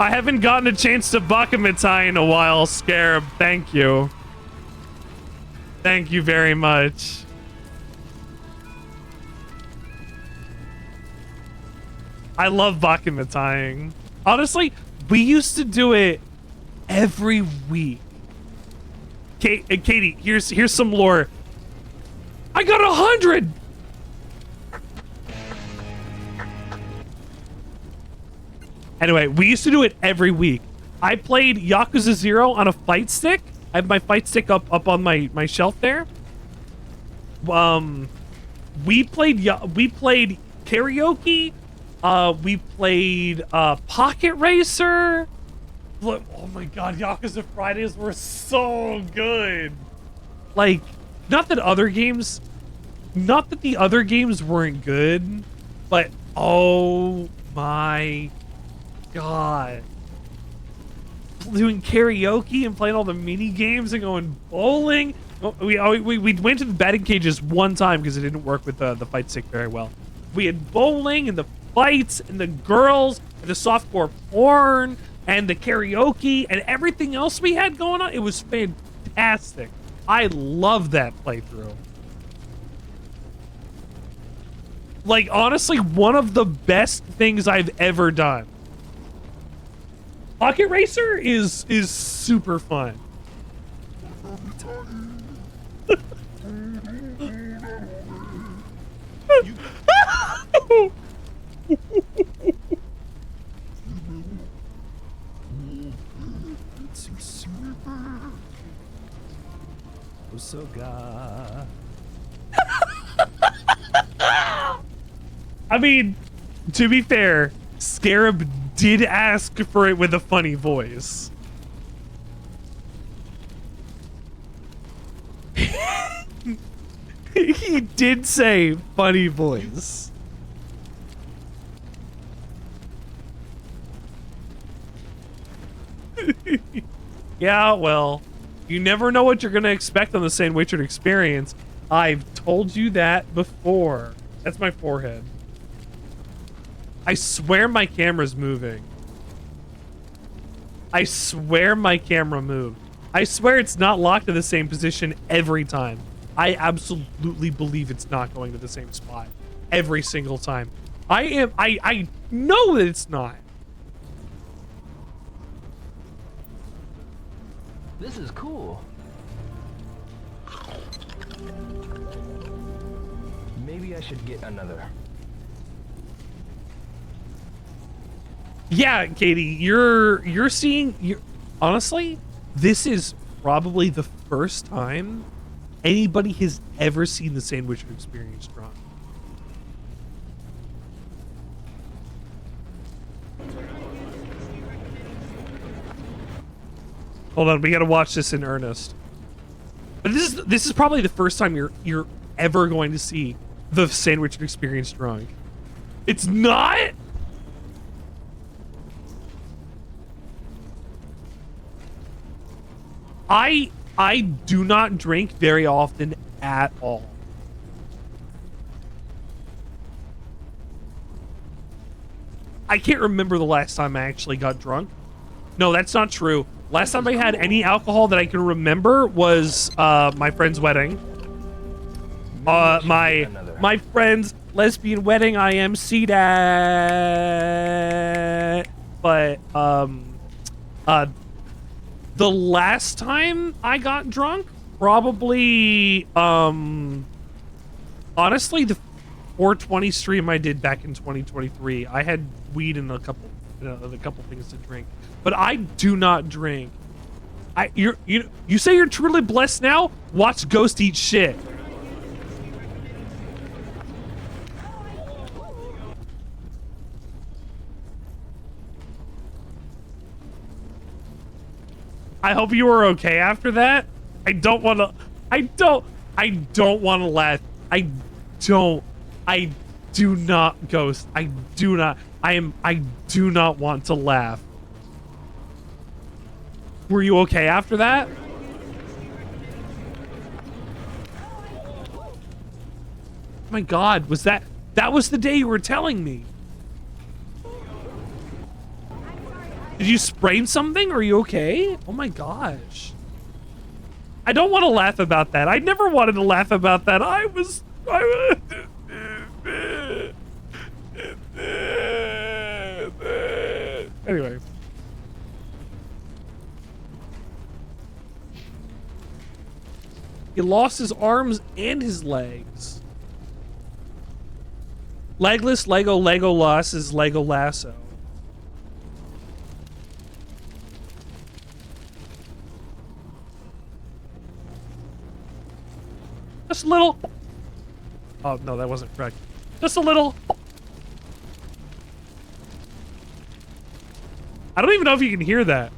I haven't gotten a chance to baka mitai in a while, Scarab. Thank you. Thank you very much. I love baka mitaiing. Honestly, we used to do it every week. Katie, here's some lore. I got 100. Anyway, we used to do it every week. I played Yakuza 0 on a fight stick. I have my fight stick up on my shelf there. We played karaoke. We played Pocket Racer. Oh my god, Yakuza Fridays were so good. Like, not that the other games weren't good, but oh my god. Doing karaoke and playing all the mini games and going bowling. We went to the batting cages one time because it didn't work with the fight stick very well. We had bowling and the fights and the girls and the softcore porn and the karaoke and everything else we had going on. It was fantastic. I love that playthrough. Like, honestly, one of the best things I've ever done. Pocket Racer is super fun. Saga. I mean, to be fair, Scarab did ask for it with a funny voice. He did say funny voice. Yeah, well, you never know what you're going to expect on the Sandwichard experience. I've told you that before. That's my forehead. I swear my camera's moving. I swear my camera moved. I swear it's not locked to the same position every time. I absolutely believe it's not going to the same spot every single time. I know that it's not. This is cool. Maybe I should get another. Yeah, Katie, you're seeing. Honestly, this is probably the first time anybody has ever seen the Sandwichard experience drunk. Hold on, we gotta watch this in earnest. But this is probably the first time you're ever going to see the Sandwichard experience drunk. It's not. I do not drink very often at all. I can't remember the last time I actually got drunk. No, that's not true. Last time I had any alcohol that I can remember was my friend's wedding. My friend's lesbian wedding I emceed at. But the last time I got drunk, probably honestly the 420 stream I did back in 2023. I had weed and a couple things to drink. But I do not drink. You say you're truly blessed now? Watch Ghost eat shit. I hope you were okay after that. I don't want to laugh. I do not, Ghost. I do not want to laugh. Were you okay after that? my God, was that was the day you were telling me? Did you sprain something? Are you okay? Oh my gosh. I don't want to laugh about that. I never wanted to laugh about that. Anyway. He lost his arms and his legs. Legless Lego Legolas is Lego Lasso. Just a little. Oh, no, that wasn't correct. Just a little. I don't even know if you can hear that.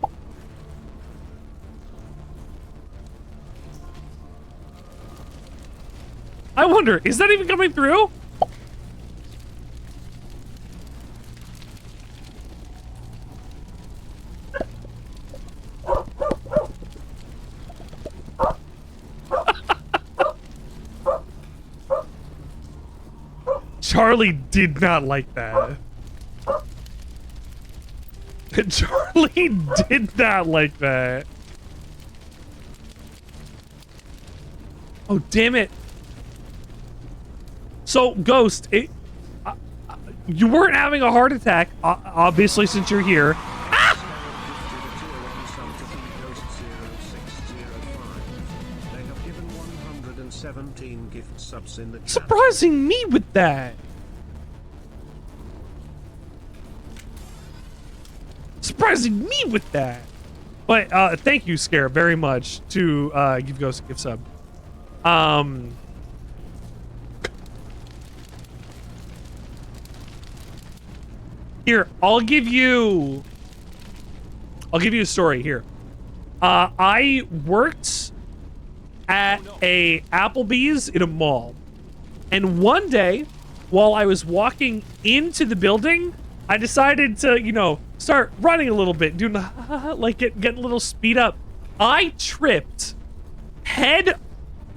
I wonder, is that even coming through? Charlie did not like that. Charlie did not like that. Oh, damn it. So, Ghost, you weren't having a heart attack, obviously, since you're here. Surprising me with that. Surprising me with that. But thank you, Scare, very much to give Ghost a gift sub. Here, I'll give you a story here. I worked at a Applebee's in a mall. And one day, while I was walking into the building, I decided to, you know, start running a little bit, doing like get a little speed up. I tripped head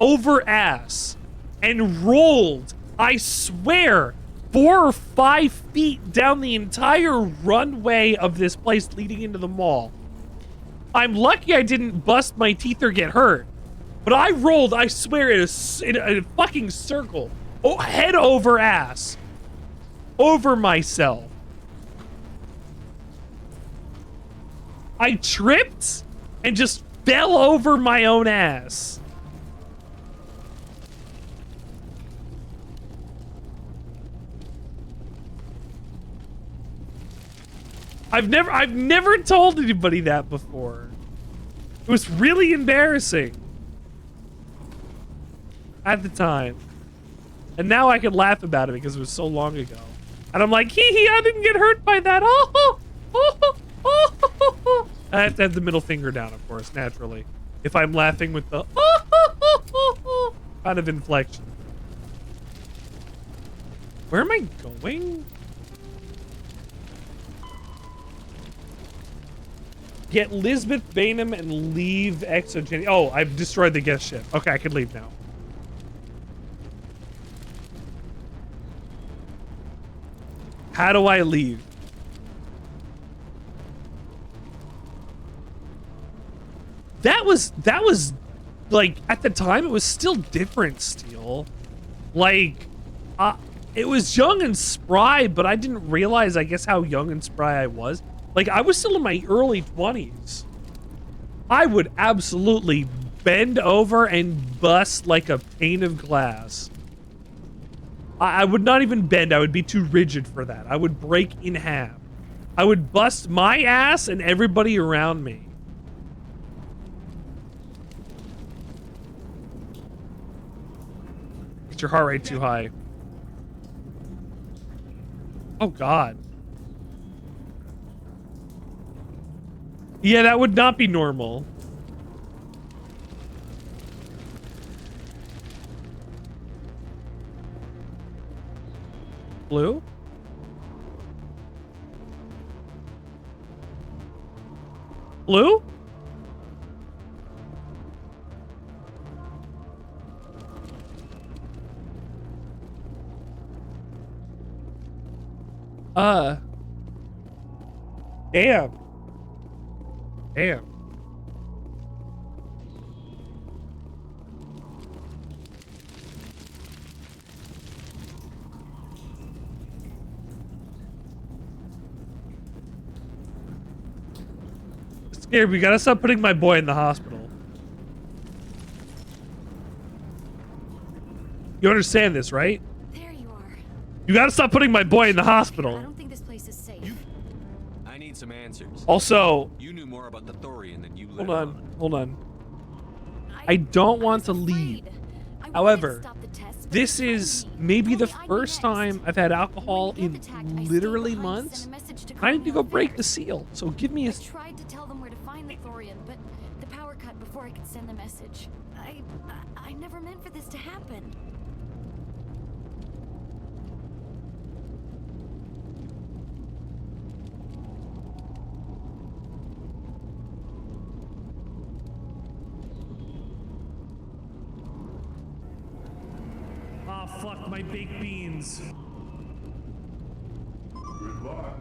over ass and rolled, I swear, 4 or 5 feet down the entire runway of this place leading into the mall. I'm lucky I didn't bust my teeth or get hurt. But I rolled, I swear, in a fucking circle. Oh, head over ass. Over myself. I tripped and just fell over my own ass. I've never told anybody that before. It was really embarrassing at the time. And now I can laugh about it because it was so long ago. And I'm like, hee, I didn't get hurt by that. I have to have the middle finger down, of course, naturally. If I'm laughing with the kind of inflection. Where am I going? Get Lisbeth Bainham and leave Exogeny. Oh, I've destroyed the guest ship. Okay, I can leave now. How do I leave? That was like, at the time, it was still different, Steel. Like, it was young and spry, but I didn't realize, I guess, how young and spry I was. Like, I was still in my early 20s. I would absolutely bend over and bust like a pane of glass. I would not even bend. I would be too rigid for that. I would break in half. I would bust my ass and everybody around me. Get your heart rate too high. Oh, God. Yeah, that would not be normal. Blue? Blue? Damn. Damn. Scared, we gotta stop putting my boy in the hospital. You understand this, right? There you are. You gotta stop putting my boy in the hospital. I don't think this place is safe. I need some answers. Also, You knew more about the Thorian than you hold let on. I don't want to leave. However, this is maybe the first time I've had alcohol in literally months. I need to go break the seal, so give me a... I tried to tell them where to find the Thorian, but the power cut before I could send the message. I never meant for this to happen. Ah, fuck my baked beans. Good luck.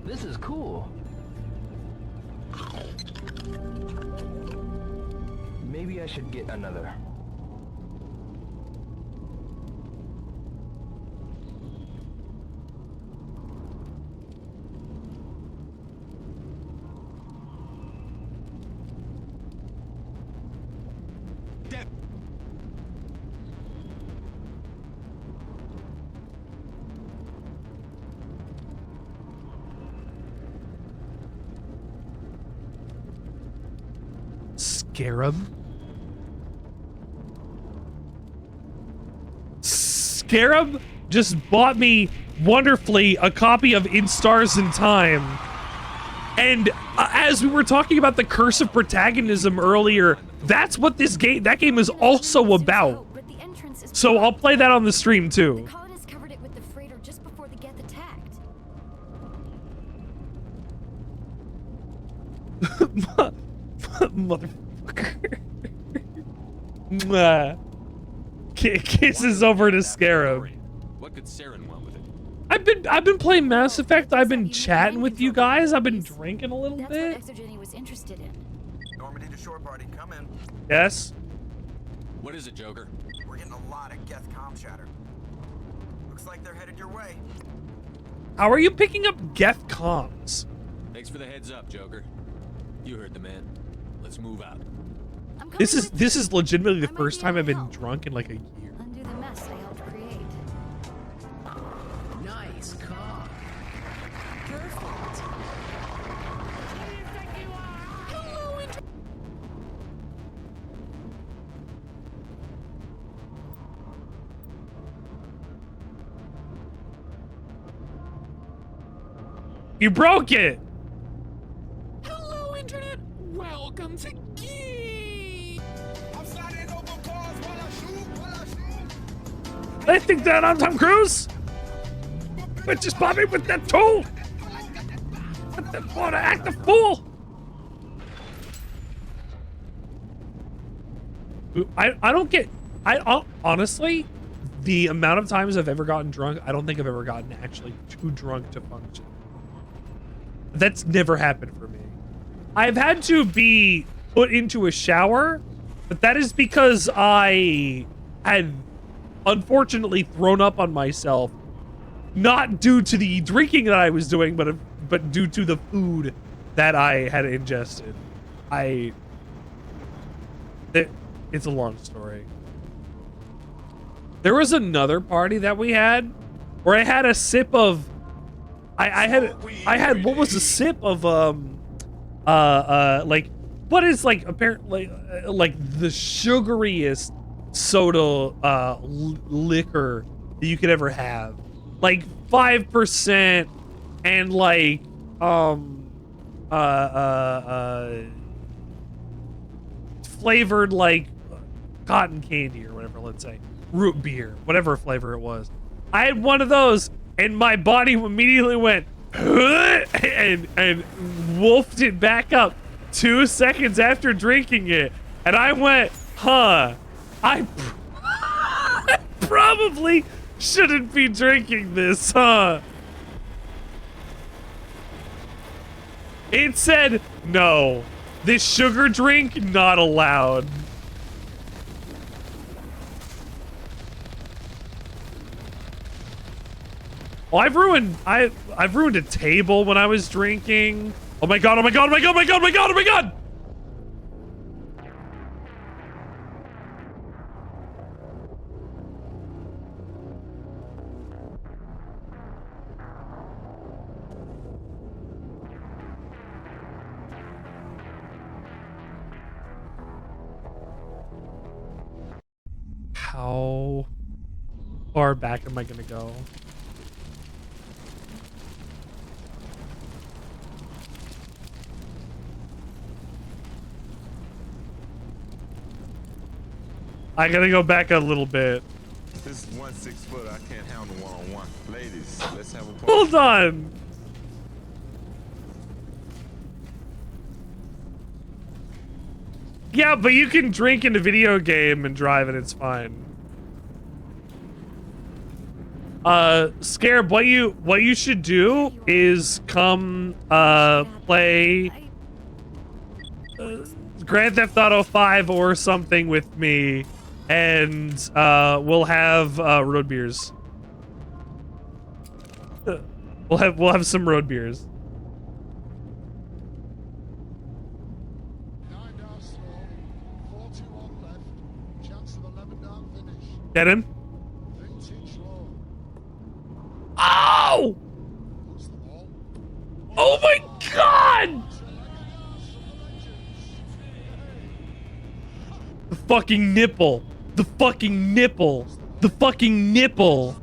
This is cool. Maybe I should get another. Scarab? Scarab just bought me wonderfully a copy of In Stars in Time. And as we were talking about the curse of protagonism earlier, that's what that game is also about. So I'll play that on the stream too. The colonists covered it with the freighter just before the Geth attacked. Motherfucker. Mwah. Kisses over to Scarab. What could Saren want with it? I've been playing Mass Effect. I've been chatting with you guys. I've been drinking a little That's bit. what Exogeny was interested in. Normandy to shore party, come in. Yes. What is it, Joker? We're getting a lot of Geth comm chatter. Looks like they're headed your way. How are you picking up Geth comms? Thanks for the heads up, Joker. You heard the man. Let's move out. This is legitimately the first time I've been drunk in like a year. Undo the mess I helped create. Nice car. Perfect. You broke it. Hello, Internet. Welcome to Geek. They think that I'm Tom Cruise. But just Bobby with that tool. Want to act a fool. I don't get. Honestly, the amount of times I've ever gotten drunk, I don't think I've ever gotten actually too drunk to function. That's never happened for me. I've had to be put into a shower, but that is because I had unfortunately thrown up on myself, not due to the drinking that I was doing, but due to the food that I had ingested. It's a long story. There was another party that we had where I had a sip of I had what was a sip of like what is like apparently like the sugariest soda liquor that you could ever have, like 5% and like flavored like cotton candy or whatever, let's say root beer, whatever flavor it was. I had one of those and my body immediately went and wolfed it back up 2 seconds after drinking it, and I went, huh, I probably shouldn't be drinking this, huh? It said, no, this sugar drink not allowed. Well, I've ruined a table when I was drinking. Oh my god, oh my god, oh my god, oh my god, oh my god, oh my god! How far back am I gonna go? I gotta go back a little bit. This is 1 6-foot. I can't handle one-on-one. Ladies, let's have a party. Hold on. Yeah, but you can drink in a video game and drive and it's fine. Scarab, what you should do is come play Grand Theft Auto 5 or something with me, and we'll have road beers. We'll have some road beers. Get in. Oh! Oh my god! The fucking nipple. The fucking nipple. The fucking nipple.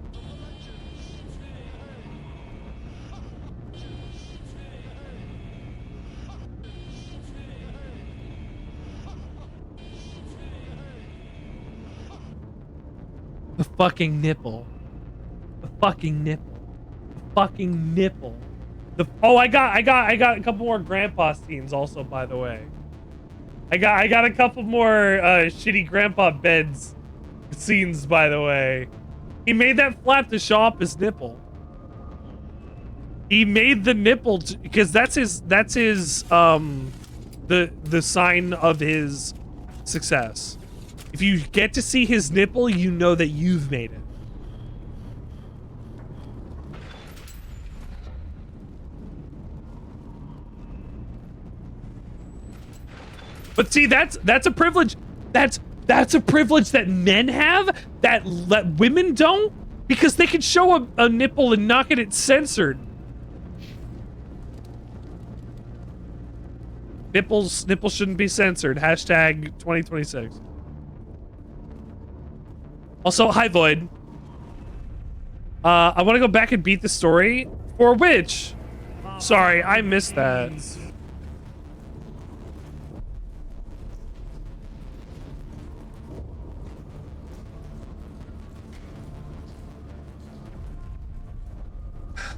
The fucking nipple. The fucking nipple. The fucking nipple. Oh, I got a couple more grandpa scenes also, by the way. I got a couple more shitty grandpa beds scenes, by the way. He made that flap to show off his nipple. He made the nipple because that's his the sign of his success. If you get to see his nipple, you know that you've made it. But see, that's a privilege. That's a privilege that men have that women don't, because they can show a nipple and not get it censored. Nipples shouldn't be censored. Hashtag 2026. Also, hi Void. I want to go back and beat the story. For which? Sorry, I missed that.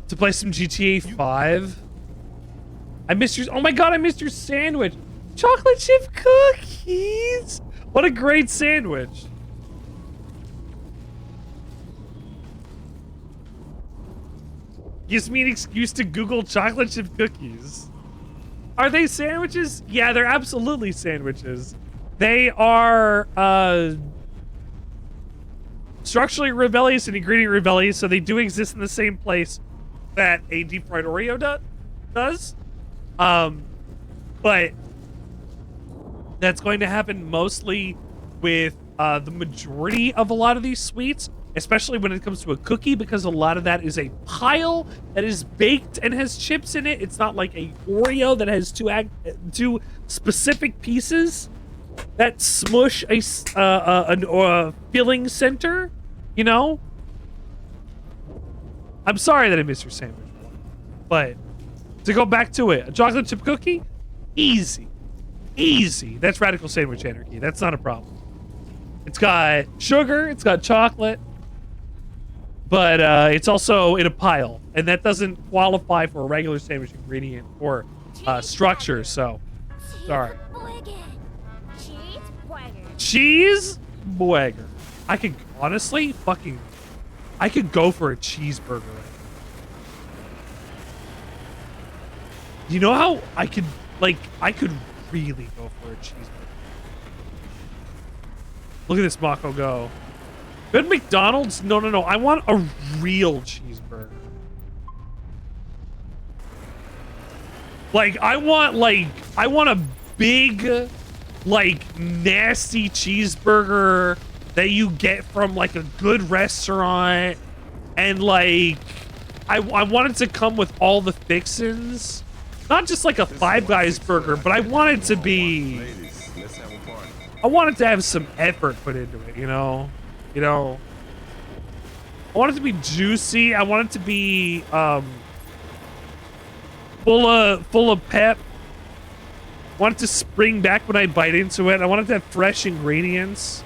To play some GTA 5. I missed your, oh my god, I missed your sandwich. Chocolate chip cookies. What a great sandwich. Gives me an excuse to Google chocolate chip cookies. Are they sandwiches? Yeah, they're absolutely sandwiches. They are structurally rebellious and ingredient rebellious, so they do exist in the same place that a deep fried Oreo does. But that's going to happen mostly with the majority of a lot of these sweets, especially when it comes to a cookie, because a lot of that is a pile that is baked and has chips in it. It's not like a Oreo that has two specific pieces that smush a filling center, you know? I'm sorry that I missed your sandwich, but to go back to it, a chocolate chip cookie, easy. That's radical sandwich anarchy. That's not a problem. It's got sugar, it's got chocolate, but it's also in a pile, and that doesn't qualify for a regular sandwich ingredient or structure, so sorry. Cheese burger. I could honestly I could go for a cheeseburger. You know how I could really go for a cheeseburger. Look at this Mako go. Good McDonald's? No. I want a real cheeseburger. I want a big, nasty cheeseburger that you get from a good restaurant, and I want it to come with all the fixins. Not just a Five Guys burger, but I want it to be... I want it to have some effort put into it, you know? I want it to be juicy. I want it to be full of pep. I want it to spring back when I bite into it. I want it to have fresh ingredients.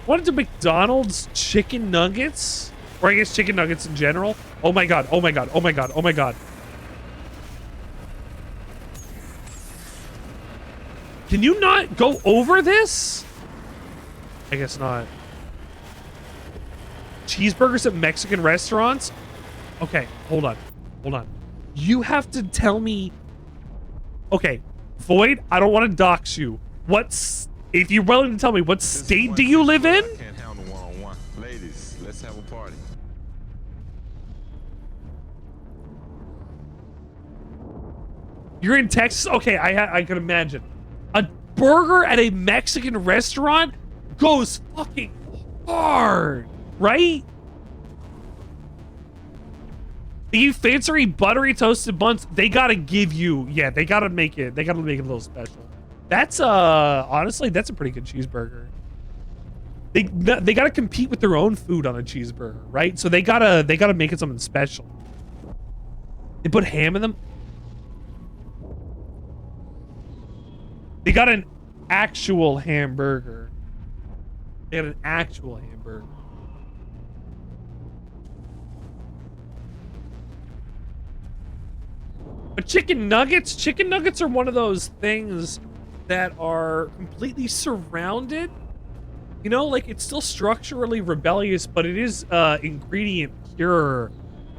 I want it to McDonald's chicken nuggets, or I guess chicken nuggets in general. Oh my god. Can you not go over this? I guess not. Cheeseburgers at Mexican restaurants? Okay, hold on. You have to tell me... Okay, Void, I don't want to dox you. If you're willing to tell me, what state do you live in? I can't handle one-on-one. Ladies, let's have a party. You're in Texas? Okay, I could imagine. A burger at a Mexican restaurant goes fucking hard, right? You fancy buttery toasted buns, they gotta give you, they gotta make it a little special. That's honestly, that's a pretty good cheeseburger. They gotta compete with their own food on a cheeseburger, right? So they gotta make it something special. They put ham in them. They got an actual hamburger. They got an actual hamburger. But chicken nuggets are one of those things that are completely surrounded. You know, it's still structurally rebellious, but it is ingredient pure.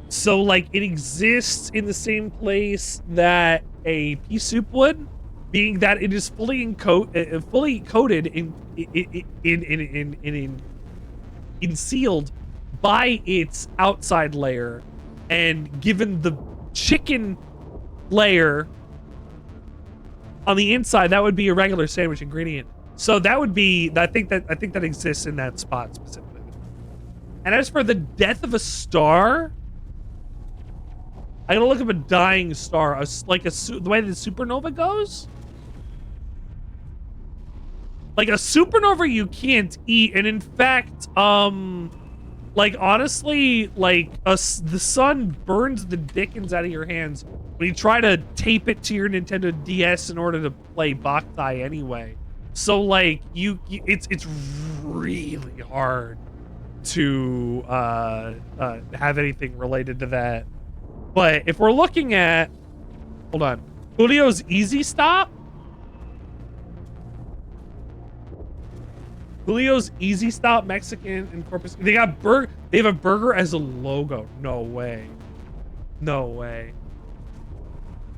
So it exists in the same place that a pea soup would. Being that it is fully coated in sealed by its outside layer, and given the chicken layer on the inside, that would be a regular sandwich ingredient. So that would be, I think that exists in that spot specifically. And as for the death of a star, I gotta look up a dying star, the way the supernova goes. A supernova you can't eat, and in fact, honestly, the sun burns the dickens out of your hands when you try to tape it to your Nintendo DS in order to play Boktai anyway. So it's really hard to have anything related to that. But if we're looking at, hold on, Julio's Easy Stop. Julio's Easy Stop Mexican in Corpus. They have a burger as a logo. No way.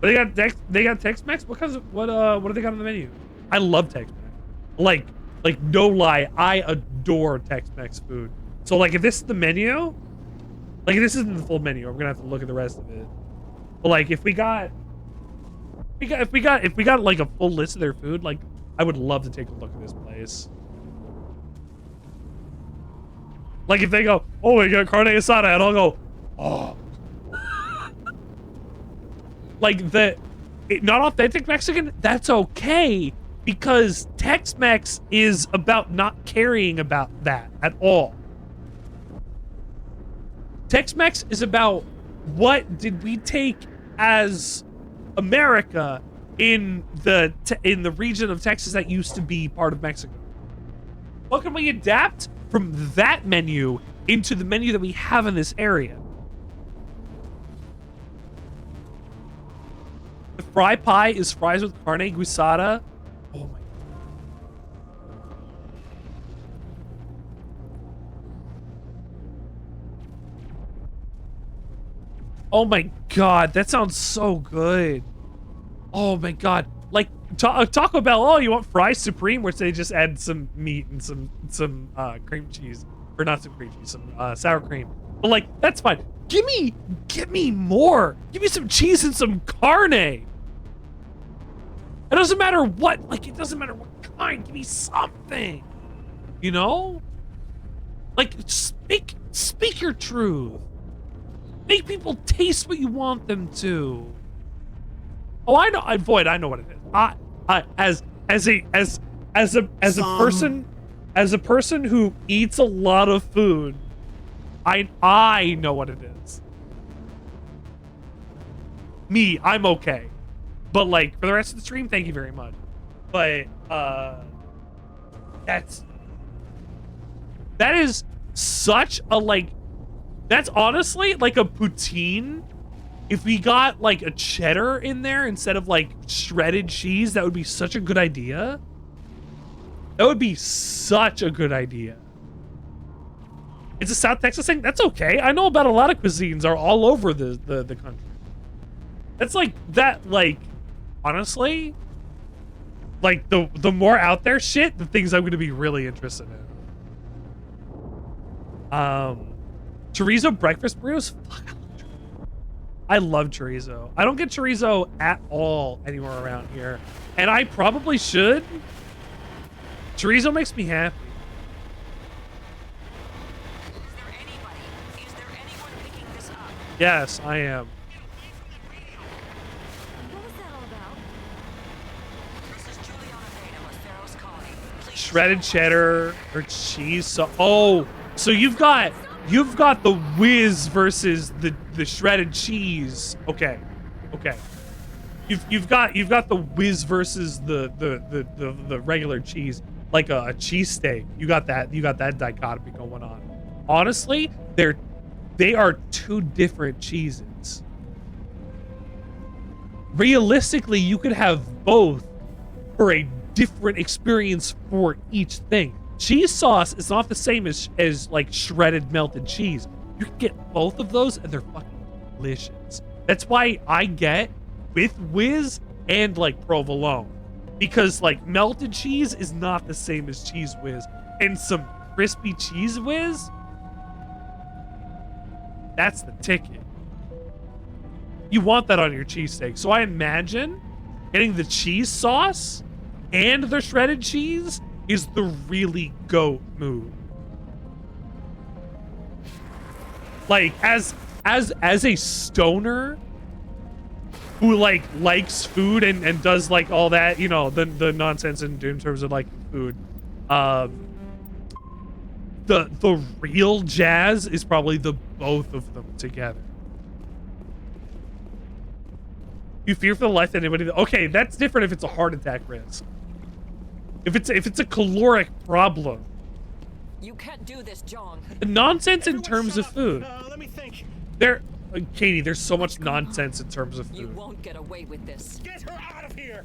But they got Tex-Mex because what do they got on the menu? I love Tex-Mex. No lie, I adore Tex-Mex food. So if this is the menu, if this isn't the full menu, I'm gonna have to look at the rest of it. But if we got a full list of their food, I would love to take a look at this place. Like if they go, oh, we got carne asada, and I'll go, oh. Like not authentic Mexican, that's okay. Because Tex-Mex is about not caring about that at all. Tex-Mex is about what did we take as America in the region of Texas that used to be part of Mexico. What can we adapt from that menu into the menu that we have in this area? The fry pie is fries with carne guisada. Oh my. Oh my god, that sounds so good. Oh my god. Like Taco Bell, oh, you want fries supreme, where they just add some meat and some cream cheese, or not some cream cheese, some sour cream. But like, that's fine. Give me more. Give me some cheese and some carne. It doesn't matter what, like, it doesn't matter what kind. Give me something. You know? Like, speak your truth. Make people taste what you want them to. Oh, I know, Void, I know what it is. As a person who eats a lot of food, I know what it is. Me, I'm okay. But like, for the rest of the stream, thank you very much. But that is such a, like, that's honestly like a poutine. If we got like a cheddar in there instead of like shredded cheese, that would be such a good idea. That would be such a good idea. It's a South Texas thing. That's okay. I know about a lot of cuisines are all over the country. That's like that, like, honestly, like the more out there shit, the things I'm going to be really interested in. Chorizo breakfast burritos. Fuck, I love chorizo. I don't get chorizo at all anywhere around here, and I probably should. Chorizo makes me happy. Is there anyone picking this up? Yes, I am. What was that all about? This is Juliana Beta with Feros Colony. Please Shredded cheddar or cheese. So you've got the whiz versus the shredded cheese. Okay. You've got the whiz versus the regular cheese, like a cheesesteak. You got that dichotomy going on. Honestly, they are two different cheeses. Realistically, you could have both for a different experience for each thing. Cheese sauce is not the same as like shredded melted cheese. You can get both of those and they're fucking delicious. That's why I get with whiz and like provolone, because like melted cheese is not the same as cheese whiz, and some crispy cheese whiz, that's the ticket. You want that on your cheesesteak. So I imagine getting the cheese sauce and the shredded cheese is the really goat move. Like, as a stoner who like likes food and does like all that, you know, the nonsense in terms of like food, the real jazz is probably the both of them together. You fear for the life of anybody. Okay, that's different if it's a heart attack risk. If it's a caloric problem. You can't do this, John. The nonsense in terms of food. Let me think. Katie, there's so much nonsense in terms of food. You won't get away with this. Get her out of here.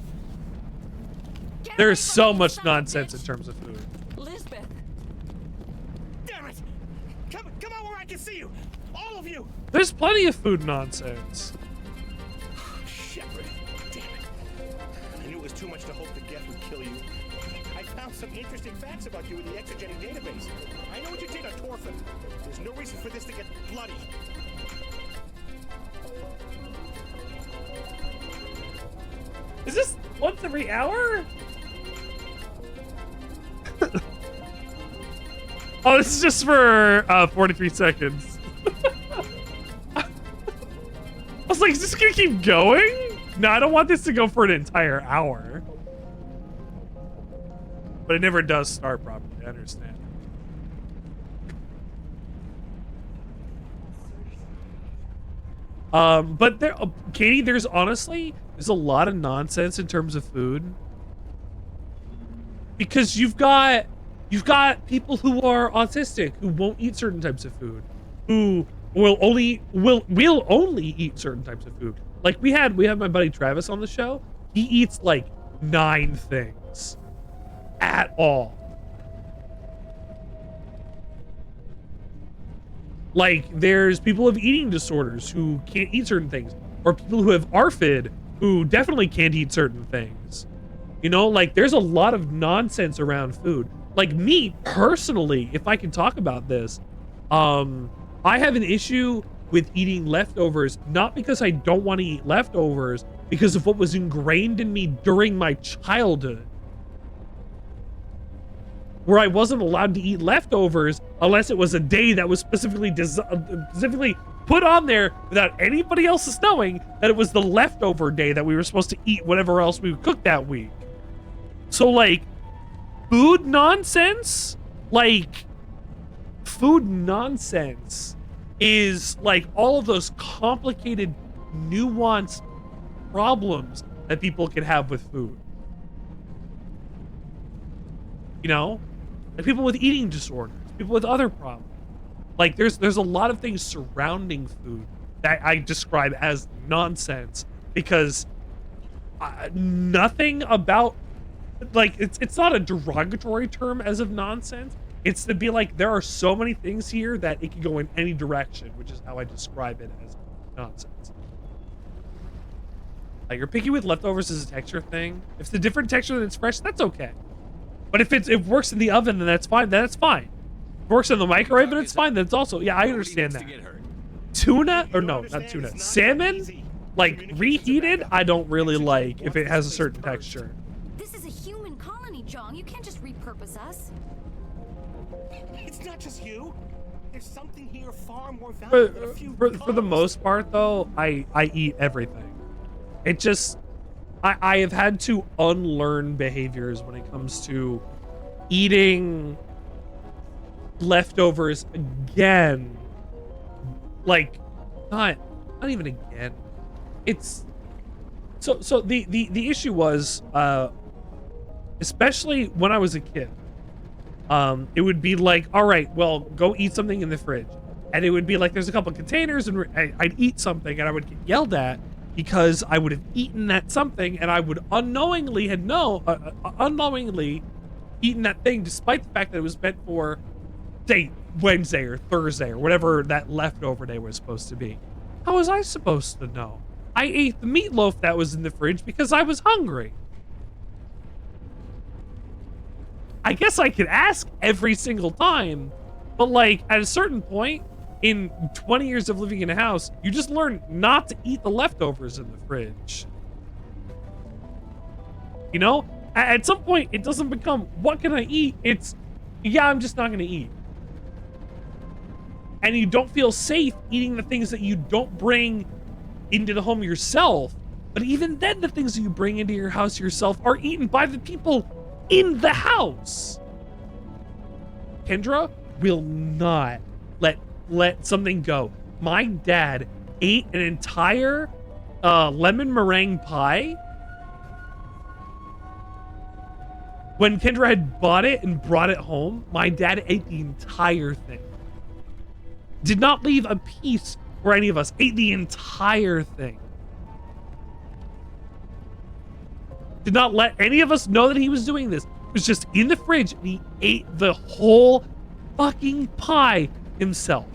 There's so much nonsense in terms of food. Lisbeth. Damn it. Come on where I can see you. All of you. There's plenty of food nonsense. Shepard. Damn it. I knew it was too much to hope the Geth would kill you. I found some interesting facts about you in the exogenic database. I know what you did on Torfin. There's no reason for this to get bloody. Is this once every hour? Oh, this is just for 43 seconds. I was like, is this gonna keep going? No, I don't want this to go for an entire hour. But it never does start properly, I understand. But there, Katie, there's a lot of nonsense in terms of food. Because you've got people who are autistic who won't eat certain types of food, who will only eat certain types of food. Like we have my buddy Travis on the show. He eats like 9 things at all. Like there's people with eating disorders who can't eat certain things, or people who have ARFID who definitely can't eat certain things. You know, like there's a lot of nonsense around food. Like me personally, if I can talk about this, I have an issue with eating leftovers, not because I don't want to eat leftovers, because of what was ingrained in me during my childhood, where I wasn't allowed to eat leftovers unless it was a day that was specifically put on there without anybody else knowing that it was the leftover day that we were supposed to eat whatever else we cooked that week. So like food nonsense is like all of those complicated, nuanced problems that people can have with food. You know, like people with eating disorders, people with other problems. Like there's a lot of things surrounding food that I describe as nonsense, because nothing about, like, it's not a derogatory term as of nonsense. It's to be like, there are so many things here that it can go in any direction, which is how I describe it as nonsense. Like, you're picky with leftovers as a texture thing. If it's a different texture than it's fresh, that's okay. But if it works in the oven, then that's fine. Then it's fine. If it works in the microwave, then it's fine. Then it's also, yeah, I understand that. Tuna, or no, not tuna. Salmon, like reheated, I don't really like if it has a certain texture. This is a human colony, John. You can't just repurpose us. It's not just you. There's something here far more valuable than a few For the most part, though, I eat everything. It just, I have had to unlearn behaviors when it comes to eating leftovers again. Like, not even again. It's so the issue was, especially when I was a kid, it would be like, all right, well, go eat something in the fridge, and it would be like there's a couple containers, and I'd eat something, and I would get yelled at because I would have eaten that something, and I would unknowingly eaten that thing, despite the fact that it was meant for, say, Wednesday or Thursday or whatever that leftover day was supposed to be. How was I supposed to know? I ate the meatloaf that was in the fridge because I was hungry. I guess I could ask every single time, but like at a certain point in 20 years of living in a house, you just learn not to eat the leftovers in the fridge. You know, at some point it doesn't become, what can I eat? It's, yeah, I'm just not going to eat. And you don't feel safe eating the things that you don't bring into the home yourself. But even then, the things that you bring into your house yourself are eaten by the people in the house. Kendra will not let something go. My dad ate an entire lemon meringue pie when Kendra had bought it and brought it home. My dad ate the entire thing. Did not leave a piece for any of us. Ate the entire thing. Did not let any of us know that he was doing this. It was just in the fridge, and he ate the whole fucking pie himself.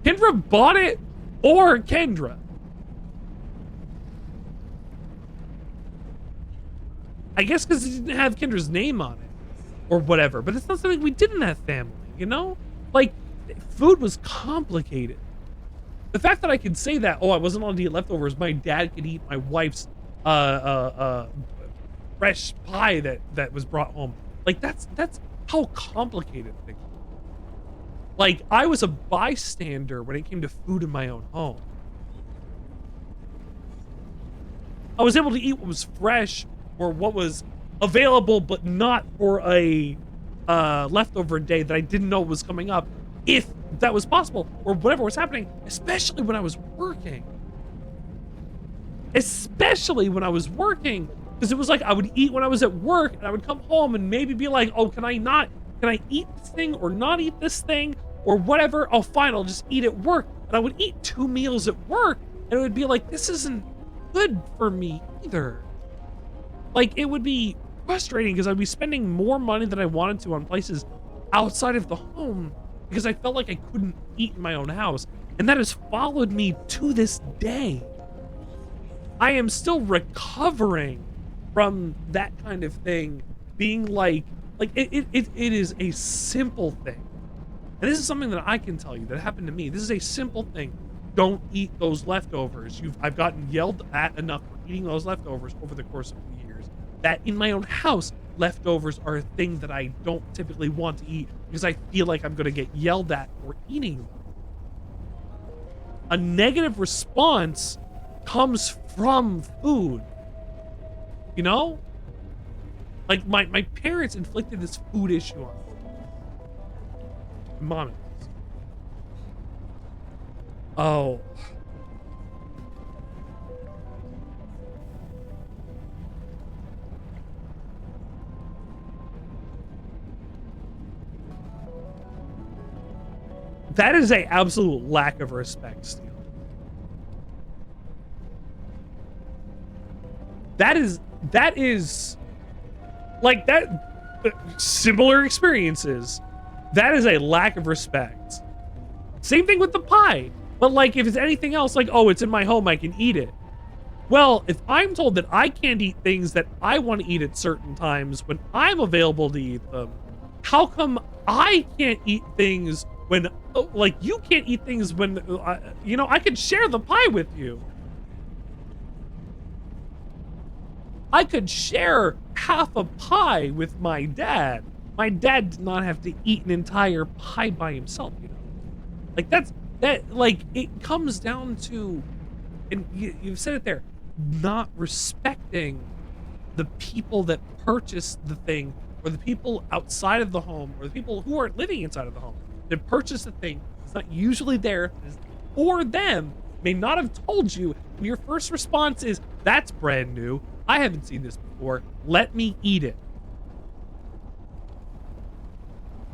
Kendra bought it for Kendra. I guess because it didn't have Kendra's name on it or whatever, but it's not something we did in that family, you know? Like, food was complicated. The fact that I could say that, oh, I wasn't allowed to eat leftovers, my dad could eat my wife's fresh pie that was brought home. Like, that's how complicated things are. Like, I was a bystander when it came to food in my own home. I was able to eat what was fresh or what was available, but not for a leftover day that I didn't know was coming up, if that was possible, or whatever was happening, especially when I was working. Especially when I was working, because it was like I would eat when I was at work, and I would come home and maybe be like, oh, can I eat this thing or not eat this thing or whatever? Oh, fine, I'll just eat at work. And I would eat 2 meals at work, and it would be like, this isn't good for me either. Like, it would be frustrating because I'd be spending more money than I wanted to on places outside of the home because I felt like I couldn't eat in my own house. And that has followed me to this day. I am still recovering from that kind of thing being like it is a simple thing. And this is something that I can tell you that happened to me. This is a simple thing. Don't eat those leftovers. I've gotten yelled at enough for eating those leftovers over the course of the years that in my own house, leftovers are a thing that I don't typically want to eat because I feel like I'm going to get yelled at for eating them. A negative response comes from food. You know? Like, my parents inflicted this food issue on me. Mom. Oh. That is a absolute lack of respect, Steel. That is like that similar experiences. That is a lack of respect. Same thing with the pie. But like, if it's anything else, like, oh, it's in my home, I can eat it. Well, if I'm told that I can't eat things that I want to eat at certain times when I'm available to eat them, how come I can't eat things when, like, you can't eat things when, you know, I could share the pie with you. I could share half a pie with my dad. My dad did not have to eat an entire pie by himself, you know? Like, like, it comes down to, and you've said it there, not respecting the people that purchased the thing, or the people outside of the home, or the people who aren't living inside of the home that purchased the thing. It's not usually there for them, may not have told you, and your first response is, that's brand new. I haven't seen this before. Let me eat it.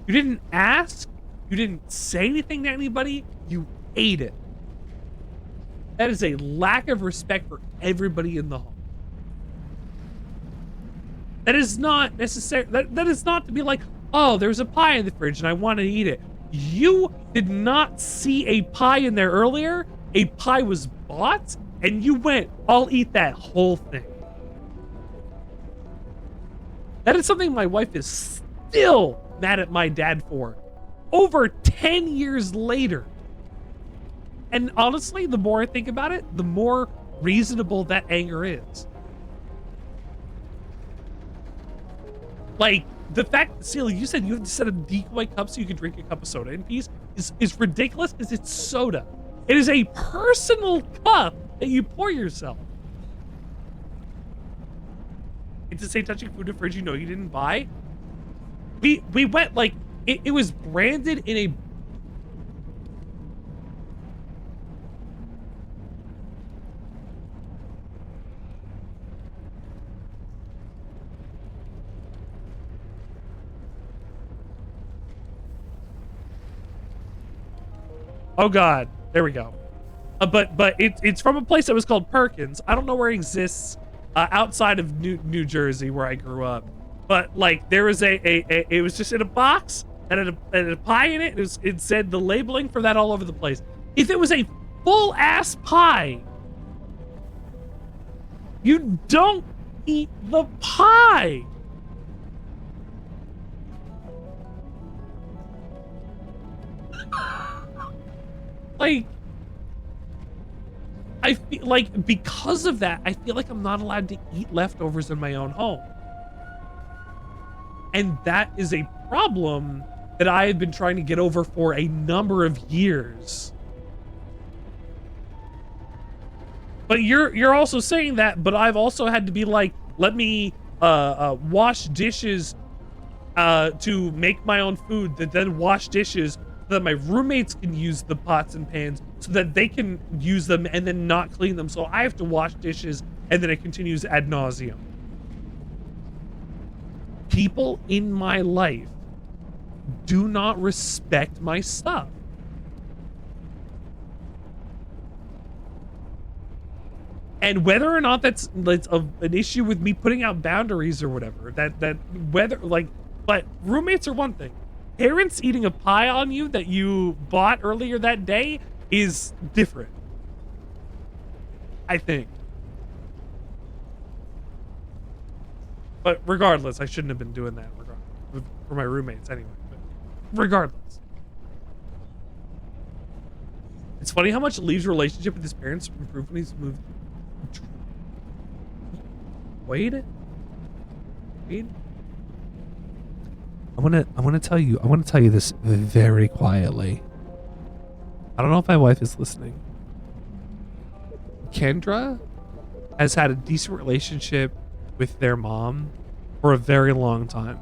You didn't ask. You didn't say anything to anybody. You ate it. That is a lack of respect for everybody in the home. That is not necessary. That is not to be like, oh, there's a pie in the fridge and I want to eat it. You did not see a pie in there earlier. A pie was bought and you went, I'll eat that whole thing. That is something my wife is still mad at my dad for. Over 10 years later. And honestly, the more I think about it, the more reasonable that anger is. Like, the fact, Celia, you said you have to set a decoy cup so you can drink a cup of soda in peace is ridiculous because it's soda. It is a personal cup that you pour yourself. It's the same touching food in the fridge you know you didn't buy. We went, like, it was branded in a... Oh God, there we go. But it's from a place that was called Perkins. I don't know where it exists outside of New Jersey where I grew up. But like there was it was just in a box that had a pie in it. It said the labeling for that all over the place. If it was a full ass pie, you don't eat the pie. Like, I feel like because of that, I feel like I'm not allowed to eat leftovers in my own home. And that is a problem that I have been trying to get over for a number of years. But you're also saying that, but I've also had to be like, let me wash dishes to make my own food, that then wash dishes so that my roommates can use the pots and pans so that they can use them and then not clean them. So I have to wash dishes, and then it continues ad nauseum. People in my life do not respect my stuff. And whether or not that's an issue with me putting out boundaries or whatever, but roommates are one thing. Parents eating a pie on you that you bought earlier that day is different, I think. But regardless, I shouldn't have been doing that for my roommates anyway. But regardless. It's funny how much Lee's relationship with his parents improved when he's moved. Wait. I want to tell you this very quietly. I don't know if my wife is listening. Kendra has had a decent relationship with their mom for a very long time.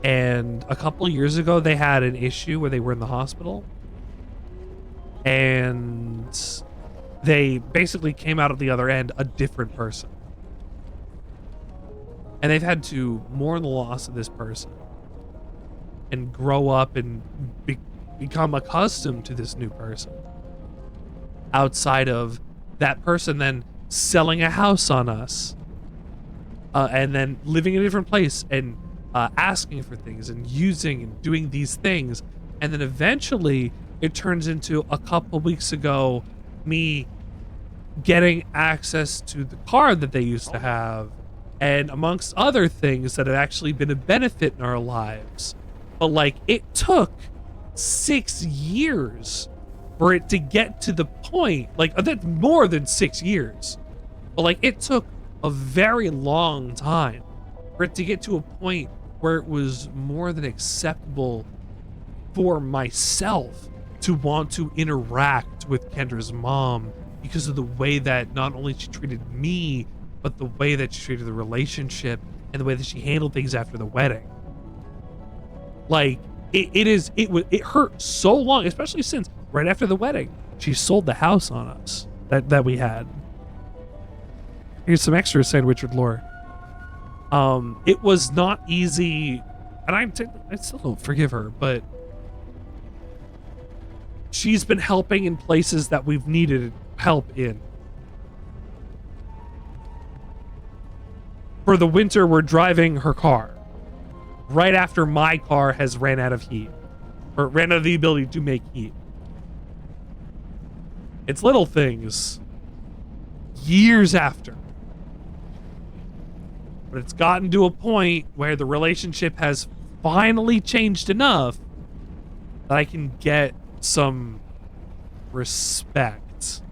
And a couple of years ago, they had an issue where they were in the hospital. And they basically came out of the other end a different person. And they've had to mourn the loss of this person and grow up and become accustomed to this new person. Outside of that person then selling a house on us. And then living in a different place and asking for things and using and doing these things. And then eventually it turns into, a couple weeks ago, me getting access to the car that they used to have, and amongst other things that have actually been a benefit in our lives. But like, it took 6 years for it to get to the point, like that's more than 6 years, but like it took a very long time for it to get to a point where it was more than acceptable for myself to want to interact with Kendra's mom because of the way that not only she treated me, but the way that she treated the relationship and the way that she handled things after the wedding. Like, it hurt so long, especially since right after the wedding, she sold the house on us that we had. Here's some extra Sandwichard lore. It was not easy, and I still don't forgive her, but she's been helping in places that we've needed help in. For the winter, we're driving her car right after my car has ran out of heat, or ran out of the ability to make heat. It's little things years after, but it's gotten to a point where the relationship has finally changed enough that I can get some respect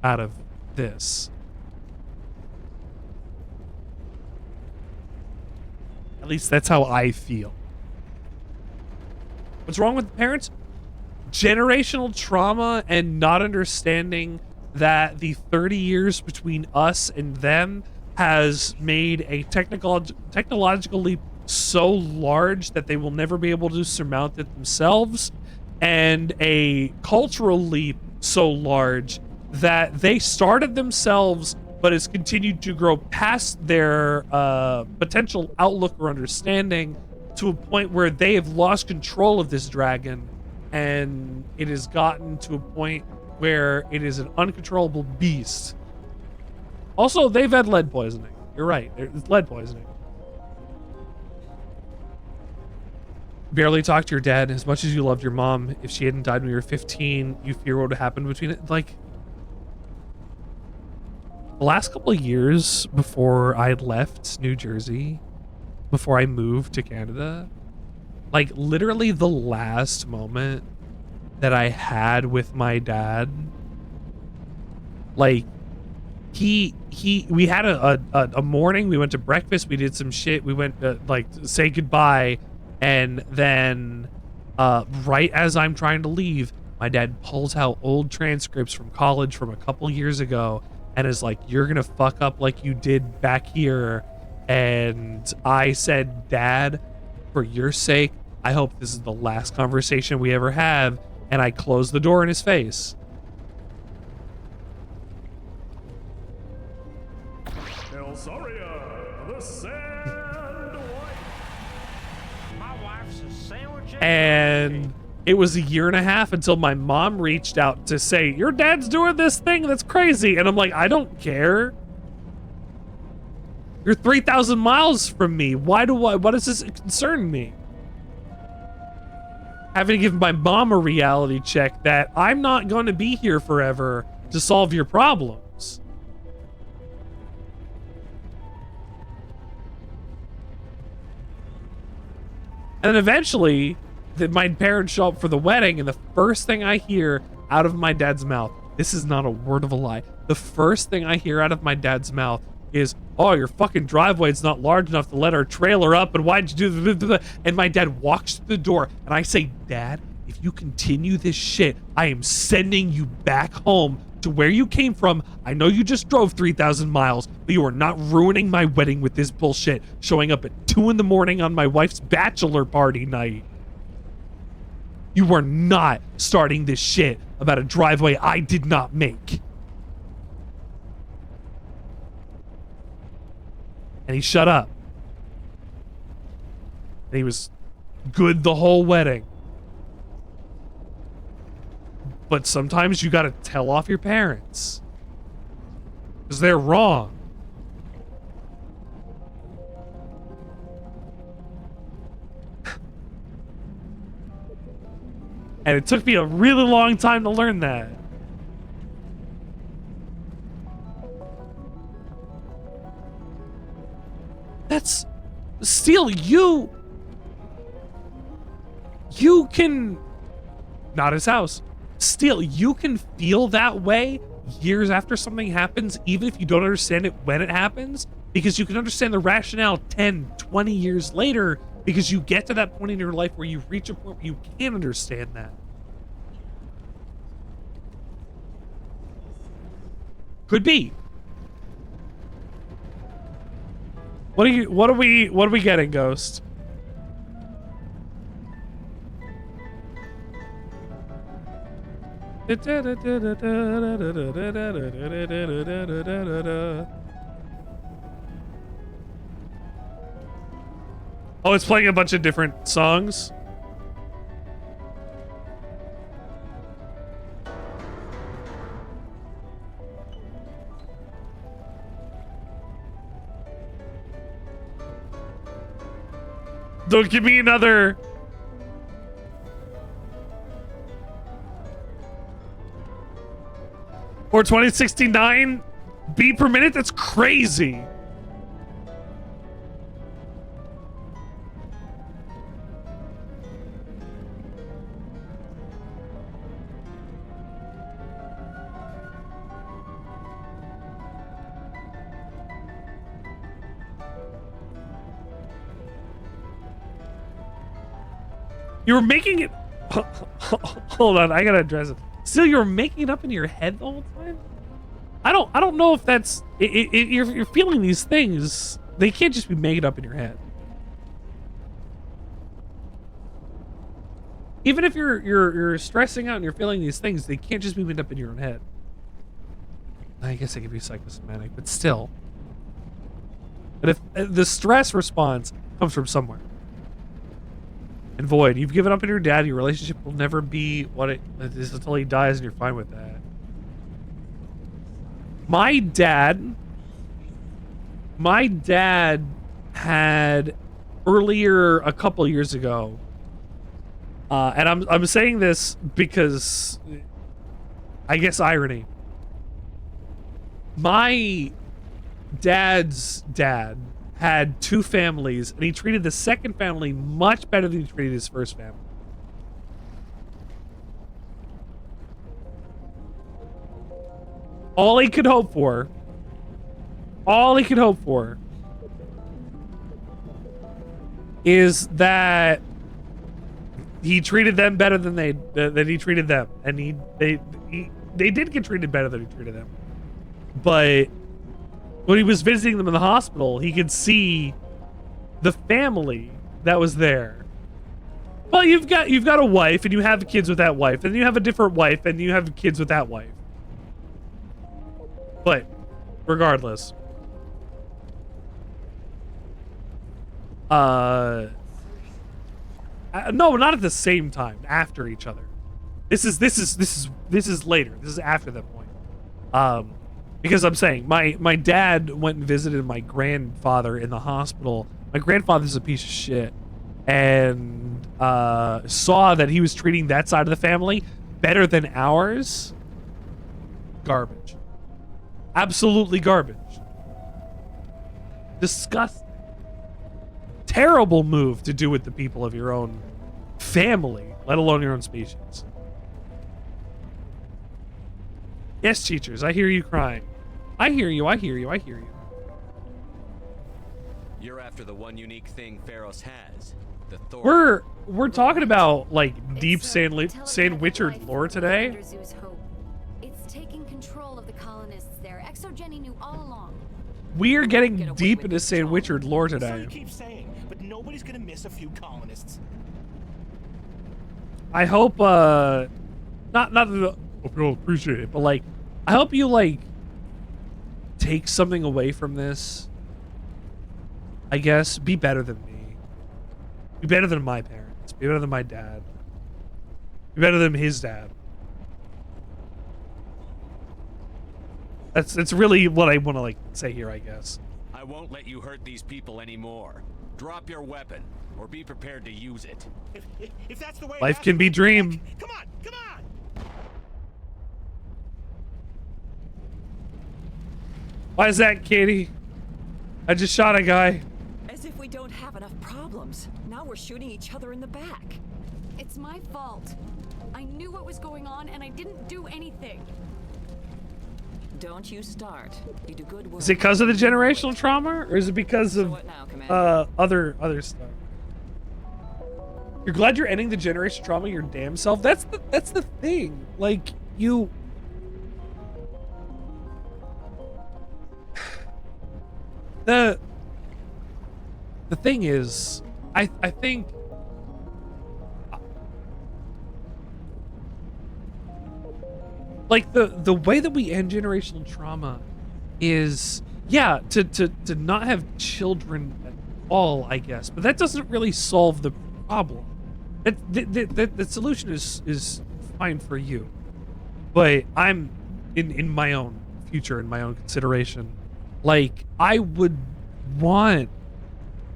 out of this. At least that's how I feel. What's wrong with parents? Generational trauma and not understanding that the 30 years between us and them has made a technological leap so large that they will never be able to surmount it themselves, and a cultural leap so large that they started themselves but has continued to grow past their potential outlook or understanding to a point where they have lost control of this dragon, and it has gotten to a point where it is an uncontrollable beast. Also, they've had lead poisoning. You're right, it's lead poisoning. Barely talked to your dad. As much as you loved your mom, if she hadn't died when you were 15, you fear what would happen between it. Like, the last couple of years before I had left New Jersey, before I moved to Canada, like literally the last moment that I had with my dad, like we had a morning. We went to breakfast. We did some shit. We went to, like, say goodbye, and then right as I'm trying to leave, my dad pulls out old transcripts from college from a couple years ago and is like, "You're gonna fuck up like you did back here." And I said, "Dad, for your sake, I hope this is the last conversation we ever have." And I closed the door in his face. And it was a year and a half until my mom reached out to say, "Your dad's doing this thing that's crazy." And I'm like, "I don't care. You're 3,000 miles from me. What does this concern me?" Having to give my mom a reality check that I'm not going to be here forever to solve your problems. And then eventually, my parents show up for the wedding, and the first thing I hear out of my dad's mouth, this is not a word of a lie, the first thing I hear out of my dad's mouth is, "Oh, your fucking driveway's not large enough to let our trailer up, and why'd you do the?" And my dad walks through the door, and I say, "Dad, if you continue this shit, I am sending you back home to where you came from. I know you just drove 3,000 miles, but you are not ruining my wedding with this bullshit, showing up at 2 in the morning on my wife's bachelor party night. You are not starting this shit about a driveway I did not make." And he shut up. And he was good the whole wedding. But sometimes you gotta tell off your parents, because they're wrong. And it took me a really long time to learn that. That's still you can, not his house. Still, you can feel that way years after something happens, even if you don't understand it when it happens, because you can understand the rationale 10, 20 years later, because you get to that point in your life where you reach a point where you can understand that. Could be. What are we getting, Ghost? Oh, it's playing a bunch of different songs. Don't give me another. Or 2069 beat per minute? That's crazy. You were making it. Hold on, I gotta address it. Still, you're making it up in your head the whole time? I don't know if that's you're feeling these things. They can't just be made up in your head. Even if you're stressing out and you're feeling these things, they can't just be made up in your own head. I guess it could be psychosomatic, but still. But if the stress response comes from somewhere. And Void, you've given up on your dad. Your relationship will never be what it is until he dies, and you're fine with that. My dad had earlier, a couple years ago, and I'm saying this because I guess irony. My dad's dad had two families, and he treated the second family much better than he treated his first family. All he could hope for all he can hope for is that he treated them better than he treated them, and they did get treated better than he treated them. But when he was visiting them in the hospital, he could see the family that was there. Well, you've got a wife, and you have kids with that wife, and you have a different wife, and you have kids with that wife. But regardless, no, not at the same time. After each other. This is later. This is after that point. Because I'm saying my dad went and visited my grandfather in the hospital. My grandfather's a piece of shit, and saw that he was treating that side of the family better than ours. Garbage. Absolutely garbage. Disgusting. Terrible move to do with the people of your own family, let alone your own species. Yes, teachers, I hear you crying. I hear you. You're after the one unique thing Feros has. The Thor. We're talking about like deep Sandwichard lore today. It's taking control of the colonists there. Exogeny knew all along. We're getting deep into Sandwichard lore So today. you keep saying, but nobody's gonna miss a few colonists. I hope not that hope you'll appreciate it, but like I hope you like take something away from this. I guess be better than me. Be better than my parents. Be better than my dad. Be better than his dad. That's really what I want to like say here, I guess. I won't let you hurt these people anymore. Drop your weapon, or be prepared to use it. If that's the way Life can be dreamed. Come on! Why is that, Katie? I just shot a guy. As if we don't have enough problems. Now we're shooting each other in the back. It's my fault. I knew what was going on and I didn't do anything. Don't you start. You do good work. Is it because of the generational trauma, or is it because of other stuff? You're glad you're ending the generational trauma your damn self. That's the thing. Like you. The thing is, I think like the way that we end generational trauma is to not have children at all, I guess, but that doesn't really solve the problem. The solution is fine for you, but I'm in my own future, in my own consideration, like I would want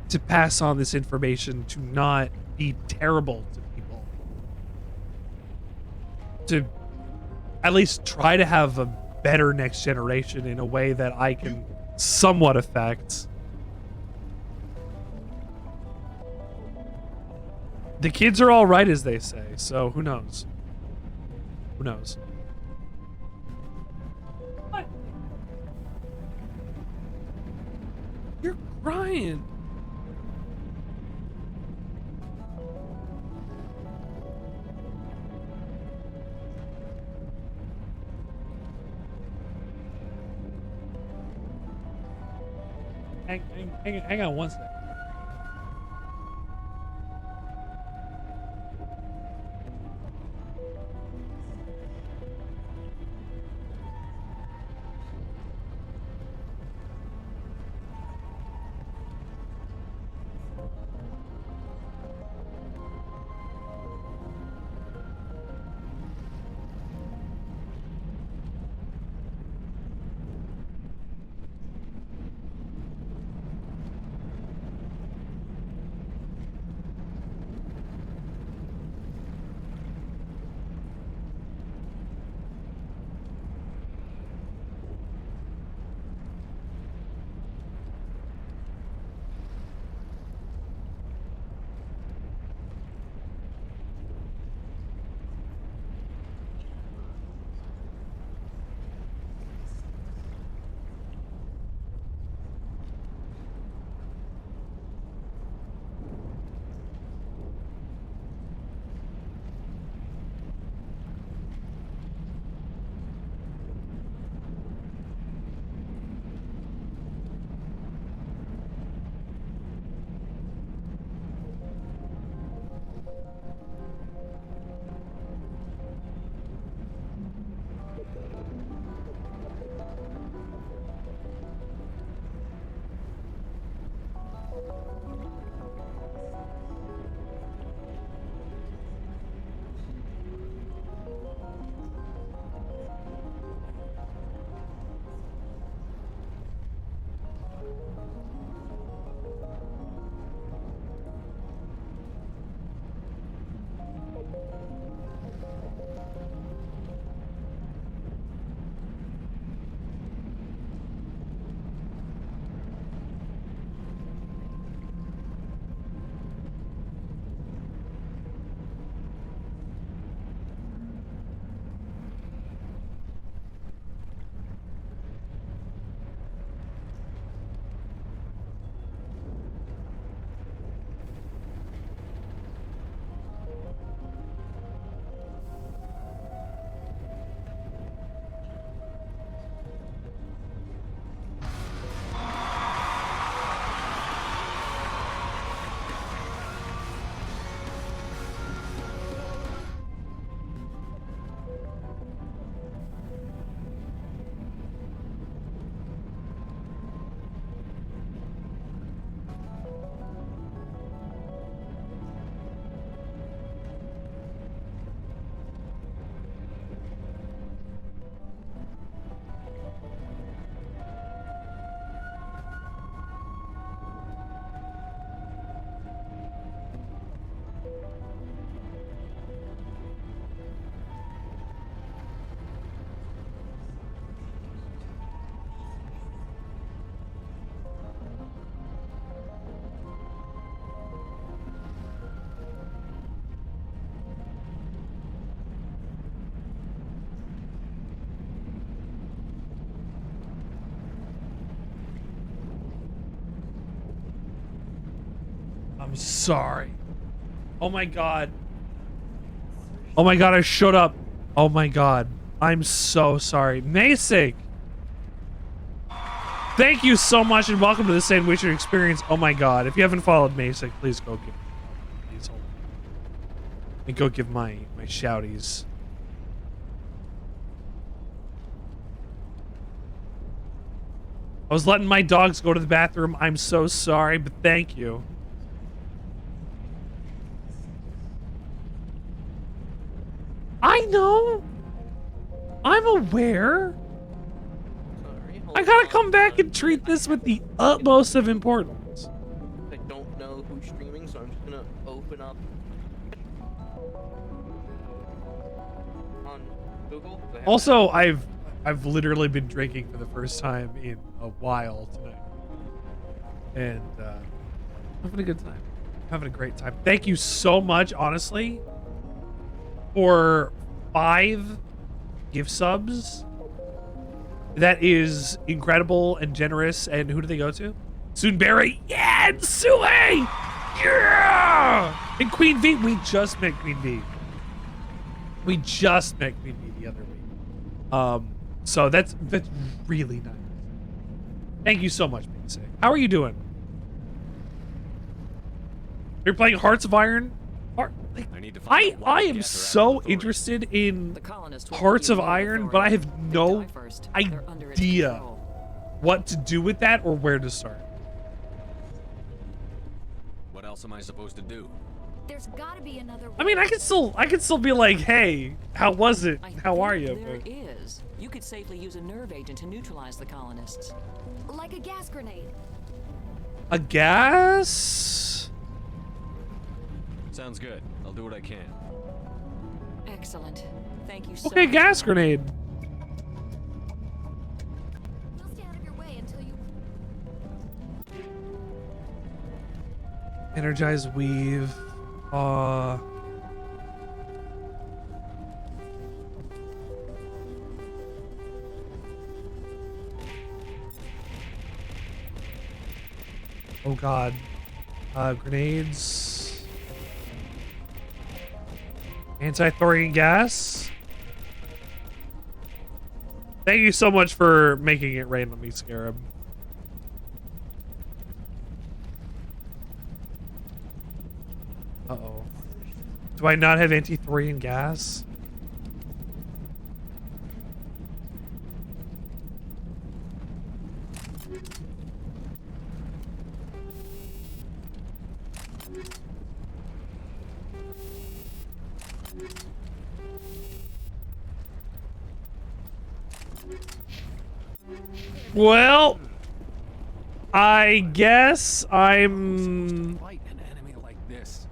to pass on this information to not be terrible to people, to at least try to have a better next generation in a way that I can somewhat affect. The kids are all right, as they say, so who knows? Who knows? What? You're crying. Hang on one second. I'm sorry. Oh my god. Oh my god, I showed up. Oh my god. I'm so sorry. Masik! Thank you so much and welcome to the Sandwichard experience. Oh my god. If you haven't followed Masik, please go give please hold on. And go give my shouties. I was letting my dogs go to the bathroom. I'm so sorry, but thank you. I know. I'm aware. I gotta come back and treat this with the utmost of importance. I don't know who's streaming, so I'm just gonna open up on Google. Also, I've literally been drinking for the first time in a while tonight. And having a good time. Having a great time. Thank you so much, honestly, for 5 gift subs. That is incredible and generous. And who do they go to? Soonberry. Yeah, and Sue! Yeah! And Queen V. We just met Queen V. We just met Queen V the other week. So that's really nice. Thank you so much, Big. How are you doing? You're playing Hearts of Iron? I am so interested in Hearts of Iron, but I have no idea what to do with that or where to start. What else am I supposed to do? There's gotta be another way. I mean, I can still be like, hey, how was it? How are you? There is. You could safely use a nerve agent to neutralize the colonists. Like a gas grenade. A gas? Sounds good. I'll do what I can. Excellent. Thank you so Okay, much. gas grenade. We'll stay out of your way until you. Energize weave. Oh god. Grenades. Anti-thorium gas. Thank you so much for making it rain on me, Scarab. Uh-oh. Do I not have anti-thorium gas? Well, I guess I'm... Fight an enemy like this.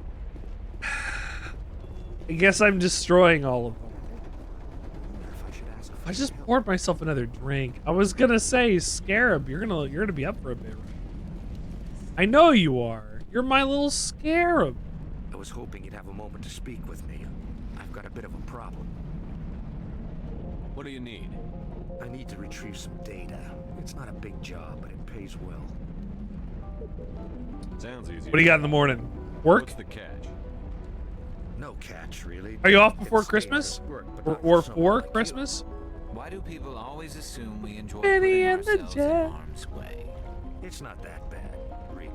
I guess I'm destroying all of them. I just poured myself another drink. I was gonna say, Scarab, you're gonna be up for a bit. I know you are. You're my little Scarab. I was hoping you'd have a moment to speak with me. I've got a bit of a problem. What do you need? I need to retrieve some data. It's not a big job, but it pays well. Sounds easy. What do you got in the morning? Work? What's the catch? No catch, really. Are you off before Christmas? Or for Christmas? Why do people always assume we enjoy Benny putting and the ourselves in Jet. harm's way? It's not that bad, really.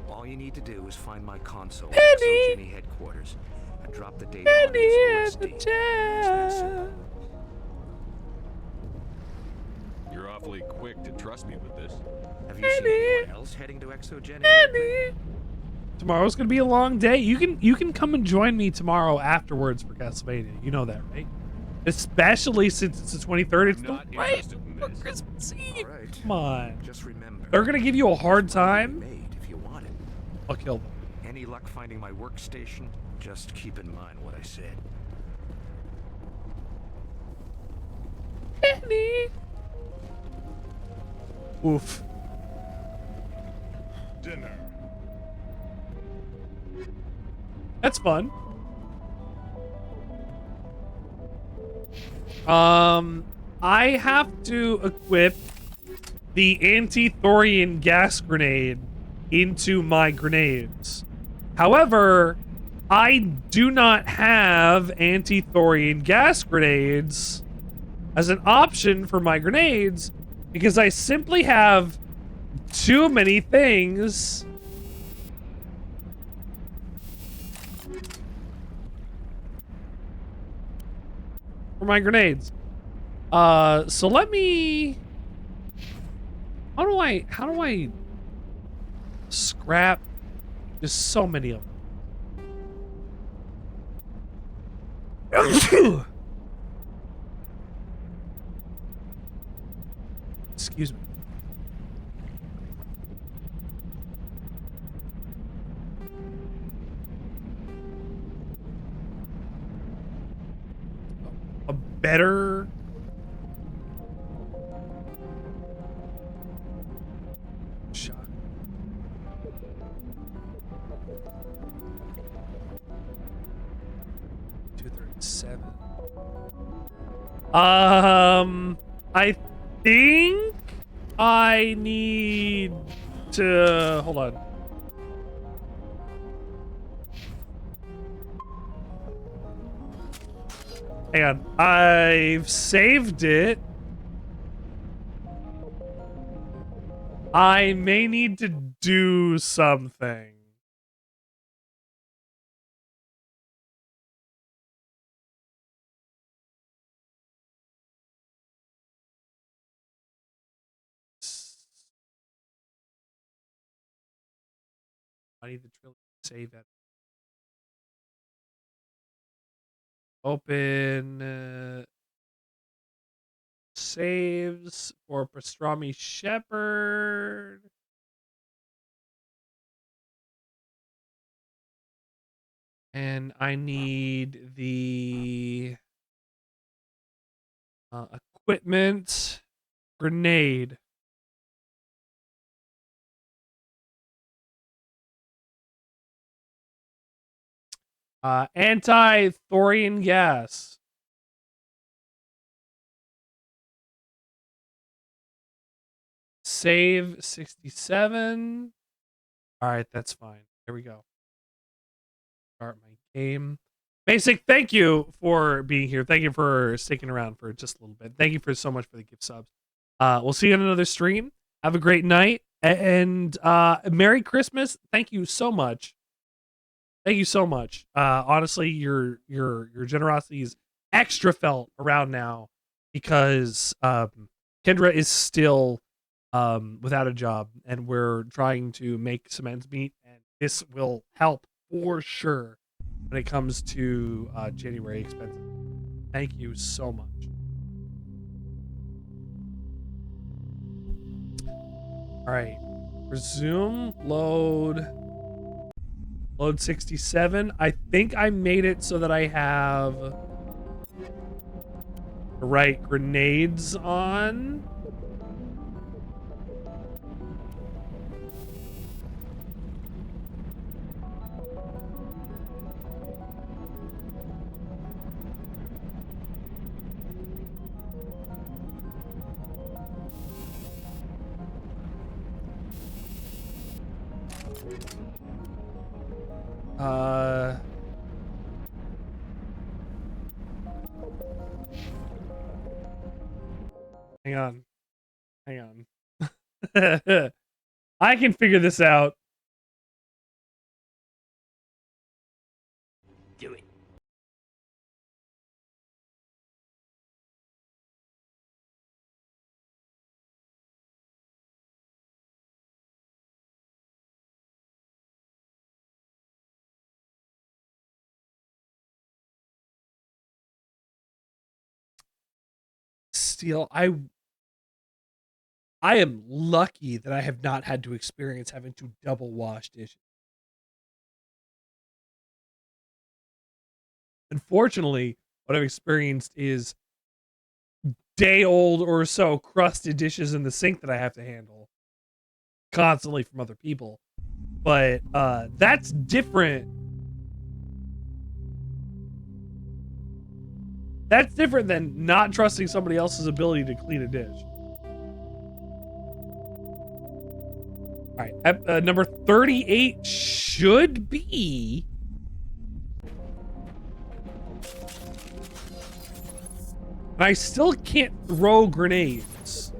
All you need to do is find my console at Benny! Jenny headquarters and drop the data Benny on and its the OSD. Jet. You're awfully quick to trust me with this. Have you seen anyone else heading to ExoGen? Tomorrow's gonna be a long day. You can come and join me tomorrow afterwards for Castlevania. You know that, right? Especially since it's the 23rd. It's the right for Christmas Eve. Right. Come on. Just remember. They're gonna give you a hard time. Made if you want it. I'll kill them. Any luck finding my workstation? Just keep in mind what I said. Benny. Oof. Dinner. That's fun. I have to equip the anti-thorium gas grenade into my grenades. However, I do not have anti-thorium gas grenades as an option for my grenades because I simply have too many things for my grenades. So let me... How do I scrap? There's so many of them. Excuse me. A better shot. I think I need to hold on. Hang on. I've saved it. I may need to do something. I need the trilogy to save it. Open saves for Pastrami Shepard. And I need the equipment grenade. Anti-thorium gas. Save 67. All right, that's fine. Here we go. Start my game. Basic, thank you for being here. Thank you for sticking around for just a little bit. Thank you for so much for the gift subs. We'll see you on another stream. Have a great night and Merry Christmas. Thank you so much. Thank you so much. Honestly, your generosity is extra felt around now because Kendra is still without a job, and we're trying to make some ends meet, and this will help for sure when it comes to January expenses. Thank you so much. All right, resume load. Load 67. I think I made it so that I have the right grenades on. Hang on. I can figure this out. Do it. Steel, I am lucky that I have not had to experience having to double wash dishes. Unfortunately, what I've experienced is day-old or so crusted dishes in the sink that I have to handle constantly from other people. But that's different. That's different than not trusting somebody else's ability to clean a dish. All right, Number 38 should be... And I still can't throw grenades.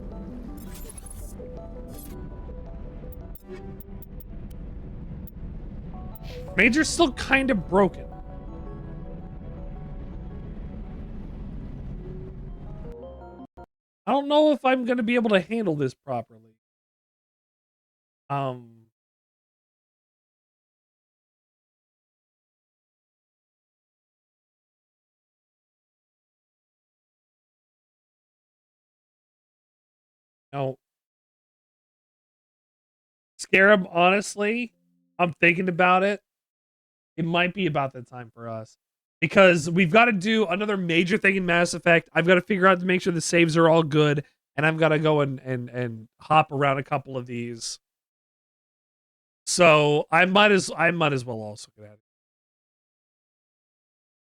Major's still kind of broken. I don't know if I'm going to be able to handle this properly. No. Scarab, honestly, I'm thinking about it. It might be about that time for us. Because we've got to do another major thing in Mass Effect. I've got to figure out to make sure the saves are all good. And I've got to go and hop around a couple of these. So I might as well also get at it.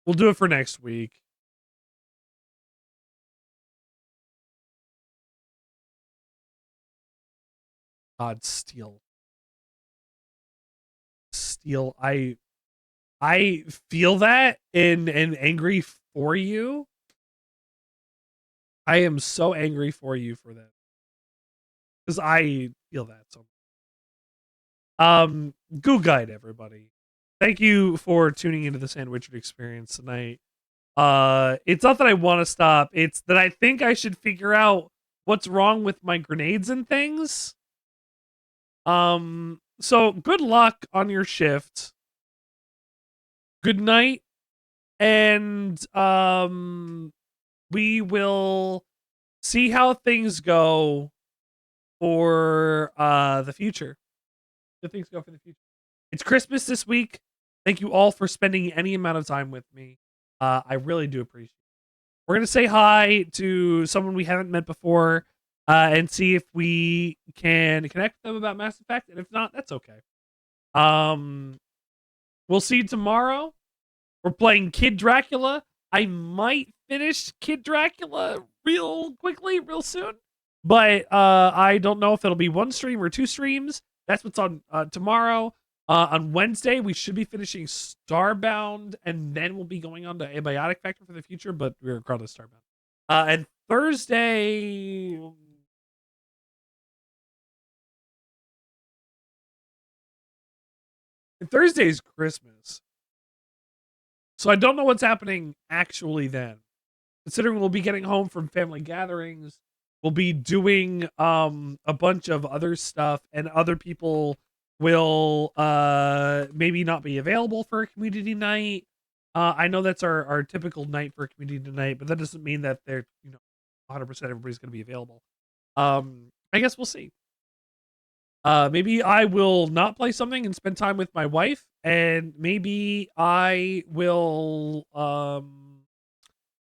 We'll do it for next week. God, Steel. Steel, I feel that and angry for you. I am so angry for you for that. Because I feel that so much. Goo Guide, everybody. Thank you for tuning into the Sandwichard experience tonight. It's not that I want to stop, it's that I think I should figure out what's wrong with my grenades and things. So good luck on your shift. Good night. And we will see how things go for the future. Good things go for the future. It's Christmas this week. Thank you all for spending any amount of time with me. I really do appreciate it. We're gonna say hi to someone we haven't met before. And see if we can connect with them about Mass Effect, and if not, that's okay. We'll see you tomorrow. We're playing Kid Dracula. I might finish Kid Dracula real quickly, real soon, but I don't know if it'll be one stream or two streams. That's what's on tomorrow. On Wednesday, we should be finishing Starbound, and then we'll be going on to Abiotic Factor for the future, but we're regardless Starbound. And Thursday... Thursday's Christmas. So I don't know what's happening actually then. Considering we'll be getting home from family gatherings, we'll be doing a bunch of other stuff, and other people will maybe not be available for a community night. I know that's our typical night for a community night, but that doesn't mean that they're 100% everybody's going to be available. I guess we'll see. Maybe I will not play something and spend time with my wife, and maybe I will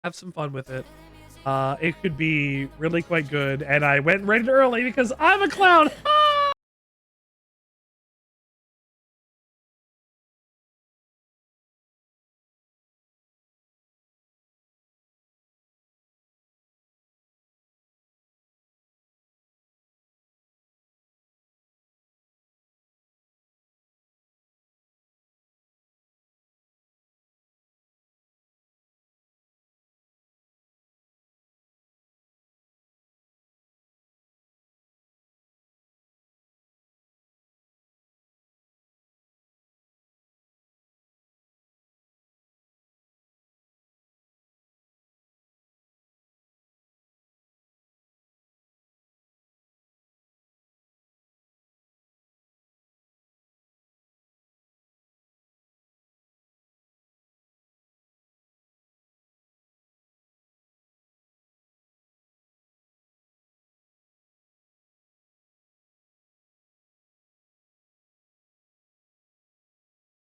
have some fun with it. It could be really quite good, and I went and rated early because I'm a clown.